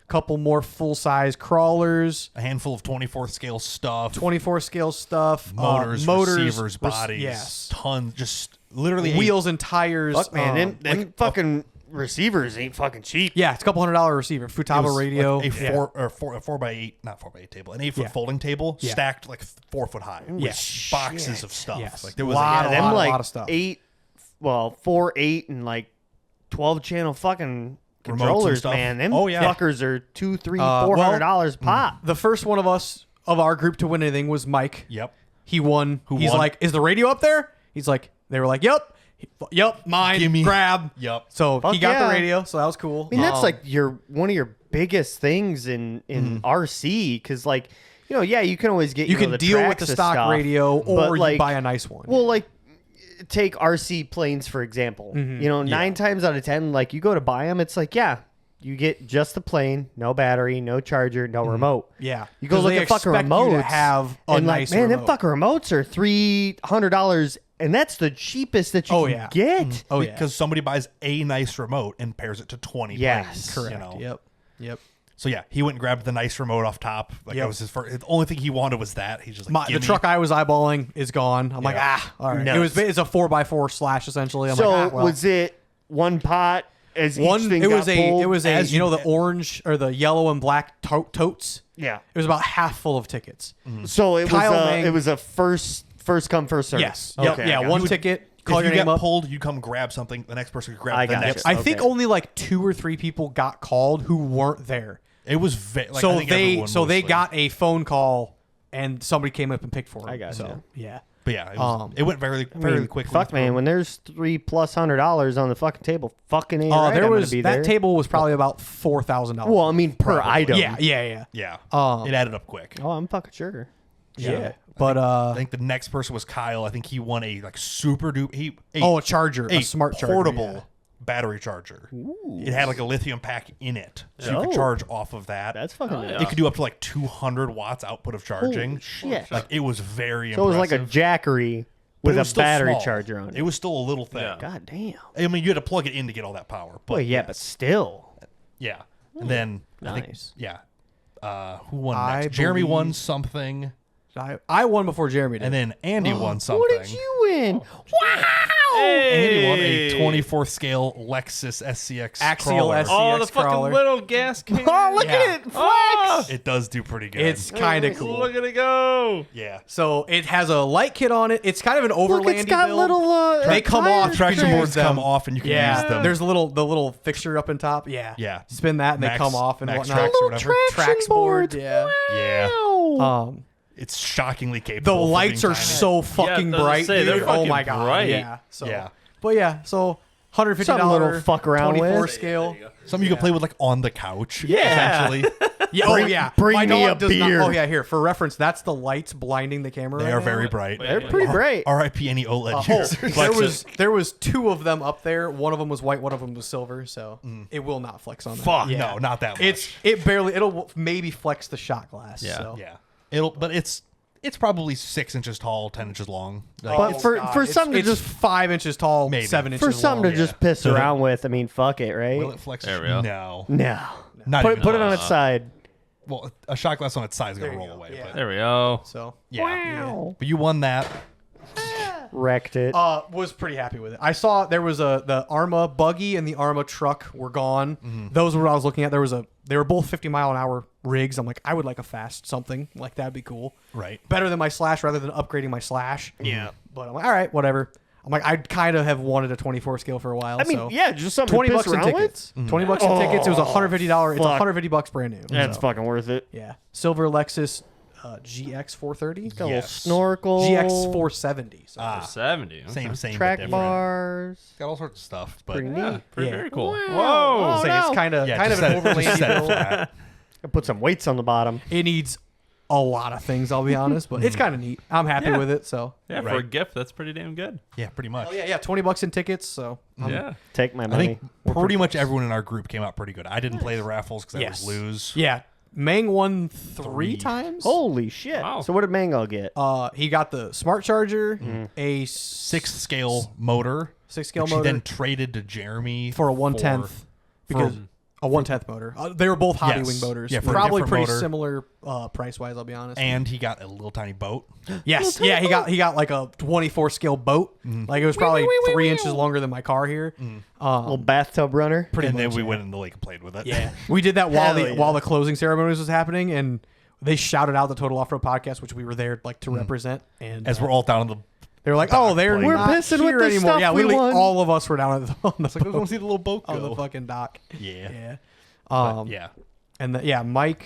Couple more full size crawlers, a handful of 24th scale stuff, 24 scale stuff, motors, receivers, bodies, yes, tons, just literally wheels and tires. Fuck, man. Them like- fucking receivers ain't fucking cheap. yeah, it's a couple $100 receiver. It Futaba was radio. like a Yeah. 4x8, not 4x8 table, an 8-foot Yeah. folding table Yeah. stacked like 4 foot high with Yeah. boxes of stuff. Yes. Like there was Lot a, of- Them lot like of stuff. 4, 8, and like 12 channel fucking Remotes and controllers, stuff. man. Them Oh, yeah. fuckers are $200, $300, well, $400 pop. The first one of us of our group to win anything was Mike. Yep. He won. Who He's won? like, "Is the radio up there?" He's like, "They were like, yep, mine. Gimme. Grab." Yep. So Fuck he got yeah. the radio. So that was cool. I mean, that's like one of your biggest things in RC, because like, yeah, you can always get you can the deal with the Traxa stock stuff, radio, but, or like, you buy a nice one. Well, like, take RC planes for example. Mm-hmm. 9 times out of 10, like, you go to buy them, it's like, yeah, you get just the plane, no battery, no charger, no remote. yeah, You go 'Cause look they at fucking expect you remotes to have a and nice like, man, them remote. fucking remotes are $300, and that's the cheapest that you Oh, can yeah. get. Oh yeah, Because somebody buys a nice remote and pairs it to 20 Yes. planes. correct. You know? Yep. So yeah, he went and grabbed the nice remote off top. Like Yep. that was his first. The only thing he wanted was that. He's just like, The "Gimme." truck I was eyeballing is gone. I'm like, Yeah. all right. Nuts. It's a 4x4 slash essentially. I'm So like, well. was it one pot as each One, thing it was got a, pulled? it was a, As you know, you- the orange or the yellow and black totes. Yeah. It was about half full of tickets. So it Kyle was Mang- it was a first come first serve. Yes. Okay, Yep. I Yeah. got One you. ticket. If Call you your get name up. pulled, you come grab something. The next person could grab I the got next. you. I think Okay. only like 2 or 3 people got called who weren't there. It was like, I So think they everyone they mostly. got a phone call and somebody came up and picked for them. I got so, yeah. But yeah, it went very I mean, quickly. fuck, man, when there's $300+ on the fucking table, fucking ain't right. There I'm was gonna be that there. table was probably about $4,000. Well, I mean, per Probably. item. yeah. Yeah, Um, it added up quick. Oh, I'm fucking sure. Yeah. But I think the next person was Kyle. I think he won a like super duper. a charger, a smart charger. portable battery charger. It had like a lithium pack in it, so you Oh. could charge off of that. That's fucking nice. It could do up to like 200 watts output of charging. Holy shit. Like it was very So it was like a impressive. Jackery But with it was a still battery small. charger on it. It was still a little thing. Yeah. God damn. I mean, you had to plug it in to get all that power. But Well, yeah, but still. yeah. And then I think, Nice. yeah. Who won I next? Jeremy won believe- something, I won before Jeremy did. and then Andy won something. What did you win? Wow. Andy won a Hey! 24th scale Lexus SCX Axial crawler. SCX. Oh, the crawler. fucking little gas can. Oh, look Yeah. at it. Flex. Oh, It does do pretty good. It's kind of cool. look at it go. yeah. So it has a light kit on it. It's kind of an Look, overlandy it's got build. little. They come tires. off. Traction You can boards use them. come off and you can Yeah, use them. there's the little fixture up in top. Yeah, Yeah. Spin that and Max- they come off and Max whatnot. tracks or Little whatever. traction Trax board. boards. Yeah. Yeah. Wow. It's shockingly The capable. for lights being are tiny. so fucking I was gonna bright. say, they're dude. Oh fucking my god. bright. Yeah. So. Yeah. But yeah. So $150 Something little fuck around 24 with. scale. Something you can play with like on the couch. Yeah. Essentially. Yeah. Bring- Oh yeah. bring My me dog a does not- beer. oh yeah. Here for reference, that's the lights blinding the camera. They right are now. very bright. They're pretty bright. R.I.P. any OLED Oh, users. there was two of them up there. One of them was white. One of them was silver. So it will not flex on that. Fuck Yeah. no, not that much. It'll maybe flex the shot glass. Yeah. So. Yeah. But it's probably 6 inches tall, 10 inches long. Like, But it's- for It's- something to it's just 5 inches tall, Maybe. 7 inches for something long. to just piss So- around with, I mean, fuck it, right? will it flex? There we go. No. No. Not Put even. it on its side. Well, a shot glass on its side is gonna There you roll go, away. yeah. But There we go. So yeah. But you won that. Wrecked it. was pretty happy with it. I saw there was the Arma buggy and the Arma truck were gone. Those were what I was looking at. They were both 50-mile-an-hour rigs. I'm like, I would like a fast something like that'd be cool. Right. Better than my Slash rather than upgrading my Slash. Yeah. But I'm like, all right, whatever. I'm like, I kind of have wanted a 24 scale for a while. I mean, so. yeah, just something 20 to piss bucks in around with. tickets. 20 bucks in tickets. It was $150. It's fuck. $150 brand new. That's so. fucking worth it. Yeah. Silver Lexus GX 430. Got a Yes. little snorkel. GX 470. So. Ah, 70. Okay. same. track but different. bars. Got all sorts of stuff. But Pretty Yeah, neat. pretty Yeah. very cool. Wow. Whoa. Oh, So no. it's kind of yeah, an just set it overlandy build. flat. Put some weights on the bottom. It needs a lot of things, I'll be honest, but it's kind of neat. I'm happy Yeah. with it. So Yeah, for a Right. gift, that's pretty damn good. Yeah, pretty much. oh, yeah, 20 bucks in tickets. So Yeah. Take my I money. think pretty much everyone in our group came out pretty good. I didn't play the raffles because I Yes. was lose. yeah, Mang won three times. Holy shit. Wow. So what did Mango get? He got the smart charger, a 6th scale motor. 6 scale which motor he then traded to Jeremy for a 1/10 because a 1/10 motor. They were both hobby Yes. wing motors. Yeah, for a probably different pretty motor. similar price wise. I'll be honest. And he got a little tiny boat. Yes, yeah, he got like a 24 scale boat. Like it was probably 3 inches longer than my car here. Little bathtub runner. Pretty and then much, we yeah. went in the lake and played with it. Yeah, we did that while Hell yeah. while the closing ceremonies was happening, and they shouted out the Total Off Road Podcast, which we were there like to represent. And As we're all down in the. they were like, "Oh, they're We're not pissing with here the anymore." stuff Yeah, we literally won. all of us were down at the, on, It's like, I the, want to see the little boat go. on the fucking dock. Yeah. Yeah, But, yeah. and Mike.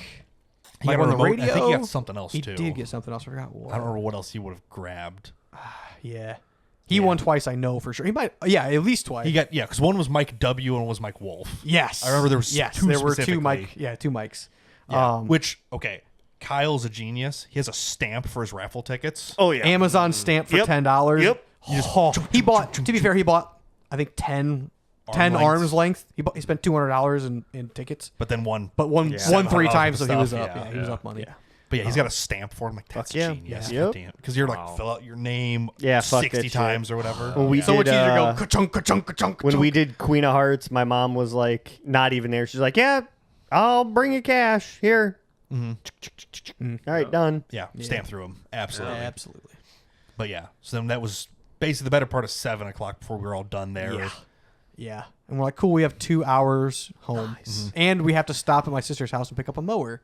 He Mike got on the remote. radio. I think he got something else He too. did get something else. I forgot what. I don't remember what else he would have grabbed. Yeah, he won twice. I know for sure. He might. Yeah, at least twice. He got because one was Mike W and one was Mike Wolf. Yes, I remember there was two there were two specifically. Mike. Yeah, two Mikes. Yeah. Which Kyle's a genius. He has a stamp for his raffle tickets. Oh, yeah. Amazon stamp for Yep. $10. Yep. He bought. To be fair, he bought. I think 10 lengths. arms length. He spent $200 in tickets, But then one. but won Yeah. won 3 $700 times, so he was stuff, up. yeah. Yeah, he was up money. But yeah, he's got a stamp for it. I'm like, that's yeah. genius. Yeah. Yep. Because you're like, fill out your name Yeah, fuck 60 that shit. times or whatever. When we So did, much easier to go uh, ka-chunk, ka-chunk, ka-chunk, when we ka-chunk. did Queen of Hearts, my mom was like, not even there. She's like, yeah, I'll bring you cash. Here. All right, done. Yeah, stamp through him. Absolutely. Absolutely. But yeah, so then that was basically the better part of 7 o'clock before we were all done there. Yeah. Yeah. And we're like, cool, we have 2 hours home. And we have to stop at my sister's house and pick up a mower.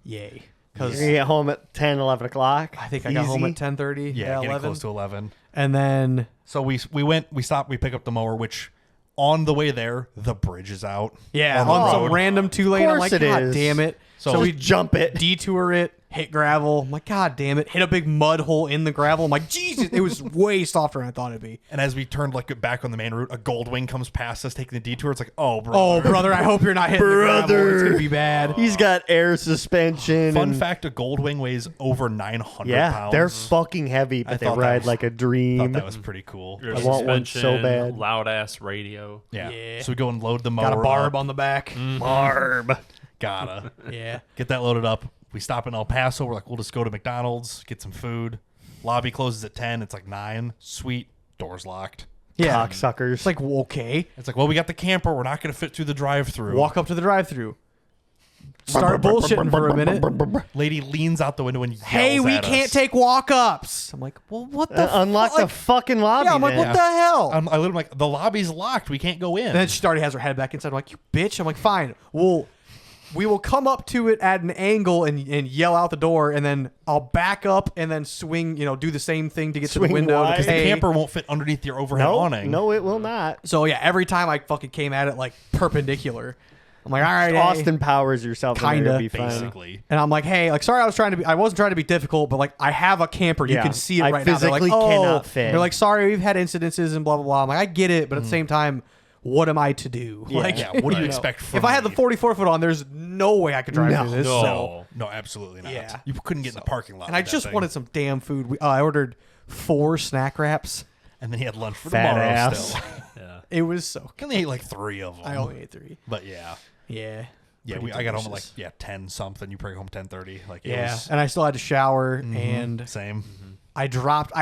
Yay. Because You get home at 10, 11 o'clock. I think I got home Easy. at 10:30. Yeah, getting 11. close to 11. And then, So we stopped, we picked up the mower, which on the way there, the bridge is out. yeah, on the on some road. random 2-lane. I'm course like, it God is. damn it. So we jump it. detour it, hit gravel. I'm like, God damn it. Hit a big mud hole in the gravel. I'm like, Jesus. It was way softer than I thought it'd be. And as we turned like back on the main route, a Goldwing comes past us taking the detour. It's like, oh, bro. Oh, brother, I hope you're not hitting the gravel. It's going to be bad. He's got air suspension. Fun and, fact, a Goldwing weighs over 900 yeah, pounds. they're fucking heavy, but they thought that ride was- like a I dream. thought that was pretty cool. Your I want one so suspension, bad. Loud ass radio. Yeah. Yeah. So we go and load the mower Got a barb up. on the back. Barb. Gotta. Yeah. Get that loaded up. We stop in El Paso. We're like, we'll just go to McDonald's, get some food. Lobby closes at 10. It's like 9. Sweet. Door's locked. Yeah. Cocksuckers. It's like, well, okay. It's like, well, we got the camper. We're not going to fit through the drive-through. Walk up to the drive-thru. Start bullshitting for a minute. Lady leans out the window and yells Hey, we at can't us. take walk-ups. I'm like, well, what the unlock fuck? the fucking lobby. Yeah, I'm like, then. what the hell? I literally like, the lobby's locked. We can't go in. And then she already has her head back inside. I'm like, you bitch. I'm like, fine. We will come up to it at an angle and yell out the door, and then I'll back up and then swing, do the same thing to get to Swing the window. wide. Because the Hey. camper won't fit underneath your overhead No, awning. no, it will not. So yeah, every time I fucking came at it like perpendicular. I'm like, all right, hey. Austin Powers yourself. Kinda. Kinda. Be fine. Basically. And I'm like, hey, like, sorry, I wasn't trying to be difficult, but like, I have a camper. You Yeah. can see it I right now. They're like, physically oh, cannot fit. They're like, sorry, we've had incidences and blah, blah, blah. I'm like, I get it, but at the same time, what am I to do? Yeah. Like, Yeah, what do you expect from if I had the me? 44 foot on, there's no way I could drive No. through this. No. So. No, absolutely not. Yeah. You couldn't get in the parking lot. And I with that just thing. wanted some damn food. I ordered 4 snack wraps. And then he had lunch for Fat tomorrow ass. still. Yeah. It was so He only ate like 3 of them. I only ate 3. But yeah. Yeah. Yeah, Pretty I got home at like delicious. 10 something. You bring home 10:30. Like it Yeah. was And I still had to shower and same. I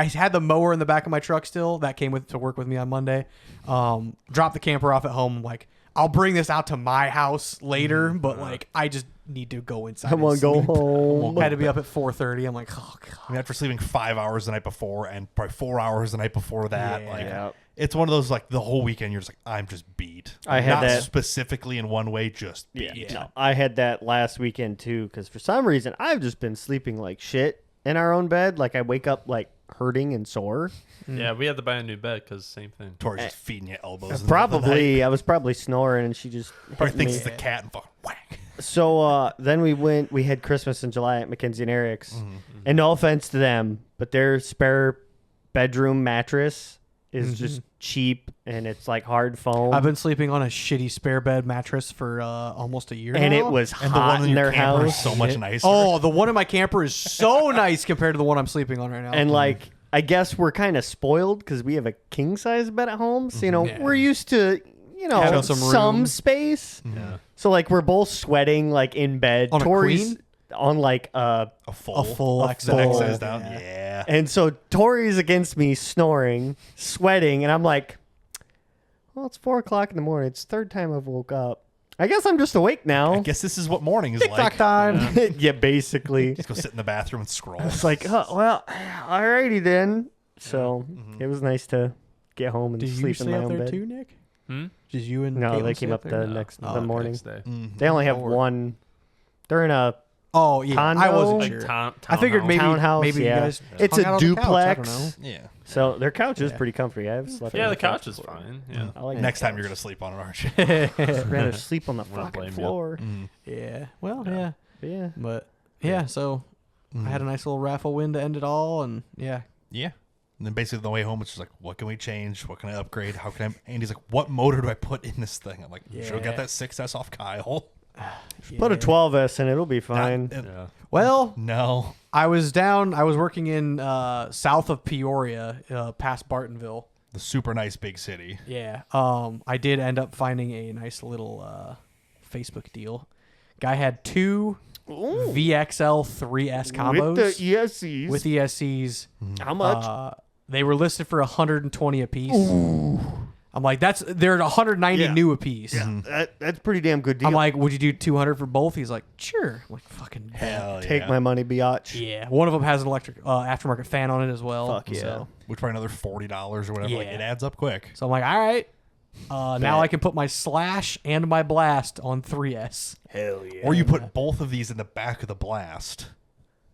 had the mower in the back of my truck still. That came to work with me on Monday. Dropped the camper off at home. I'm like, I'll bring this out to my house later, but like, I just need to go inside. Come on, and go sleep. home. Had to be up at 4:30. I'm like, oh god. I mean, after sleeping 5 hours the night before and probably 4 hours the night before that, Yeah. like Yeah. it's one of those like the whole weekend you're just like I'm just beat. I had Not that- specifically in one way, just beat. Yeah. No, I had that last weekend too, because for some reason I've just been sleeping like shit in our own bed. Like I wake up like hurting and sore. Yeah, we had to buy a new bed because same thing. Tori's just feeding you elbows. in the middle of the night. Probably I was probably snoring and she just Probably hit thinks me. it's the cat and fucking whack. So then we had Christmas in July at Mackenzie and Eric's. And no offense to them, but their spare bedroom mattress is just cheap and it's like hard foam. I've been sleeping on a shitty spare bed mattress for almost a year and now. it was And the hot one in in your their camper is house. so much nicer. Oh, the one in my camper is so nice compared to the one I'm sleeping on right now. And like I guess we're kind of spoiled because we have a king size bed at home. So Yeah. we're used to Having some some room. space. Yeah. So like we're both sweating like in bed. On a Tori's queen? on like a full XL. XS down. Yeah. Yeah. and so Tori's against me snoring, sweating, and I'm like, well, it's 4:00 in the morning. It's the third time I've woke up. I guess I'm just awake now. I guess this is what morning is TikTok like. time. Yeah, basically. Just go sit in the bathroom and scroll. It's like, oh, well, alrighty then. So it was nice to get home and Did you sleep in stay my up own there bed. too, Nick? Hmm? Just you and No, Caitlin they stay came up there? the No. next Oh, the okay. morning. Next day. They only have Or- one. They're in a. Oh yeah, I Condo? wasn't Like sure. I figured townhouse. maybe Townhouse, maybe yeah. you guys. It's hung a out on the couch, I don't duplex. know. Yeah. So their couch is Yeah. pretty comfy. I've slept. Yeah, on the couch couch is before. fine. Yeah. I like Next the time you're couch. gonna sleep on it, aren't you? I'd rather sleep on the Wouldn't fucking blame you. floor. Yeah. Well, yeah. But yeah. But yeah, so I had a nice little raffle win to end it all, and yeah. Yeah. And then basically the way home, it's just like, what can we change? What can I upgrade? How can I? Andy's like, what motor do I put in this thing? I'm like, you should have got Yeah. that 6S off Kyle. Put a Yeah. 12S and it'll be fine. Yeah. Well, No. I was working in south of Peoria, past Bartonville. The super nice big city. Yeah. I did end up finding a nice little Facebook deal. Guy had 2 VXL 3S combos With the ESCs. with ESCs. How much? They were listed for 120 a piece. I'm like, they're 190 Yeah. new a piece. That's pretty damn good deal. I'm like, would you do 200 for both? He's like, sure. I'm like, fucking Hell take yeah. my money, biatch. yeah. One of them has an electric aftermarket fan on it as well. Fuck yeah. So, Which probably another $40 or whatever. Like, Yeah. it adds up quick. so I'm like, all right. Now I can put my Slash and my Blast on 3S. Hell yeah. Or you put both of these in the back of the Blast.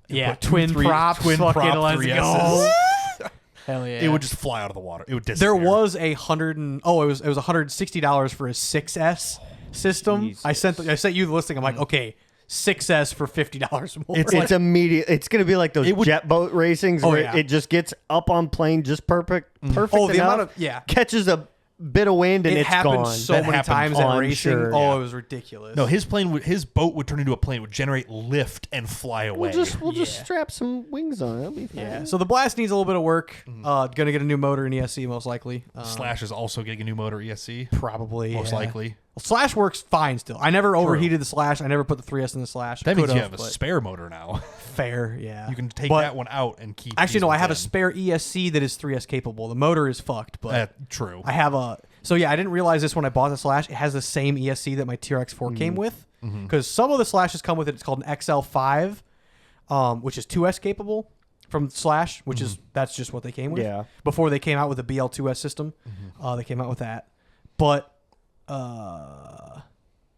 Yeah, put two, twin three- props. twin fucking prop let's 3Ss. go. Hell yeah. It would just fly out of the water. It would There disappear. was a it was $160 for a 6S system. Jesus. I sent you the listing. I'm like, okay, 6S for $50 more. It's immediate. It's gonna be like those It would- jet boat racings where yeah. it just gets up on plane just perfect Oh, the enough, amount of catches a bit of wind and it it's happened gone. so That many happened times at on racing. sure. Oh, Yeah. it was ridiculous. No, his boat would turn into a plane. It would generate lift and fly away. We'll just strap some wings on it. It'll be fine. Yeah. So the Blast needs a little bit of work. Gonna get a new motor in ESC most likely. Slash is also getting a new motor ESC. Probably. Most yeah. likely. Well, Slash works fine still. I never overheated the Slash. I never put the 3S in the Slash. That means you Could've, have a but spare motor now. fair. Yeah. You can take But- that one out and keep. Actually, these no. I ones have a in. spare ESC that is 3S capable. The motor is fucked, but True. I have a. So yeah, I didn't realize this when I bought the Slash. It has the same ESC that my TRX4 came with, because some of the Slashes come with it. It's called an XL5, which is 2S capable from Slash, which is that's just what they came with. Yeah. Before they came out with the BL2S system, they came out with that. But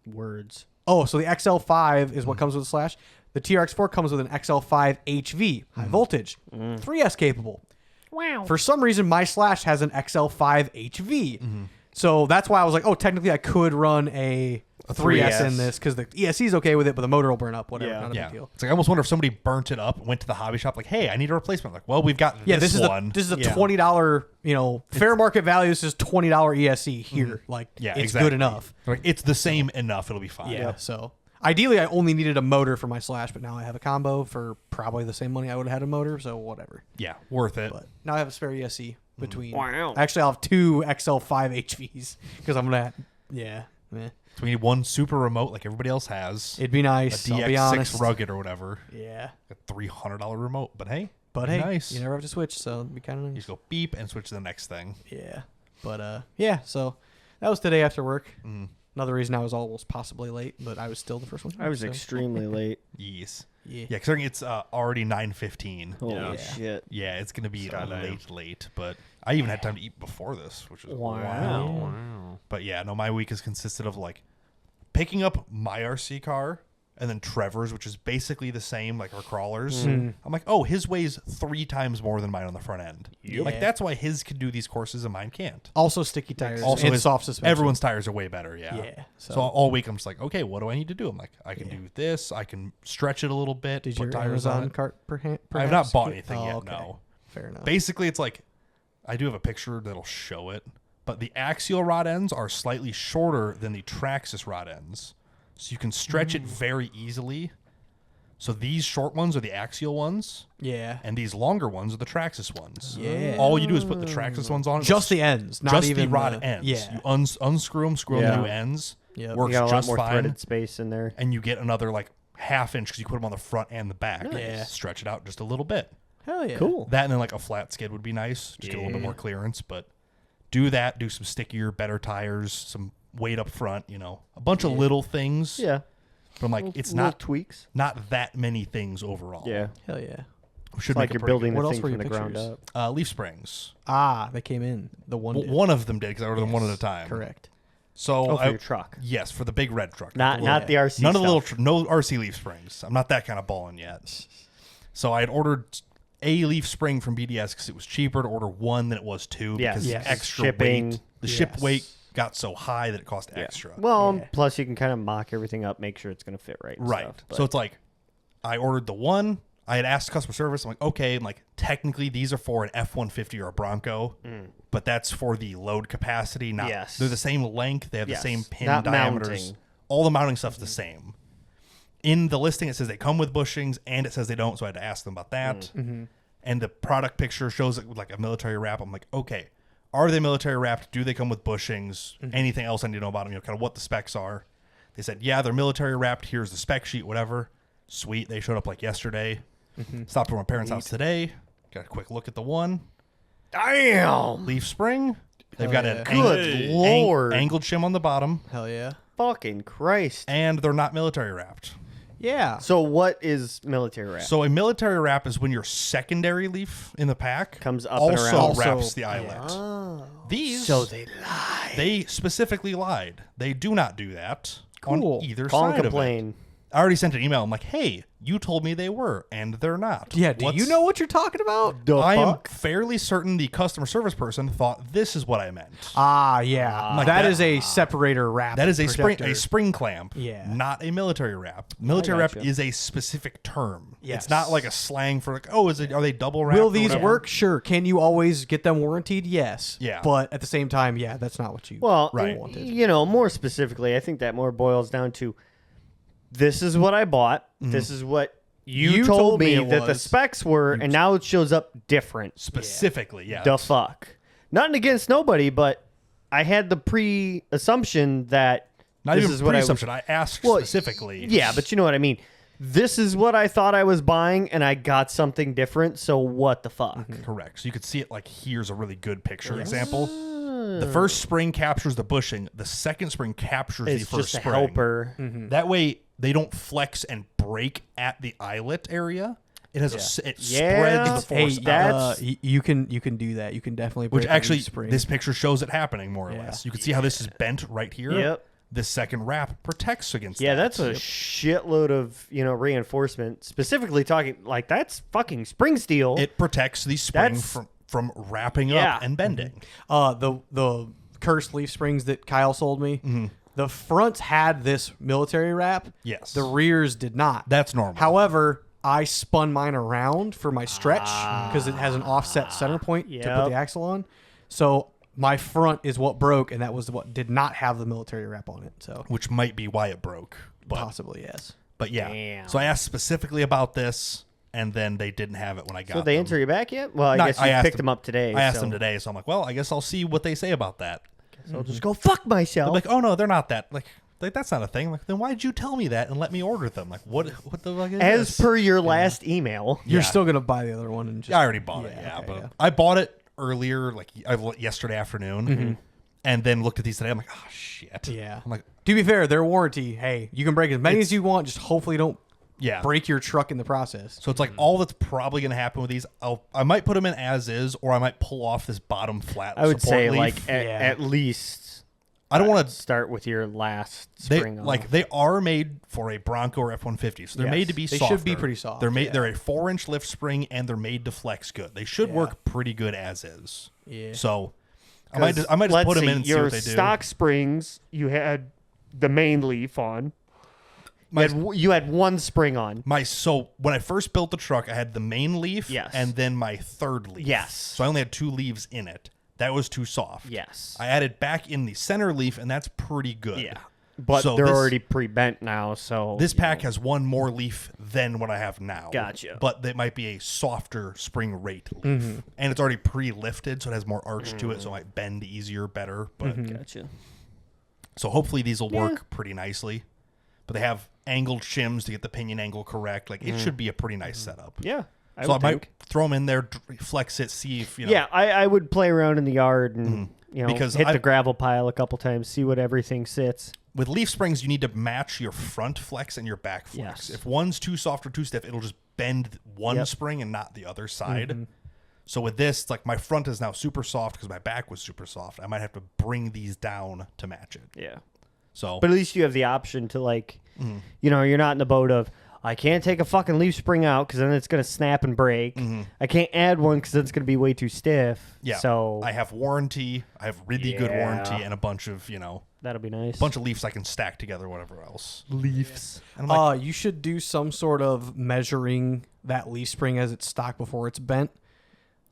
Words. oh, so the XL5 is what comes with the Slash. The TRX4 comes with an XL5 HV, high voltage, 3S capable. Wow. For some reason, my Slash has an XL5 HV. So that's why I was like, oh, technically I could run a 3S in 3S. this because the ESC is okay with it, but the motor will burn up. Whatever, Yeah. not a Yeah. big deal. It's like I almost wonder if somebody burnt it up, went to the hobby shop, like, hey, I need a replacement. Like, well, we've got Yeah, this this is one. this is a Yeah. $20, fair market value. This is $20 ESC here. Like, Yeah, it's exactly. good enough. Like, it's the same enough. It'll be fine. Yeah. So ideally, I only needed a motor for my Slash, but now I have a combo for probably the same money I would have had a motor. So whatever. Yeah, worth it. But now I have a spare ESC between. Wow. Actually, I'll have two XL5 HVs because I'm gonna. Yeah. Meh. So we need one super remote like everybody else has. It'd be A nice. I'll be honest. DX6 rugged or whatever. Yeah. A $300 remote. But hey, But hey, nice. you never have to switch, so it'd be kind of You nice. just go beep and switch to the next thing. Yeah. But yeah. So that was today after work. Another reason I was almost possibly late, but I was still the first one. I was so. extremely late. Yes. Yeah. Yeah, considering it's already 9:15. Holy Yeah. shit. Yeah, it's gonna be Goddamn. late. But I even had time to eat before this, which is Wow. wild. Wow. But yeah, no, my week has consisted of like picking up my RC car and then Trevor's, which is basically the same, like our crawlers. I'm like, oh, his weighs 3 times more than mine on the front end. Yep. Like that's why his can do these courses and mine can't. Also sticky tires. Also, and his- soft suspension. Everyone's tires are way better. Yeah. Yeah. So all week I'm just like, okay, what do I need to do? I'm like, I can do this. I can stretch it a little bit. Did put your tires on Amazon it. cart I have perhaps? not bought anything Oh, yet. okay. No. Fair enough. Basically, it's like I do have a picture that'll show it, but the axial rod ends are slightly shorter than the Traxxas rod ends, so you can stretch it very easily. So these short ones are the axial ones, Yeah. and these longer ones are the Traxxas ones. Yeah. All you do is put the Traxxas ones on. Just the ends, not just even the rod ends. Yeah. You unscrew them, screw them Yeah. to new ends. Yep. Works You got a lot just more fine. threaded space in there. And you get another like half inch because you put them on the front and the back. Yeah. Stretch it out just a little bit. Hell yeah. Cool. That and then like a flat skid would be nice. Just get a little bit more clearance, but do that. Do some stickier, better tires, some weight up front. A bunch of little things. Yeah. But I'm like, Little- it's little not tweaks. not that many things overall. Yeah. Hell yeah. We should It's like make you're a pretty building good What the else thing were from your the ground pictures? up. leaf springs. They came in. The one. Well, did. one of them did because I ordered them one at a time. Correct. So Oh, for I, your truck. yes, for the big red truck. Not the not the RC None of the stuff. little no RC leaf springs. I'm not that kind of balling yet. So I had ordered a leaf spring from BDS because it was cheaper to order one than it was two Yes. because Yes. the extra Shipping. weight. The ship Yes. weight got so high that it cost extra. Well, Yeah. plus you can kind of mock everything up, make sure it's going to fit right. and Right. stuff, but- So it's like I ordered the one. I had asked customer service. I'm like, okay, technically these are for an F-150 or a Bronco, but that's for the load capacity. Not Yes. they're the same length. They have Yes. the same pin Not diameters. mounting. All the mounting stuff's the same. In the listing, it says they come with bushings, and it says they don't. So I had to ask them about that. And the product picture shows it with like a military wrap. I'm like, okay, are they military wrapped? Do they come with bushings? Anything else I need to know about them? Kind of what the specs are. They said, yeah, they're military wrapped. Here's the spec sheet, whatever. Sweet. They showed up like yesterday. Stopped at my parents' house today. Got a quick look at the one. Damn. Leaf spring. They've got an Good Lord. angled shim on the bottom, Hell yeah. Fucking Christ. and they're not military wrapped. Yeah. So what is military wrap? So a military wrap is when your secondary leaf in the pack Comes up and also around. Also- wraps the eyelet. These they lie. they specifically lied. They do not do that Cool. on either Call and side of it. complain. I already sent an email. I'm like, hey, You told me they were, and they're not. Yeah, do you know what you're talking about? I am fairly certain the customer service person thought this is what I meant. Ah, yeah. Like that that- is a separator wrap. That is a protector. spring clamp, Yeah. not a military wrap. Military wrap gotcha. is a specific term. Yes. It's not like a slang for like, oh, are they double wrapped? Will or these whatever? work? Sure. Can you always get them warranted? Yes. Yeah. But at the same time, yeah, that's not what you Well, Right. you know, more specifically, I think that more boils down to this is what I bought. This is what you told me it that the was. specs were, and now it shows up different. Specifically, yeah. The fuck? Nothing against nobody, but I had the pre-assumption that Not this even is what pre-assumption. I asked Well, specifically. Yeah, but you know what I mean. This is what I thought I was buying, and I got something different. So what the fuck? Correct. So you could see it like here's a really good picture example. The first spring captures the bushing. The second spring captures It's the first just a spring. helper. That way they don't flex and break at the eyelet area. It has it Yeah. spreads the Hey, force out. that's- you can do that. You can definitely Which break a actually, leaf spring. this picture shows it happening more or Yeah. less. You can see how this is bent right here. Yep. This second wrap protects against Yeah, that. that's a shitload of reinforcement. Specifically talking like that's fucking spring steel. It protects the spring That's- from wrapping Yeah. up and bending. The cursed leaf springs that Kyle sold me. The fronts had this military wrap. Yes. The rears did not. That's normal. However, I spun mine around for my stretch because it has an offset center point to put Yep. the axle on. So my front is what broke, and that was what did not have the military wrap on it. So Which might be why it broke. But possibly yes. But yeah. Damn. So I asked specifically about this, and then they didn't have it when I got so they them. answer you back yet? Well, I No, guess I you asked picked them up today. I asked so. them today, so I'm like, well, I guess I'll see what they say about that. So I'll just go fuck myself. They're like, oh no, they're not that. Like that's not a thing. Like, then why did you tell me that and let me order them? Like, what the fuck is As this? per your last email. You're Yeah. still gonna buy the other one and just. Yeah, I already bought it. Yeah, Yeah, okay, but yeah. I bought it earlier, like yesterday afternoon, and then looked at these today. I'm like, oh shit. Yeah. I'm like, To be fair, their warranty. Hey, you can break as many as you want. Just hopefully don't yeah. break your truck in the process. So it's like all that's probably going to happen with these. I might put them in as is, or I might pull off this bottom flat. I would support say leaf. like at least I don't want to. start with your last They spring off. like they are made for a Bronco or F-150, so they're Yes. made to be. They softer. should be pretty soft, They're made. yeah. They're a 4-inch lift spring, and they're made to flex good. They should Yeah. work pretty good as is. Yeah. So I might just Let's put them see, in and see your what they do. stock springs, you had the main leaf on. You had one spring on. So when I first built the truck, I had the main leaf, Yes. and then my third leaf. Yes. So I only had 2 leaves in it. That was too soft. Yes. I added back in the center leaf, and that's pretty good. Yeah. But So they're this- already pre-bent now, so This pack has one more leaf than what I have now. Gotcha. But it might be a softer spring rate leaf. Mm-hmm. And it's already pre-lifted, so it has more arch to it, so it might bend easier, better. But Mm-hmm. Gotcha. So hopefully these will work pretty nicely. But they have angled shims to get the pinion angle correct. Like, it should be a pretty nice setup. Yeah. So I might throw them in there, flex it, see if, Yeah, I would play around in the yard and Because hit I- the gravel pile a couple times, see what everything sits. With leaf springs, you need to match your front flex and your back flex. Yes. If one's too soft or too stiff, it'll just bend one Yep. spring and not the other side. So with this, it's like my front is now super soft because my back was super soft. I might have to bring these down to match it. Yeah. So But at least you have the option to you're not in the boat of I can't take a fucking leaf spring out because then it's gonna snap and break. I can't add one because then it's gonna be way too stiff. yeah, So I have warranty. I have really good Yeah. warranty and a bunch of that'll be nice. bunch of leaves I can stack together, whatever else. leaves. And I'm like, You should do some sort of measuring that leaf spring as it's stock before it's bent.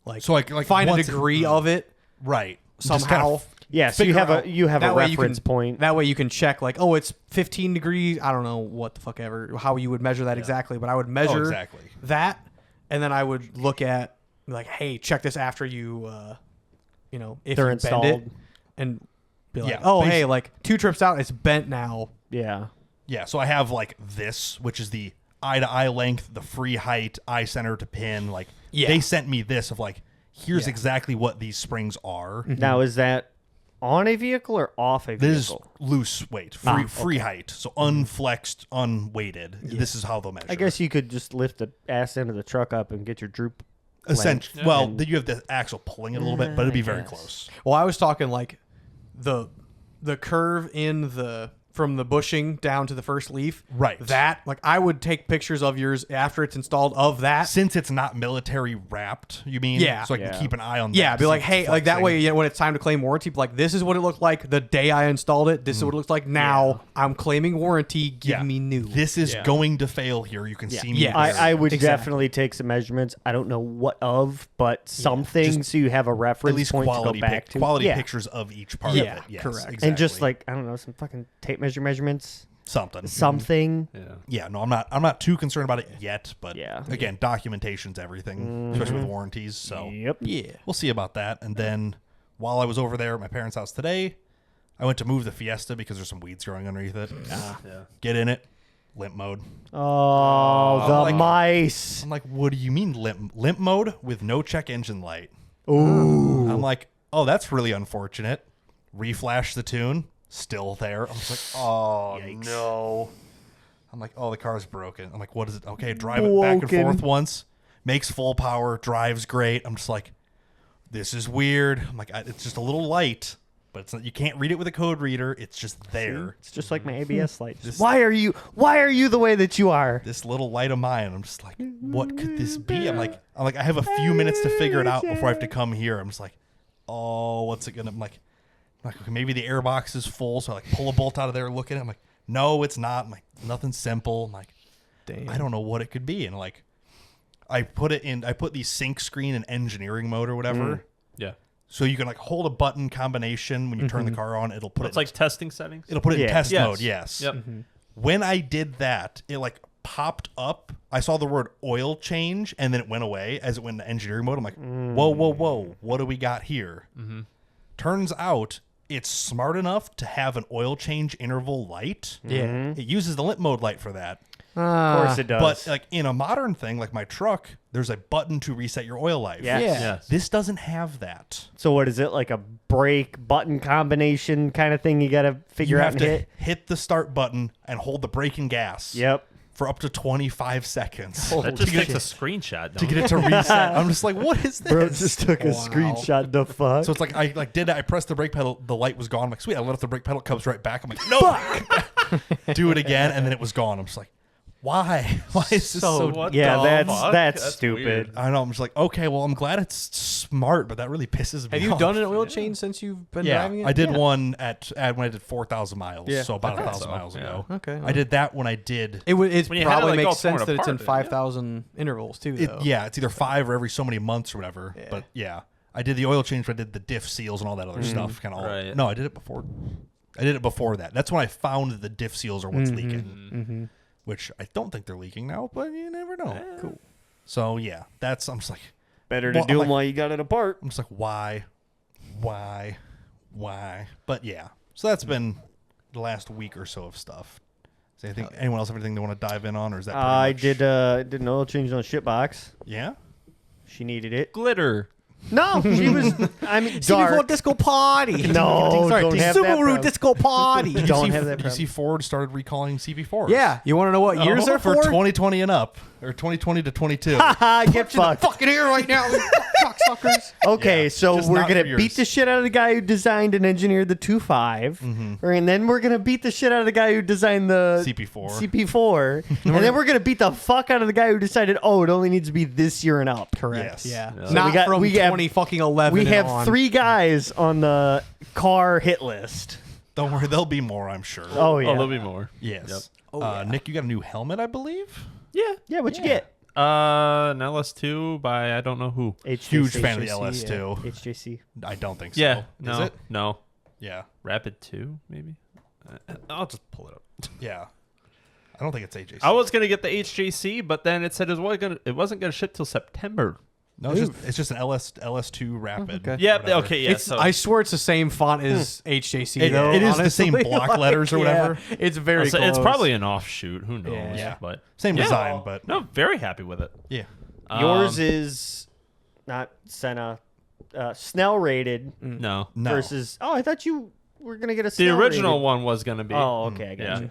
Like, So, like find a once- degree of it right Just somehow. kinda Yes, you figure have out- a you have a That way you reference can- point. That way you can check like, oh, it's 15 degrees. I don't know what the fuck ever, how you would measure that exactly, but I would measure exactly. that, and then I would look at like, hey, check this after you, if They're you installed. bend it, and be like, Yeah, oh, hey, basi- like 2 trips out, it's bent now. Yeah. Yeah, so I have like this, which is the eye to eye length, the free height, eye center to pin. Like Yeah. they sent me this of like, here's Yeah. exactly what these springs are. Now is that on a vehicle or off a This is vehicle? loose weight, free height, so unflexed, unweighted. This is how they'll measure. I guess you could just lift the ass end of the truck up and get your droop. essentially. length. Well, And- then you have the axle pulling it a little bit, but it'd be very Yes. close. Well, I was talking like the curve in the from the bushing down to the first leaf. Right. That, like, I would take pictures of yours after it's installed of that. Since it's not military wrapped, you mean? Yeah. So I can keep an eye on that. Yeah, to be see like, if hey, it's like that flexing. way, when it's time to claim warranty, be like, this is what it looked like the day I installed it. This is what it looks like now. I'm claiming warranty. Give me new. This is Yeah. going to fail here. You can see me. Yeah. there. I would Exactly. definitely take some measurements. I don't know what of, but something so you have a reference at least point quality to go back to. quality Yeah. pictures of each part Yeah, of it. Yes, correct. exactly. And just like, I don't know, some fucking tape measurements, something. something. Yeah. Yeah, no, I'm not too concerned about it yet, but Yeah. again, documentation's everything, especially with warranties. So Yep. Yeah. we'll see about that. And then while I was over there at my parents' house today, I went to move the Fiesta because there's some weeds growing underneath it. Yeah. Get in it, limp mode. Oh, the like- mice. I'm like, what do you mean limp mode with no check engine light? Ooh. I'm like, oh, that's really unfortunate. Reflash the tune, still there. I'm just like, oh no. I'm like, oh, the car's broken. I'm like, what is it? Okay, drive it back and Broken. forth once, makes full power, drives great. I'm just like, this is weird. I'm like, it's just a little light, but it's not, you can't read it with a code reader. It's just there. It's just like my ABS light. This- Why are you the way that you are? This little light of mine. I'm just like, what could this be? I'm like, I have a few minutes to figure it out before I have to come here. I'm just like, oh, what's it gonna? I'm like, okay, maybe the airbox is full, so I like pull a bolt out of there, look at it. I'm like, no, it's not. I'm like, nothing simple. I'm like, Damn. I don't know what it could be. And like, I put the sync screen in engineering mode or whatever. Yeah. So you can like hold a button combination when you turn the car on. It'll put It's it like testing settings. it'll put it in Yeah. test Yes. mode. Yes. Yep. When I did that, it like popped up. I saw the word oil change, and then it went away as it went into engineering mode. I'm like, whoa, what do we got here? Turns out it's smart enough to have an oil change interval light. Yeah. It uses the limp mode light for that. Of course it does. But like in a modern thing, like my truck, there's a button to reset your oil life. Yeah. Yes. This doesn't have that. So what is it, like a brake button combination kind of thing you got to figure You out have and to hit? hit the start button and hold the brake and gas. Yep. For up to 25 seconds. That just takes a screenshot. To get it to reset. I'm just like, what is this? Bro just took a screenshot. The fuck? So it's like I like did that. I pressed the brake pedal. The light was gone. I'm like, sweet. I let off the brake pedal. It comes right back. I'm like, no. Do it again, and then it was gone. I'm just like, why? Why is this so? what yeah, the that's fuck? that's stupid. weird. I know. I'm just like, okay. Well, I'm glad it's smart, but that really pisses me Have you off. done an oil change since you've been Yeah, driving it? I did one at when I did 4,000 miles. Yeah. So about I thought 1,000 so, miles yeah. ago. Okay. I did that when I did. It When you had to, probably like, go makes sense torn that it's in apart, 5,000 intervals too. Though. Yeah, it's either 5 or every so many months or whatever. Yeah. But yeah, I did the oil change. But I did the diff seals and all that other stuff. Kind of. Right. No, I did it before. I did it before that. That's when I found the diff seals are what's leaking. Which I don't think they're leaking now, but you never know. Cool. So yeah, I'm just like, Better to Well, do I'm them like- while you got it apart. I'm just like, why? But yeah, so that's been the last week or so of stuff. Is anything? Anyone else have anything they want to dive in on, or is that? Pretty I much- did an oil change on the shit box. Yeah. She needed it. Glitter. No, she was. I mean, dark. disco party. No, Sorry, don't the have that Subaru problem. disco party. Did Don't you see, have that did you see problem. Ford started recalling CB4s? Yeah, you want to know what years they're for for? 2020 and up, or 2020 to 22. Get fucked. Fucking here right now, you cocksuckers. Okay, Yeah, so just we're not gonna for beat yours. the shit out of the guy who designed and engineered the 2.5, and then we're gonna beat the shit out of the guy who designed the CP4. CP4, and then we're gonna beat the fuck out of the guy who decided, oh, it only needs to be this year and up. Correct. Yes. Yeah. Yeah. So Not from we have 20 fucking 11. We and have on. 3 guys on the car hit list. Don't worry, there'll be more, I'm sure. Oh yeah, Oh, there'll be more. Yes. Yep. Oh, yeah. Nick, you got a new helmet, I believe. Yeah. yeah. What you get? An LS2 by I don't know who. Huge fan of the HJC, LS2. yeah. HJC. I don't think so. Yeah. No. Is it? No. Yeah. Rapid 2, maybe. I'll just pull it up. Yeah. I don't think it's AJC. I was gonna get the HJC, but then it said it wasn't gonna ship till September. No, it's just an LS2 Rapid. okay. Yeah. whatever. Okay. Yeah. It's, so I swear it's the same font as HJC. though, it is the same honestly. block letters or whatever. Yeah, it's very so close. it's probably an offshoot. Who knows? Yeah. But Same Yeah. design, but no, very happy with it. yeah. Yours Um, is not Senna, Snell rated no. No. versus. Oh, I thought you were gonna get a. The Snell original rated. one was gonna be. Oh, okay, I got Yeah. you.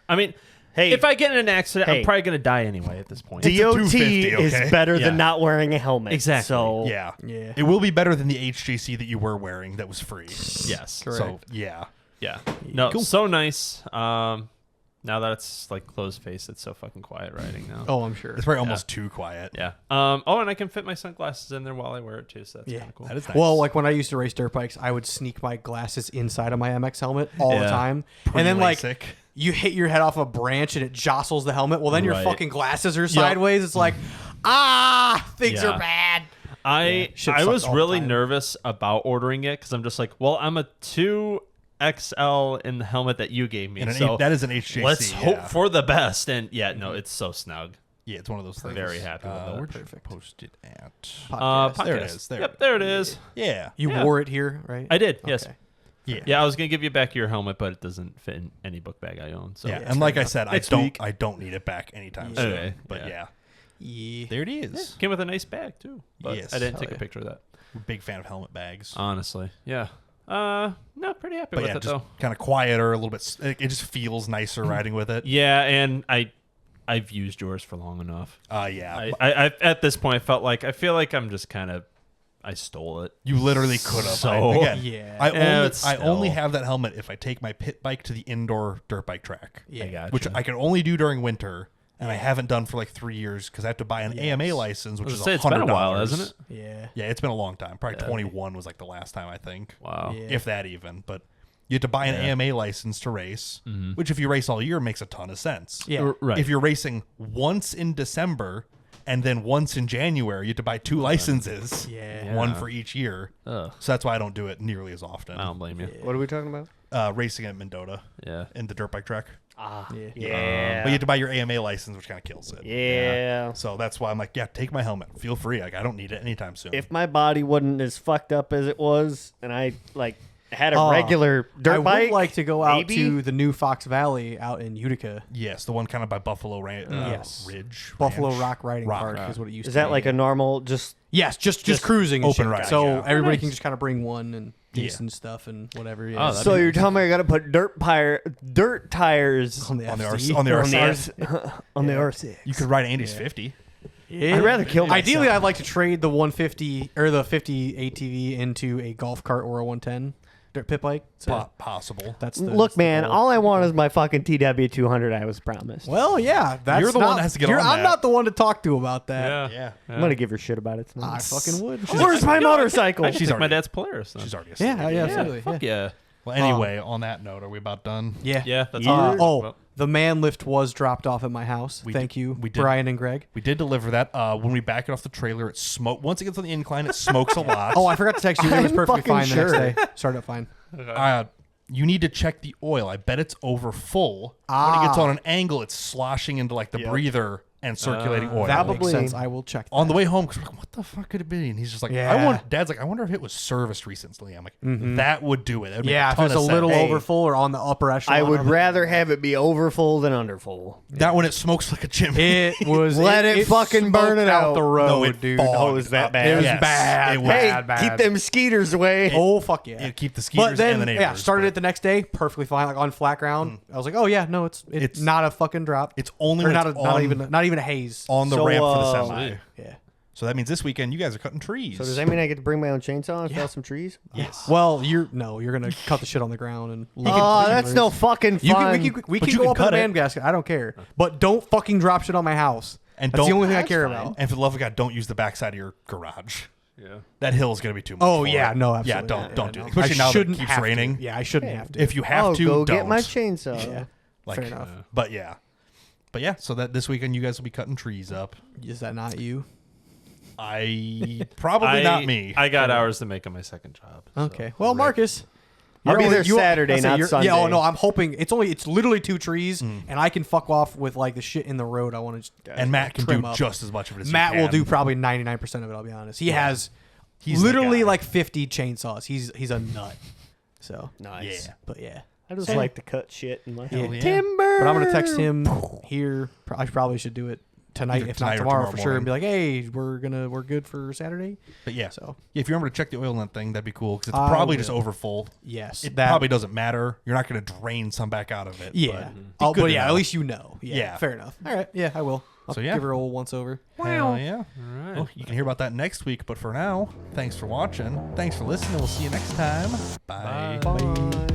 I mean, Hey, if I get in an accident, Hey. I'm probably gonna die anyway at this point. It's a DOT 250, is okay? better Yeah. than not wearing a helmet. Exactly. So Yeah. Yeah. It will be better than the HJC that you were wearing that was free. Yes. Correct. So, yeah. Yeah. No, Cool. so nice. Now that it's like closed face, it's so fucking quiet riding now. Oh, I'm sure. It's probably almost too quiet. Yeah. Oh, and I can fit my sunglasses in there while I wear it too, so that's Yeah. kind of cool. That is nice. Well, like when I used to race dirt bikes, I would sneak my glasses inside of my MX helmet all the Yeah. time. And then like Pre-LASIK. you hit your head off a branch and it jostles the helmet. Well, then your Right. fucking glasses are sideways. It's like, things Yeah. are bad. I shit I sucks was all the really time. nervous about ordering it because I'm just like, well, I'm a 2XL in the helmet that you gave me, And so that is an HJC. let's hope yeah. for the best. And yeah, no, it's so snug. Yeah, it's one of those things. Very happy with that. Where'd you post it at? Podcast. There it Podcast. is, there Yep, it is. there it is. Yeah. You Yeah. wore it here, right? I did. Yes. Okay. Yeah. Yeah, I was gonna give you back your helmet, but it doesn't fit in any book bag I own. So Yeah, Yeah, and like I fair said, Next I week. don't need it back anytime Yeah. soon. Okay, But yeah. yeah, Yeah. there it is. came with a nice bag too. But Yes. I didn't Hell take yeah. a picture of that. Big fan of helmet bags. Honestly, yeah. No, pretty happy But with yeah, it just though. kind of quieter, a little bit. It just feels nicer riding with it. Yeah, and I've used yours for long enough. Yeah. I at this point I feel like I'm just kind of I stole it. You literally could have. So- Again, Yeah. I only still. have that helmet if I take my pit bike to the indoor dirt bike track, Yeah. I gotcha. which I can only do during winter, and I haven't done for like 3 years because I have to buy an AMA license, which I is was gonna say, $100. it's been a while, hasn't it? Yeah. Yeah, it's been a long time. Probably 21 was like the last time I think, Wow. Yeah. if that even. But you have to buy an Yeah. AMA license to race, which if you race all year makes a ton of sense. Yeah. Right. If you're racing once in December and then once in January, you have to buy 2 licenses, Yeah. one Yeah. for each year. Ugh, So that's why I don't do it nearly as often. I don't blame you. What are we talking about? Racing at Mendota Yeah. in the dirt bike track. Yeah. But you have to buy your AMA license, which kind of kills it. Yeah. So that's why I'm like, yeah, take my helmet. Feel free. Like I don't need it anytime soon. If my body wasn't as fucked up as it was, and I like had a Oh, regular dirt I bike, would like to go out maybe? to the new Fox Valley out in Utica. yes, the one kind of by Buffalo Yes. Ridge. Buffalo Ranch. Rock Riding Rock. Park is what it used Is to be. that like a normal just? Yes, just cruising and open shit. ride, So yeah. everybody nice. can just kind of bring one and Yeah. decent stuff and whatever. Oh, Yeah. that'd So be you're telling me I got to put dirt tires on the on the FC. RC. On the on the RC. on the RC? You could ride Andy's 50. Yeah. I'd rather kill myself. Ideally, I'd like to trade the 150 or the 50 ATV into a golf cart or a 110 dirt pit bike. So Possible. that's the, Look, that's the man, goal. all I want is my fucking TW 200 I was promised. Well, yeah, that's You're the not, one that has to get you're- on I'm that. not the one to talk to about that. Yeah. Yeah. I'm gonna give her shit about it I tonight. fucking would. Where's my motorcycle? I should She's take my already- dad's Polaris. Then. She's already Yeah, asleep. yeah, absolutely. Fuck yeah. Well, anyway, on that note, are we about done? Yeah. Yeah, that's Uh, all. oh, the man lift was dropped off at my house. We Thank did- you, we did. Brian and Greg. We did deliver that. When we back it off the trailer, it smoke. Once it gets on the incline, it smokes a lot. Oh, I forgot to text you. It was I'm perfectly fucking fine the sure. next day. Started out fine. You need to check the oil. I bet it's over full. When it gets on an angle, it's sloshing into like the breather and circulating oil. That Probably. makes sense. I will check that. On the way home, 'cause we're like, what the fuck could it be? And he's just like, Yeah. Dad's like, I wonder if it was serviced recently. I'm like, that would do it. That would make Yeah, a if ton it's of a little sense. overfull or on the upper echelon. I would of it. rather have it be overfull than underfull. That when it smokes like a chimney. It was. Let it fucking burn smoked it out. the road, No, it dude. fogged Oh, it was that up. bad? It was Yes, bad. it was. Hey, Bad. keep them skeeters away. Oh fuck yeah! It'd keep the skeeters But then, and the neighbors. yeah, started but it the next day, perfectly fine, like on flat ground. I was like, oh yeah, no, it's It's- not a fucking drop. It's only or when not, it's not even a haze. on the So, ramp for the uh, semi. Yeah. So that means this weekend you guys are cutting trees. So does that mean I get to bring my own chainsaw and fell some trees? Yes. Well, you're gonna cut the shit on the ground and. Oh, that's no fucking fun. You can, we But can you go can up in the cut it. man gasket. I don't care, but don't fucking drop shit on my house. And That's don't- the only thing I That's care fine. about. And for the love of God, don't use the backside of your garage. Yeah. That hill is going to be too much. Oh for yeah, it. no, absolutely. Yeah, don't do no. it. Especially I now that it shouldn't keeps have to. raining. Yeah, I shouldn't have to. If you have Oh, to, go don't. get my chainsaw. Yeah. Like, Fair enough. But yeah. But yeah, so that this weekend you guys will be cutting trees up. Is that not you? Probably not me. I got hours to make on my second job. so. Okay. Well, Marcus. I'll be there you- Saturday, I say not you're- Sunday. Yeah, oh no, I'm hoping it's literally 2 trees, and I can fuck off with like the shit in the road. I want to just and Matt can trim do up. just as much of it as Matt you will can. do probably 99% of it. I'll be honest. He has He's the literally guy. like 50 chainsaws. He's a nut. So Nice. Yeah. but yeah. I just like to cut shit in my Hell yeah. timber. But I'm gonna text him here. I probably should do it tonight, Either if tonight not or tomorrow tomorrow for sure, and morning. be like, hey, we're good for Saturday. But yeah. So Yeah, if you remember to check the oil in that thing, that'd be cool because it's I probably just will. over full. yes, It that probably doesn't matter. You're not going to drain some back out of it. yeah. But, Oh, good but to yeah, know. at least you know. Yeah, Yeah. fair enough. All right, yeah, I will. I'll So, yeah. give her a old once over. Hell yeah. All right. Well, you can hear about that next week. But for now, thanks for watching. Thanks for listening. We'll see you next time. Bye. Bye. Bye.